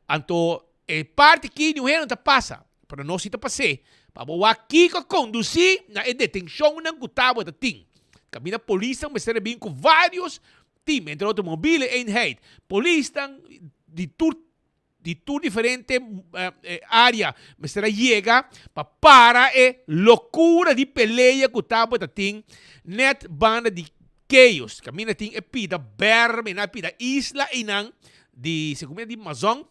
Anto e parte que não é não passa para nós está passei para o aqui que conduzir na detenção não gutava da tim. Camina polícia mas será bem com vários times entre automóveis e eenheid. Polícia de tudo diferente área, mas será chega para loucura de peleia que estava tem net banda de chaos. Camina tem pida berme na pida isla inang de segunda de Amazon.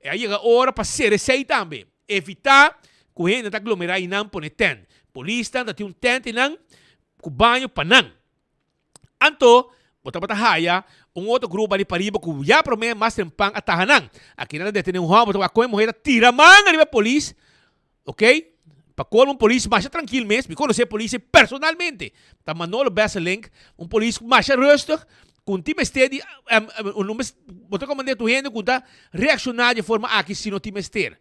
E aí chega hora para ser sei também. Evitar que o gente aglomerar inang pone tent. Polícia tem um tent inang com banho panang. Anto bota haya outro grupo ali para que já promete mais tempang at tahanan. Aqui na detener homem, bota a mulher tira manga ali polícia, ok? Para colmo polícia mais tranquilo mesmo, porque conhecer polícia personalmente. Tá Manolo Besselink, polícia mais rusto, com time steady, bota como de tu gente que tá reaccionar de forma aqui se não time steady.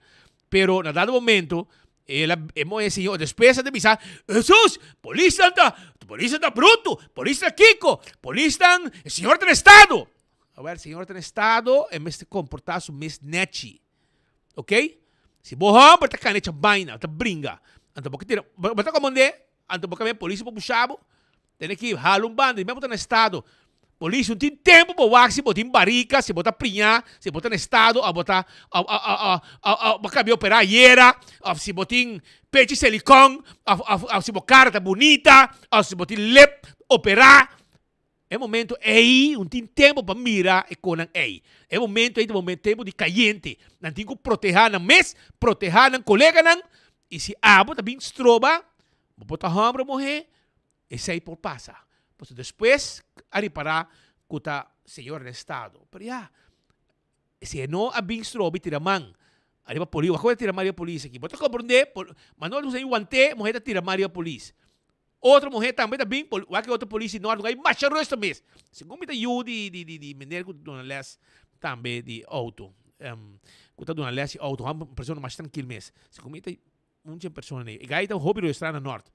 Pero na dado momento ela é senhor despesa de bisa Jesus polícia está bruto polícia Kiko polícia senhor do estado a ver senhor do estado é mais comportar su mes nechi ok se boham para caneta baina tá bringa então porque tira bota como de então porque polícia para puxabo tem que halum bando mesmo tá no estado polícia não tem tempo para wax, se botar em barrica, se botar prinhar, se botar no estado, a botar a cabelo operar hiera, se botar em peito silicone, se botar cara tá bonita, se botar lip operar. É momento aí, não tem tempo para mirar e conan aí. É momento aí, tempo de caliente. Não tem que proteger na mes, proteger na colega nan, e se abo tá bem estroba, botar hambra morrer, esse aí por passa. Pues depois, ali para o senhor do estado. Pero ya, se não há bem estrobe, tira man. Ali para polícia, ako tira Maria polícia aqui. Bota compreender, Manuel não sei guante, morrer tira Maria polícia. Outra mulher também tá bem, aqui outra polícia não há mais resto mesmo. Segundo me eu de mineiro que dona les também de auto. Que tá dona les auto, uma pessoa mais tranquila mesmo. Segundo me muita pessoa aí. E aí tá o hobby do estrada norte.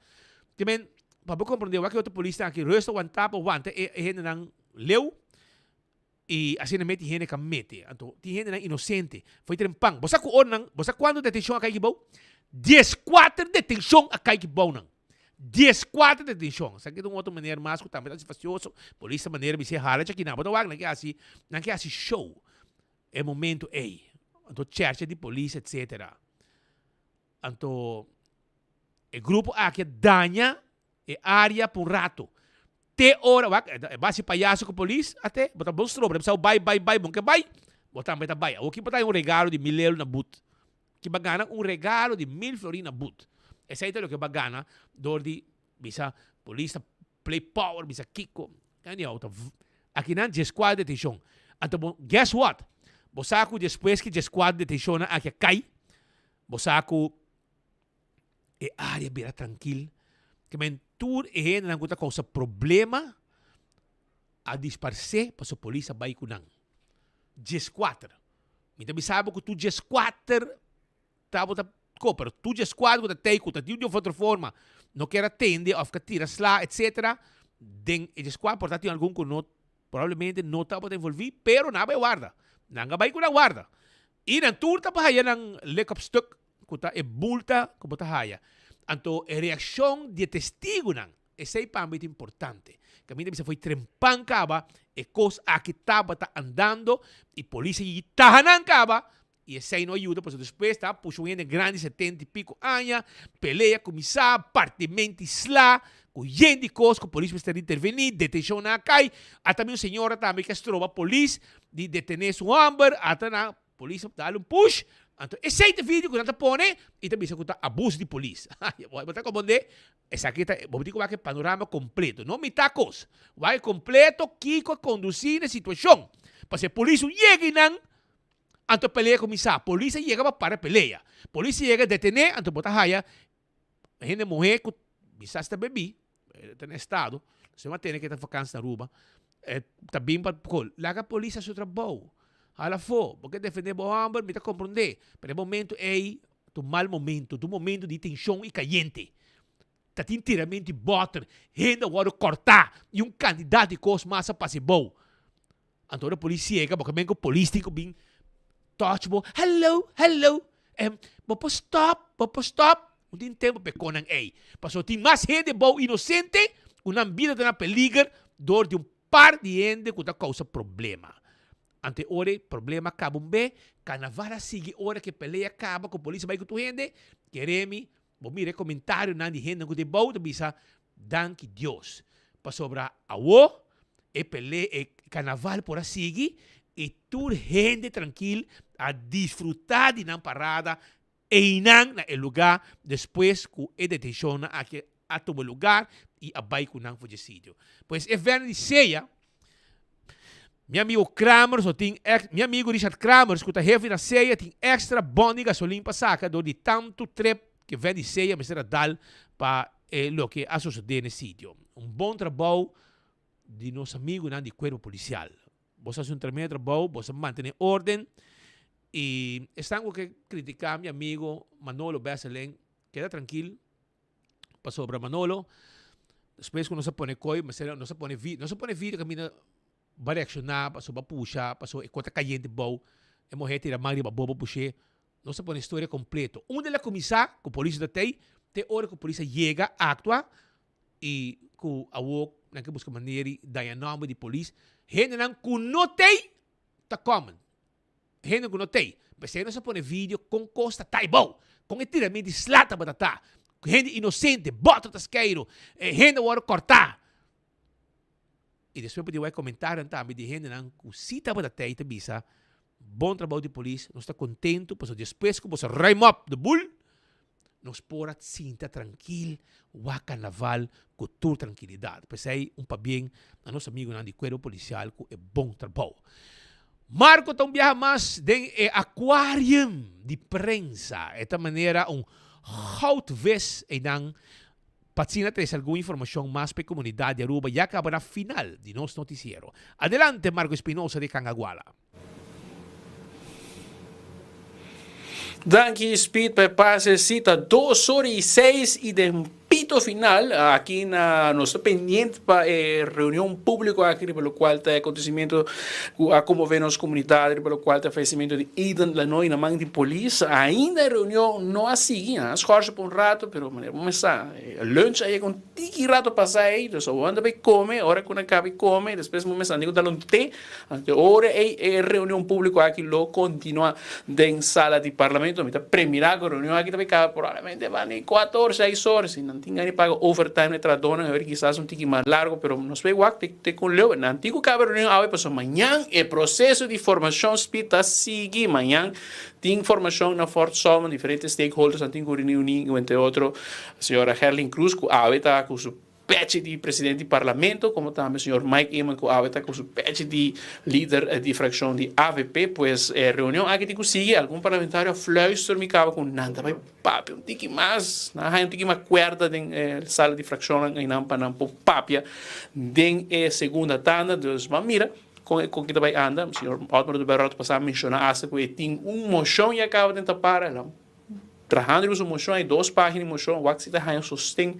Também para compreender o que outra polícia aqui resto aguantava e gente não leu e assim não mete gente que mete então tem gente não inocente foi trempang você quando detenção aqui que bom 14 detenção aqui que bom não 14 detenção sabe de uma outra maneira mais que também tá facioso polícia maneira me se rala aqui não não que assim show é momento ei então church de polícia etc então o grupo aqui danha e área por rato. Te hora, base palhaço com a polícia, até, botar bom strobo, precisa bye, bom que bye, botar meta bye. O que botar um regalo de 1.000 euros na boot. Que bagana um regalo de 1.000 florins na boot. Esse aí é o que bagana, dor de, bisa, polícia, play power, bisa, Kiko. Aqui não, de squad de detenção. Então, guess what? Bosaco, depois que de squad de detenção aqui cai, bosaco, e área vira tranquila. Que mentur e gente não causa problema a disparcer para a polícia vai com não. G4. Então, sabe que tu G4 tá bota pero tu G4 que tem que de outra forma não quer atender ou ficar tira lá, etc. Den G4 portanto algum que não provavelmente não tá bota envolvido, pero não vai guarda. Não vai com a guarda. E na turta para aí nang leg-up stuck que tá e bulta que bota haya. Então, a reação de testigo não, esse é muito importante. Que a mim foi trempancaba, e coisa aqui estava andando, e a polícia estava nancaba, e esse aí não ajuda, porque depois está puxando grande 70 e pico anos, peleia, começar, partimento isla, com gente coisa, que a polícia está intervenir, detenção na cai, até também a senhora também que estrova a polícia, de detener seu amber, até na polícia dá um push. Então, esse é o vídeo que nós põe e também se conta abuso de polícia. Vou botar como de, essa aqui tá, vou dizer que é panorama completo, não mitacos. Vai completo, Kiko conduzir a situação. Para se a polícia chega e não, então peleia começar. A polícia chega para peleia. A polícia chega a detener, então botar raia. A gente morrer com bisasta bebê, está no estado, se não tem que estar vacância na rua, está bem para larga a polícia seu trabalho. Hala fo, porque defender o hambre, me está compreender. Pero o momento é o mal momento, do momento de tensão e caliente. dat inteiramente boter, ainda o cortar, e candidato de coisa massa passibou. Então a polícia chega, porque bem que a polícia tem que vir, touchable, hello, vou stop, não tem tempo para conan ei. Passou tem mais gente boa inocente, uma vida na peligro, dor de par de gente que causa problema. Ante ore, problema acaba bem, carnaval sigue hora que peleia acaba, com a polícia vai com tu gente, queremos, vou mirar comentário na de gente que te boa, bisa, danke Deus. Para sobrar a e peleia, e carnaval por a seguir, e tu gente tranquilo a desfrutar de na parada, e não na lugar, depois que a detenção aqui a tomar lugar, e a vai com não fugicídio. Pois é verdade, seja, meu amigo Kramer, meu amigo Richard Kramer, que está heavy na ceia, tem extra bom de gasolina para sacar, do de tanto trep que vem de ceia, mas será dar para o que a suceder nesse sítio. Bom trabalho de nosso amigo de corpo policial. Você faz tremendo trabalho, você mantém ordem, e estão que criticar meu amigo Manolo Besseleng, queda tranquilo, para sobre Manolo, depois que não se põe coi, mas não se põe vídeo, camina vai reaccionar, passou para puxar, passou enquanto caindo bom, e morrer tira magri para bobo puxar, não se põe história completa. Onde ela começar, com a polícia da tem hora que a polícia chega, atua, e com a work, não que busca maneira de dar nome de polícia, gente não tem, tá comum. Gente não tem, mas se não se põe vídeo com costa, tá bom, com etiramento de slata para tá, gente inocente, bota tasqueiro, gente agora cortar. E depois podia comentar também de gente que se estava da teita bisa, bom trabalho de polícia, nós está contento, porque depois que você rime up the bull, nós pora sinta tranquilo, o carnaval com toda tranquilidade. Pois aí, para bem, a nosso amigo de corpo policial, que é bom trabalho. Marco está viaja mais de aquarium de prensa, esta maneira houtvest e dan Patsina traz alguma informação mais para a comunidade de Aruba e acaba na final de nosso noticiero. Adelante, Marco Espinosa de Cangaguala. Danke, Speed, para passar cita 2h06 e de pito final aqui na nossa pendiente para reunião pública aqui pelo qual está acontecimento a como vê nossa comunidade pelo qual está falecimento de Eden Lanoy na mão de polícia ainda a reunião não a seguir as coisas por rato pero vamos começar lunch aí com tiki rato passar aí então anda vai comer hora quando acaba come depois vamos começar digo dar um té hora é reunião pública aqui lo continua em sala de parlamento me está primeira reunião aqui também provavelmente vai 4 6 horas tinha que pagar overtime para dona, ver quizás um tique mais largo, pero nos vê o te com leu. Na antigo cabo reunião hoje passou amanhã é processo de formação speed tá seguir amanhã tem informação na Fort Solomon diferentes stakeholders antigo reunião entre outro a senhora Herlin Cruz que hoje está com seu patch de presidente do parlamento, como também o senhor Mike Eman, que está com o patch de líder de fração de AVP, pues reunião aqui tem que seguir, algum parlamentário fluster me acaba com nada, vai papi, um tique mais, um tique mais cuerda na sala de fração em Nampa, papia, den segunda tanda, dos mira, com que vai andar, o senhor Otmar do Berroto passar a mencionar, essa que tem moção e acaba de tapar, trabajando com moção, aí 2 páginas de moção, o que está sustém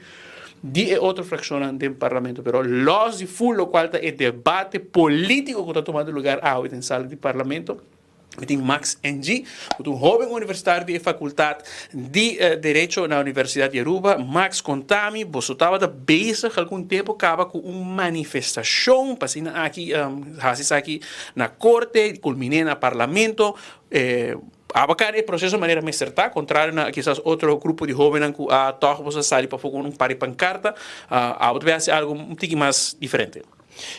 de outra fração do parlamento, pero los de full lo qual é debate político que está tomando lugar hoje na sala de parlamento. Tem Max NG, um jovem universitário de faculdade de Direito na Universidade de Aruba. Max, contame, você estava bezig há algum tempo, acaba com uma manifestação, passando aqui na corte, culminou no parlamento. Abacar é processo de maneira mais certa, contrário a quizás outro grupo de jovens que a toca você sair para fogo pari pancarta, deve ser algo um pouquinho mais diferente.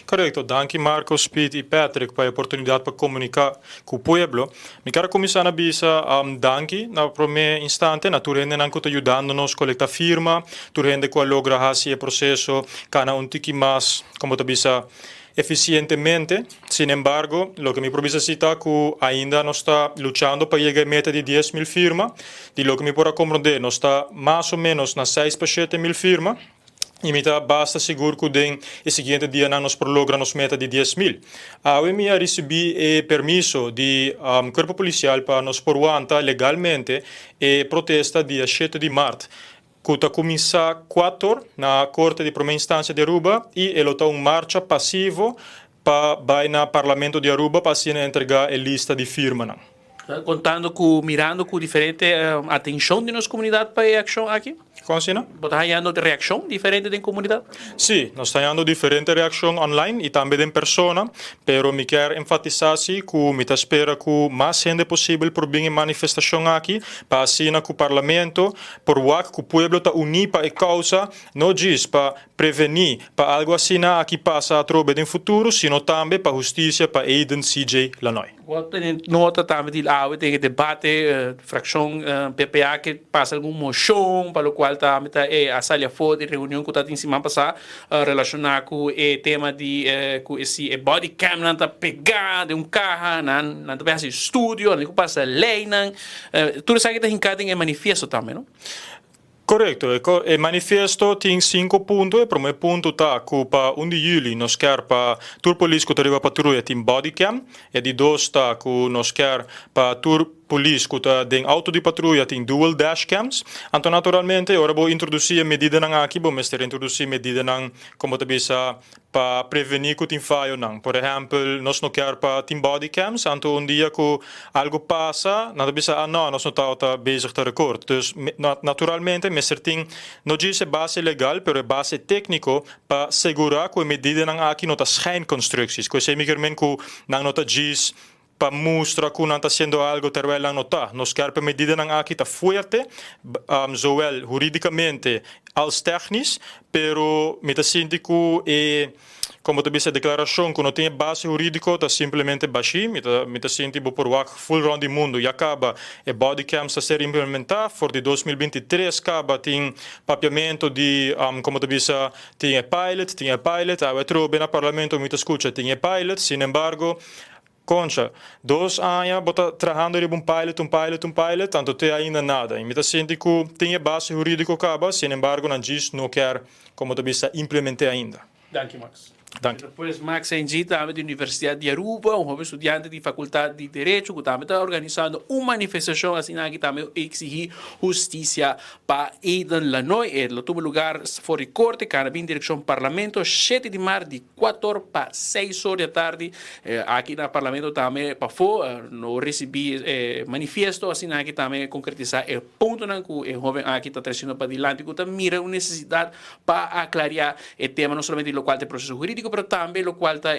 Correto, danke Marco, Speed e Patrick para a oportunidade para comunicar com o povo. Me quero começar a bisa danke na primeiro instante, na turende não está ajudando-nos a coletar firma, turende que logra esse processo, cana um tiki mais, como está bisa, eficientemente. Sin embargo, lo que me provisa citar que ainda não está lutando para chegar a meta de 10.000 firmas, e lo que me pode compreender, não está mais ou menos nas 6 para 7.000 firmas, e me basta seguro que o seguinte dia não nos prologra nos meta de 10.000. Eu me recebi permisso de corpo policial para nos poruanta legalmente e protesta dia 7 de março. que está começar 4 na Corte de Primeira Instância de Aruba e ele está marcha passivo para vai na Parlamento de Aruba para se entregar a lista de firma. Contando com, mirando com diferente atenção de nossa comunidade para a ação aqui? Como assim, não? Você está tendo reação diferente da comunidade? Sim, nós estamos tendo diferentes reações online e também em persona, pero me quero enfatizar que me espera que mais gente possível por vir em manifestação aqui, para assim que o parlamento, por que o povo está unido para a causa, não diz para prevenir, para algo assim que passa a trobe no futuro, sino também para justiça, para Aiden CJ Lanoy. Nota também de lá, tem debate, fração PPA que passa alguma moção, para o qual também a sala foda, reunião que está em cima passar, relacionar com o tema de com esse body cam, não está pegar de carro, não está esse estúdio, não passa lei, não. Tudo isso aqui está em manifesto também, não? Correto, o manifesto tem 5 pontos. O primeiro ponto está que para 1 de julho nós queremos para tour polícia que arriva patrulha tem body cam, e de 2 está que nós queremos para tour polícia que está em auto de patrulha tem dual dash cams. Então naturalmente agora vou introduzir a medida aqui, vou introduzir medida como te bisa para prevenir que tem falho não. Por exemplo, nós não queremos para tem body cams, então dia que algo passa, não bisa não, nós não está bezig te record. Dus naturalmente Mr. Ting não diz base legal, pero base técnico para segurar que a medida aqui não está schijnconstructies. Que se migramente que não está diz para mostrar que não está sendo algo terwijl não está. Nós queremos a medida aqui está forte, zowel juridicamente als technisch, pero me sinto que como tu disse a declaração que não tem base jurídica, está simplesmente baixo, me sinto por o full round do mundo e acaba e body cams a ser implementado, for de 2023 acaba tem papiamento de como tu disse tem pilot, a trobe na parlamento me escuta tem pilot, sin embargo Concha, 2 anos, bota trabalhando em pilot, tanto tem ainda nada. E me sinto que tem base jurídica acaba, sin embargo, não quer, como tu disse, implementar ainda. Danke, Max. Danke. Depois, Max Engi, também da Universidade de Aruba, jovem estudante de Faculdade de Direito, que também está organizando uma manifestação assim que também exigir justiça para Aiden Lanoy. Ele teve lugar fora de corte, que em direção ao Parlamento, 7 de março, de 4 para 6 horas da tarde. Aqui no Parlamento também, para fora, não recebi manifesto, assim que também concretizar o ponto que o jovem aqui está trazendo para adiante, que mira a necessidade para aclarar o tema, não somente do qual tem processo jurídico, pero também lo qual está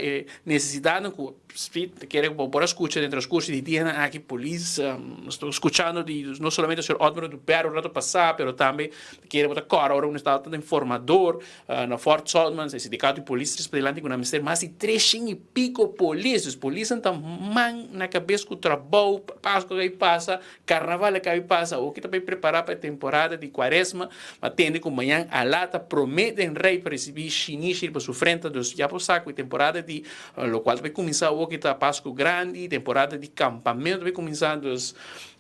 necessidade que quer por escutar dentro dos cursos de dia aqui polícia estou escutando de não somente o senhor Odmero do Perro rato passar, pero também quer botar agora um estado de informador na Fort Saltman, esse sindicato de polícias para delante com uma mistério mais de 300 e pico polícias estão man na cabeça com o trabalho Páscoa que passa, Carnaval que passa, o que também preparar para a temporada de Quaresma, atende com manhã a lata prometem rei para receber chinês para sua frente dos já por saco temporada de lo qual vai começar o que está Páscoa grande, temporada de campamento vai começar dos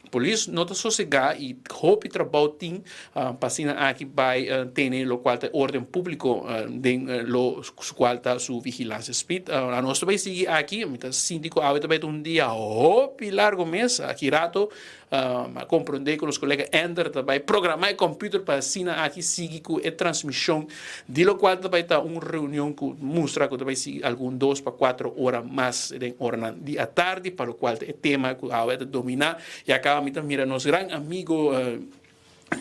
por isso não está sossegado e hope trabalho tem passina aqui vai ter o qual tem ordem público lo qual está sua vigilância speed a nós vai seguir aqui então síndico a vai ter dia hope largo mês aqui rato a compreender com os colegas Ender vai programar o computer para assinar aqui seguir com a transmissão de lo qual vai estar uma reunião que mostra que vai seguir algum 2 para 4 horas mais de hora de à tarde para o qual é tema que a vai dominar e acaba mira nosso grande amigo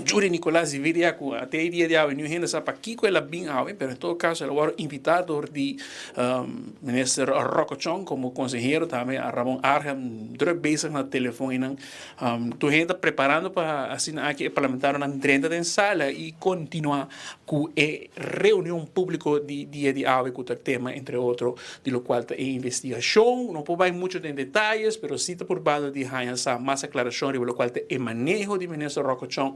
Júri Nicolás Iviria, até o dia de hoje, não ainda sabe aqui que ela bem hoje, mas em todo caso, ela foi invitado de ministro Rocco Chong como conselheiro, também a Ramon Arham, druk bezig na telefone. Tu ainda preparando para assinar aqui parlamentar na 30 de sala e continuar com a reunião pública de dia de hoje, com o tema, entre outros, de lo qual é investigação. Não pode ir muito em detalhes, mas cita por base de essa mais aclaração, de lo qual é o manejo de ministro Rocco Chong,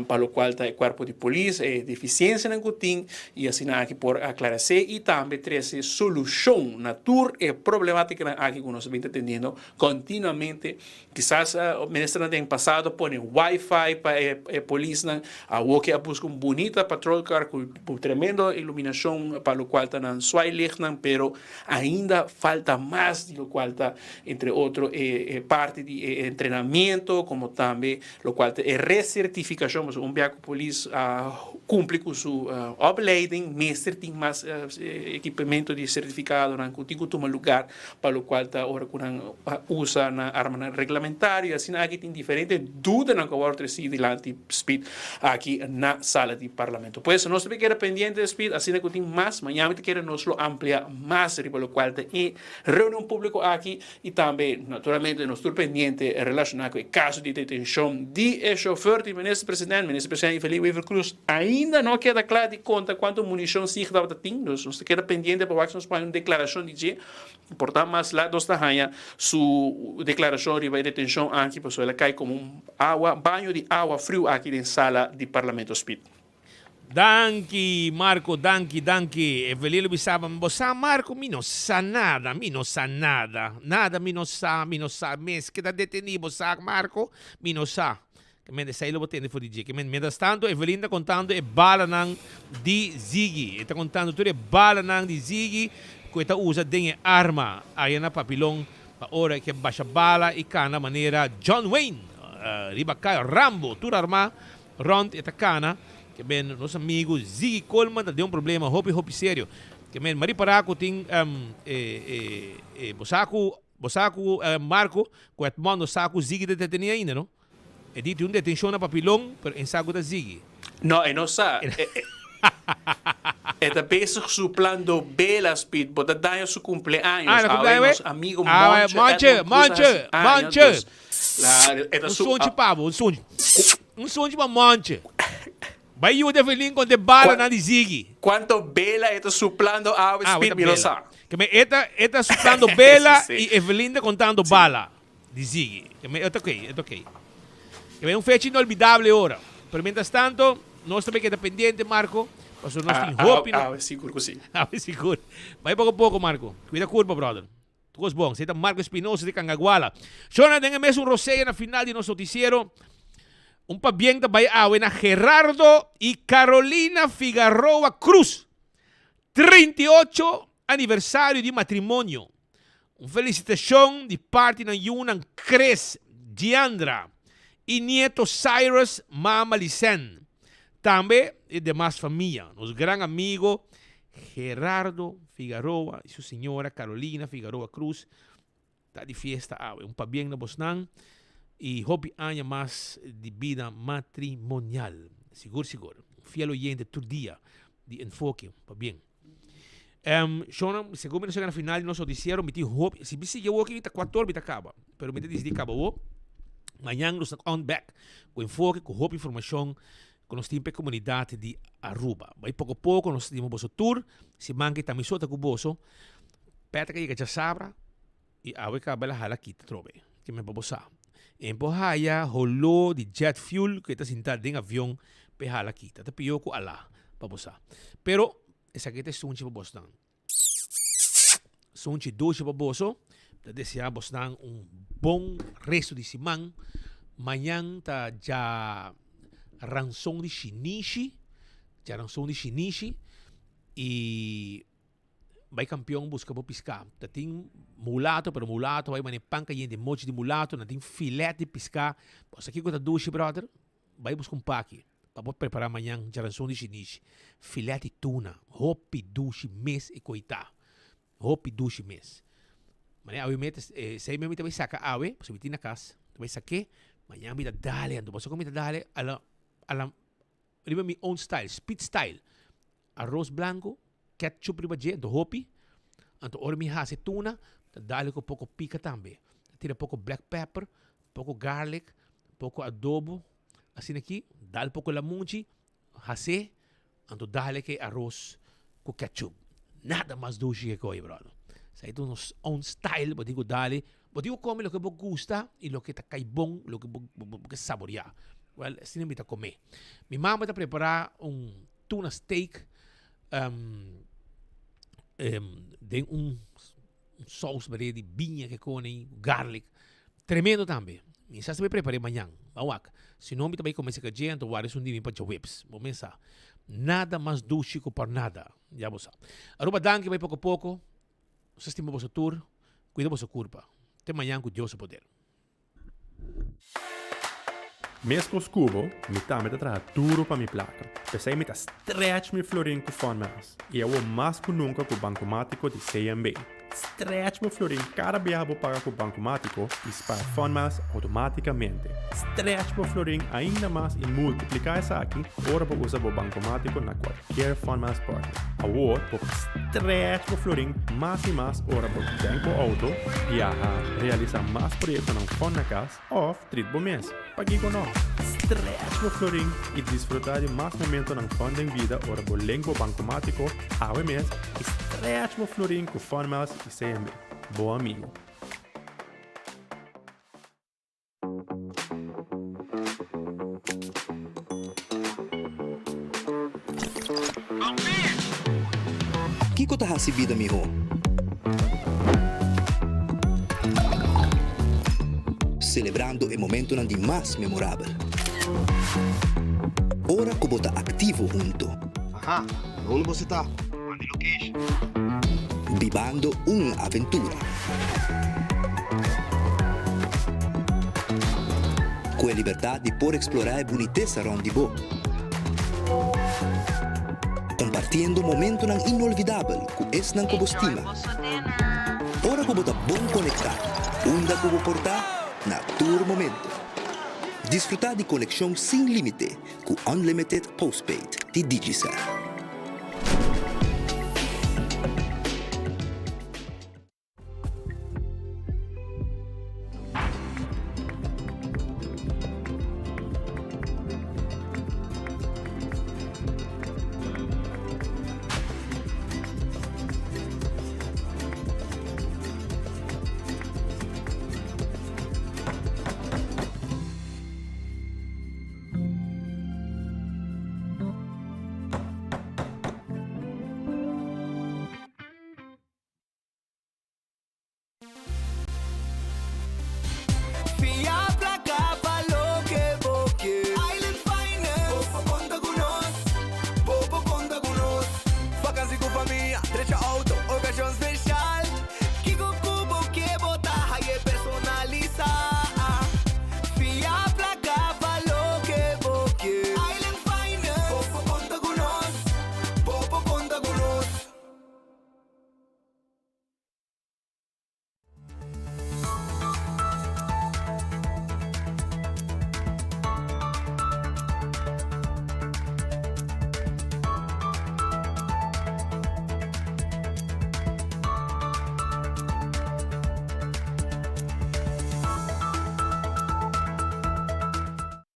para o qual está o corpo de polícia, deficiência na Gutim, e assim aqui por aclarecer, e também trazer solução na tour e problemática aqui que nós estamos entendendo continuamente. Quizás o ministro tem passado põe Wi-Fi para a polícia, o que busca uma bonita patrol car com tremenda iluminação para o qual está na Swahili, pero ainda falta mais de lo qual está, entre outros, parte de treinamento, como também o qual é recertificação certificação, mas que a polícia cumpre com sua opleiding, meester tem mais equipamento de certificado, que tem que tomar lugar para o qual está ora usa na arma regulamentar, assim aqui tem diferente dúvida na qual receber delante Speed aqui na sala de parlamento. Pois nós também quer pendiente de Speed, assim que tem mais, amanhã me quer nos lo ampliar mais, para o qual tem reunião pública aqui e também, naturalmente, nós estamos pendiente relacionado com o caso de detenção de chauffeur do ministro-presidente Felipe Weaver Cruz. Ainda não queda claro de conta quanto munição se estava tendo, nós quer pendiente para que nós façamos uma declaração de dia, portanto, mas lá nós está sua declaração de detenção aqui, porque ela cai como banho de água frio aqui na sala de parlamento Speed. Danke, Marco, danke. Evelino bisaba, bosa Marco, mi no sa nada. Nada, mi no sa. Mes que da detenido, bosa Marco, mi no sa. Que me desai lo botende for DJ. Que mientras tanto, Evelina contando e bala nang di Ziggy. Está contando tudo e bala nang di Ziggy, que está usa dengue arma. Aí na papilong, pa ora que baixa bala e cana maneira John Wayne. Riba Rambo, tudo arma, rond e cana. Que bem, nosso amigo Ziggy Coleman deu problema, hopi sério. Que bem, Mari Paraco tem Bosaco Marco, com o mano saco Ziggy detenido ainda, não? E dito detenção na papilão, pero em saco da Ziggy. Não, não sabe. Está bezig su plan do Bela Speed, bota daño su cumpleaños. Cumpleaños, amigo Manche. Un sonho, pavo, um sonho para Manche. Vai o Evelyn com de bala na Ziggy. Quanto Bela está suplando a Speed, me lo sabe. Que me está suplando Bela e Evelyn contando bala de Ziggy. Que me ok. Que me fecha inolvidável ora. Pero mientras tanto, nós também queda pendiente, Marco. Nós temos seguro que sim. Seguro. Vai pouco a pouco, Marco. Cuida a curva, brother. Tudo bom. Você está Marco Espinosa de Cangaguala. Shona, tenha mesmo roceia na final de nosso noticiero. Pabienta vai na Gerardo e Carolina Figueroa Cruz. 38 aniversário de matrimônio. Felicitação de parte na Yunan Cres Diandra e nieto Cyrus Mama Licen. Também e demais família. Nosso grande amigo Gerardo Figueroa e sua senhora Carolina Figueroa Cruz. Está de festa. Pabienta Bosnan. E hope años mais de vida matrimonial. Seguro. Fiel oyente todo dia de enfoque, para bem. Shona, seguro que na final de nosso noticiero, me hope, se você eu aqui está 4 horas acaba, pero me diz acaba amanhã nós estamos on back com enfoque, com hope informação, com nossa tempo comunidade de Aruba. Vai pouco a pouco nós temos nosso tour, se manque também só com boso, peta que já sabra e a ver que bela hala aqui trobe, que me babosar. Em Bohaya, rolou de jet fuel que está sentado em avião pehala aqui. Está pioco ala para você. Pero essa aqui é sunchi para você. Sunchi doce para você. Está desejando você bom resto de semana. Amanhã tá já ranção de shinichi. E vai campeão busca para pescar. Tem mulato, pero mulato vai manepanca de mochi de mulato, tem filé de pescar. Pois aqui com a duche, brother, vai buscar paque para preparar amanhã jaranção de chinês. Filé de tuna, hopi duche mês e coitá. Hopi duche mês. Mané awe mete, sei mesmo vai sacar awe, você vai na casa, vai sacar, amanhã me dale, ando, você come dale, ala riba mi own style, speed style. Arroz blanco, ketchup riba je, do hopi. Anto ormi hase tuna, dale ko pouco pica também. Tira pouco black pepper, pouco garlic, pouco adobo. Assim aqui, dale pouco lamunchi, hase, anto dale que arroz com ketchup. Nada mais doce que coi, brother. Sai tu nos own style, bo digo dale, bo digo come lo que bo gusta e lo que ta cai bom, lo que bo saborear. Well, assim me ta comer. Mi mamãe tá preparar tuna steak. Tem sauce de binha que com garlic. Tremendo também. E já se vai preparar amanhã. Bawak. Se não, também começa a gente, o área sundi para whips. Vamos pensar. Nada mais doce que por nada. Já você. Aruba danke vai pouco a pouco. Você estima você tour. Cuida você curva. Até amanhã com Deus o poder. Mescos cubo, mi tamita traga duro para mi placa. Pensei me stretch mi florin com formas. E eu mais que nunca com o bancomático de CMB. Stretch meu florin cada vez que paga com o bancomático dispara formas automaticamente. Stretch meu florin ainda mais e multiplicar isso aqui. Ora para usar o bancomático na qualquer forma partner. Agora, para stretch meu florin mais e mais ora para banco auto, viajar, realizar mais projetos na fone na casa ou trip por mês. Pague com nós. Stretch meu florin e desfrutar de mais momentos na fone da vida ora para lengua bancomático, ao mês. Stretch meu florin com formas e CMB. Bom amigo. Kiko tá recebida, mijo. Celebrando o momento de mais memorável. Ora que bota ativo junto. Ajá, onde você tá? Mande location. Vivando uma aventura. Com a liberdade de poder explorar a boniteza onde vou. Compartindo momento inolvidável com esse não como estima. Ora que bota bom conectado. Onda que vou portar na tour momento. Desfrutar de conexão sem limite com Unlimited Postpaid de Digicel.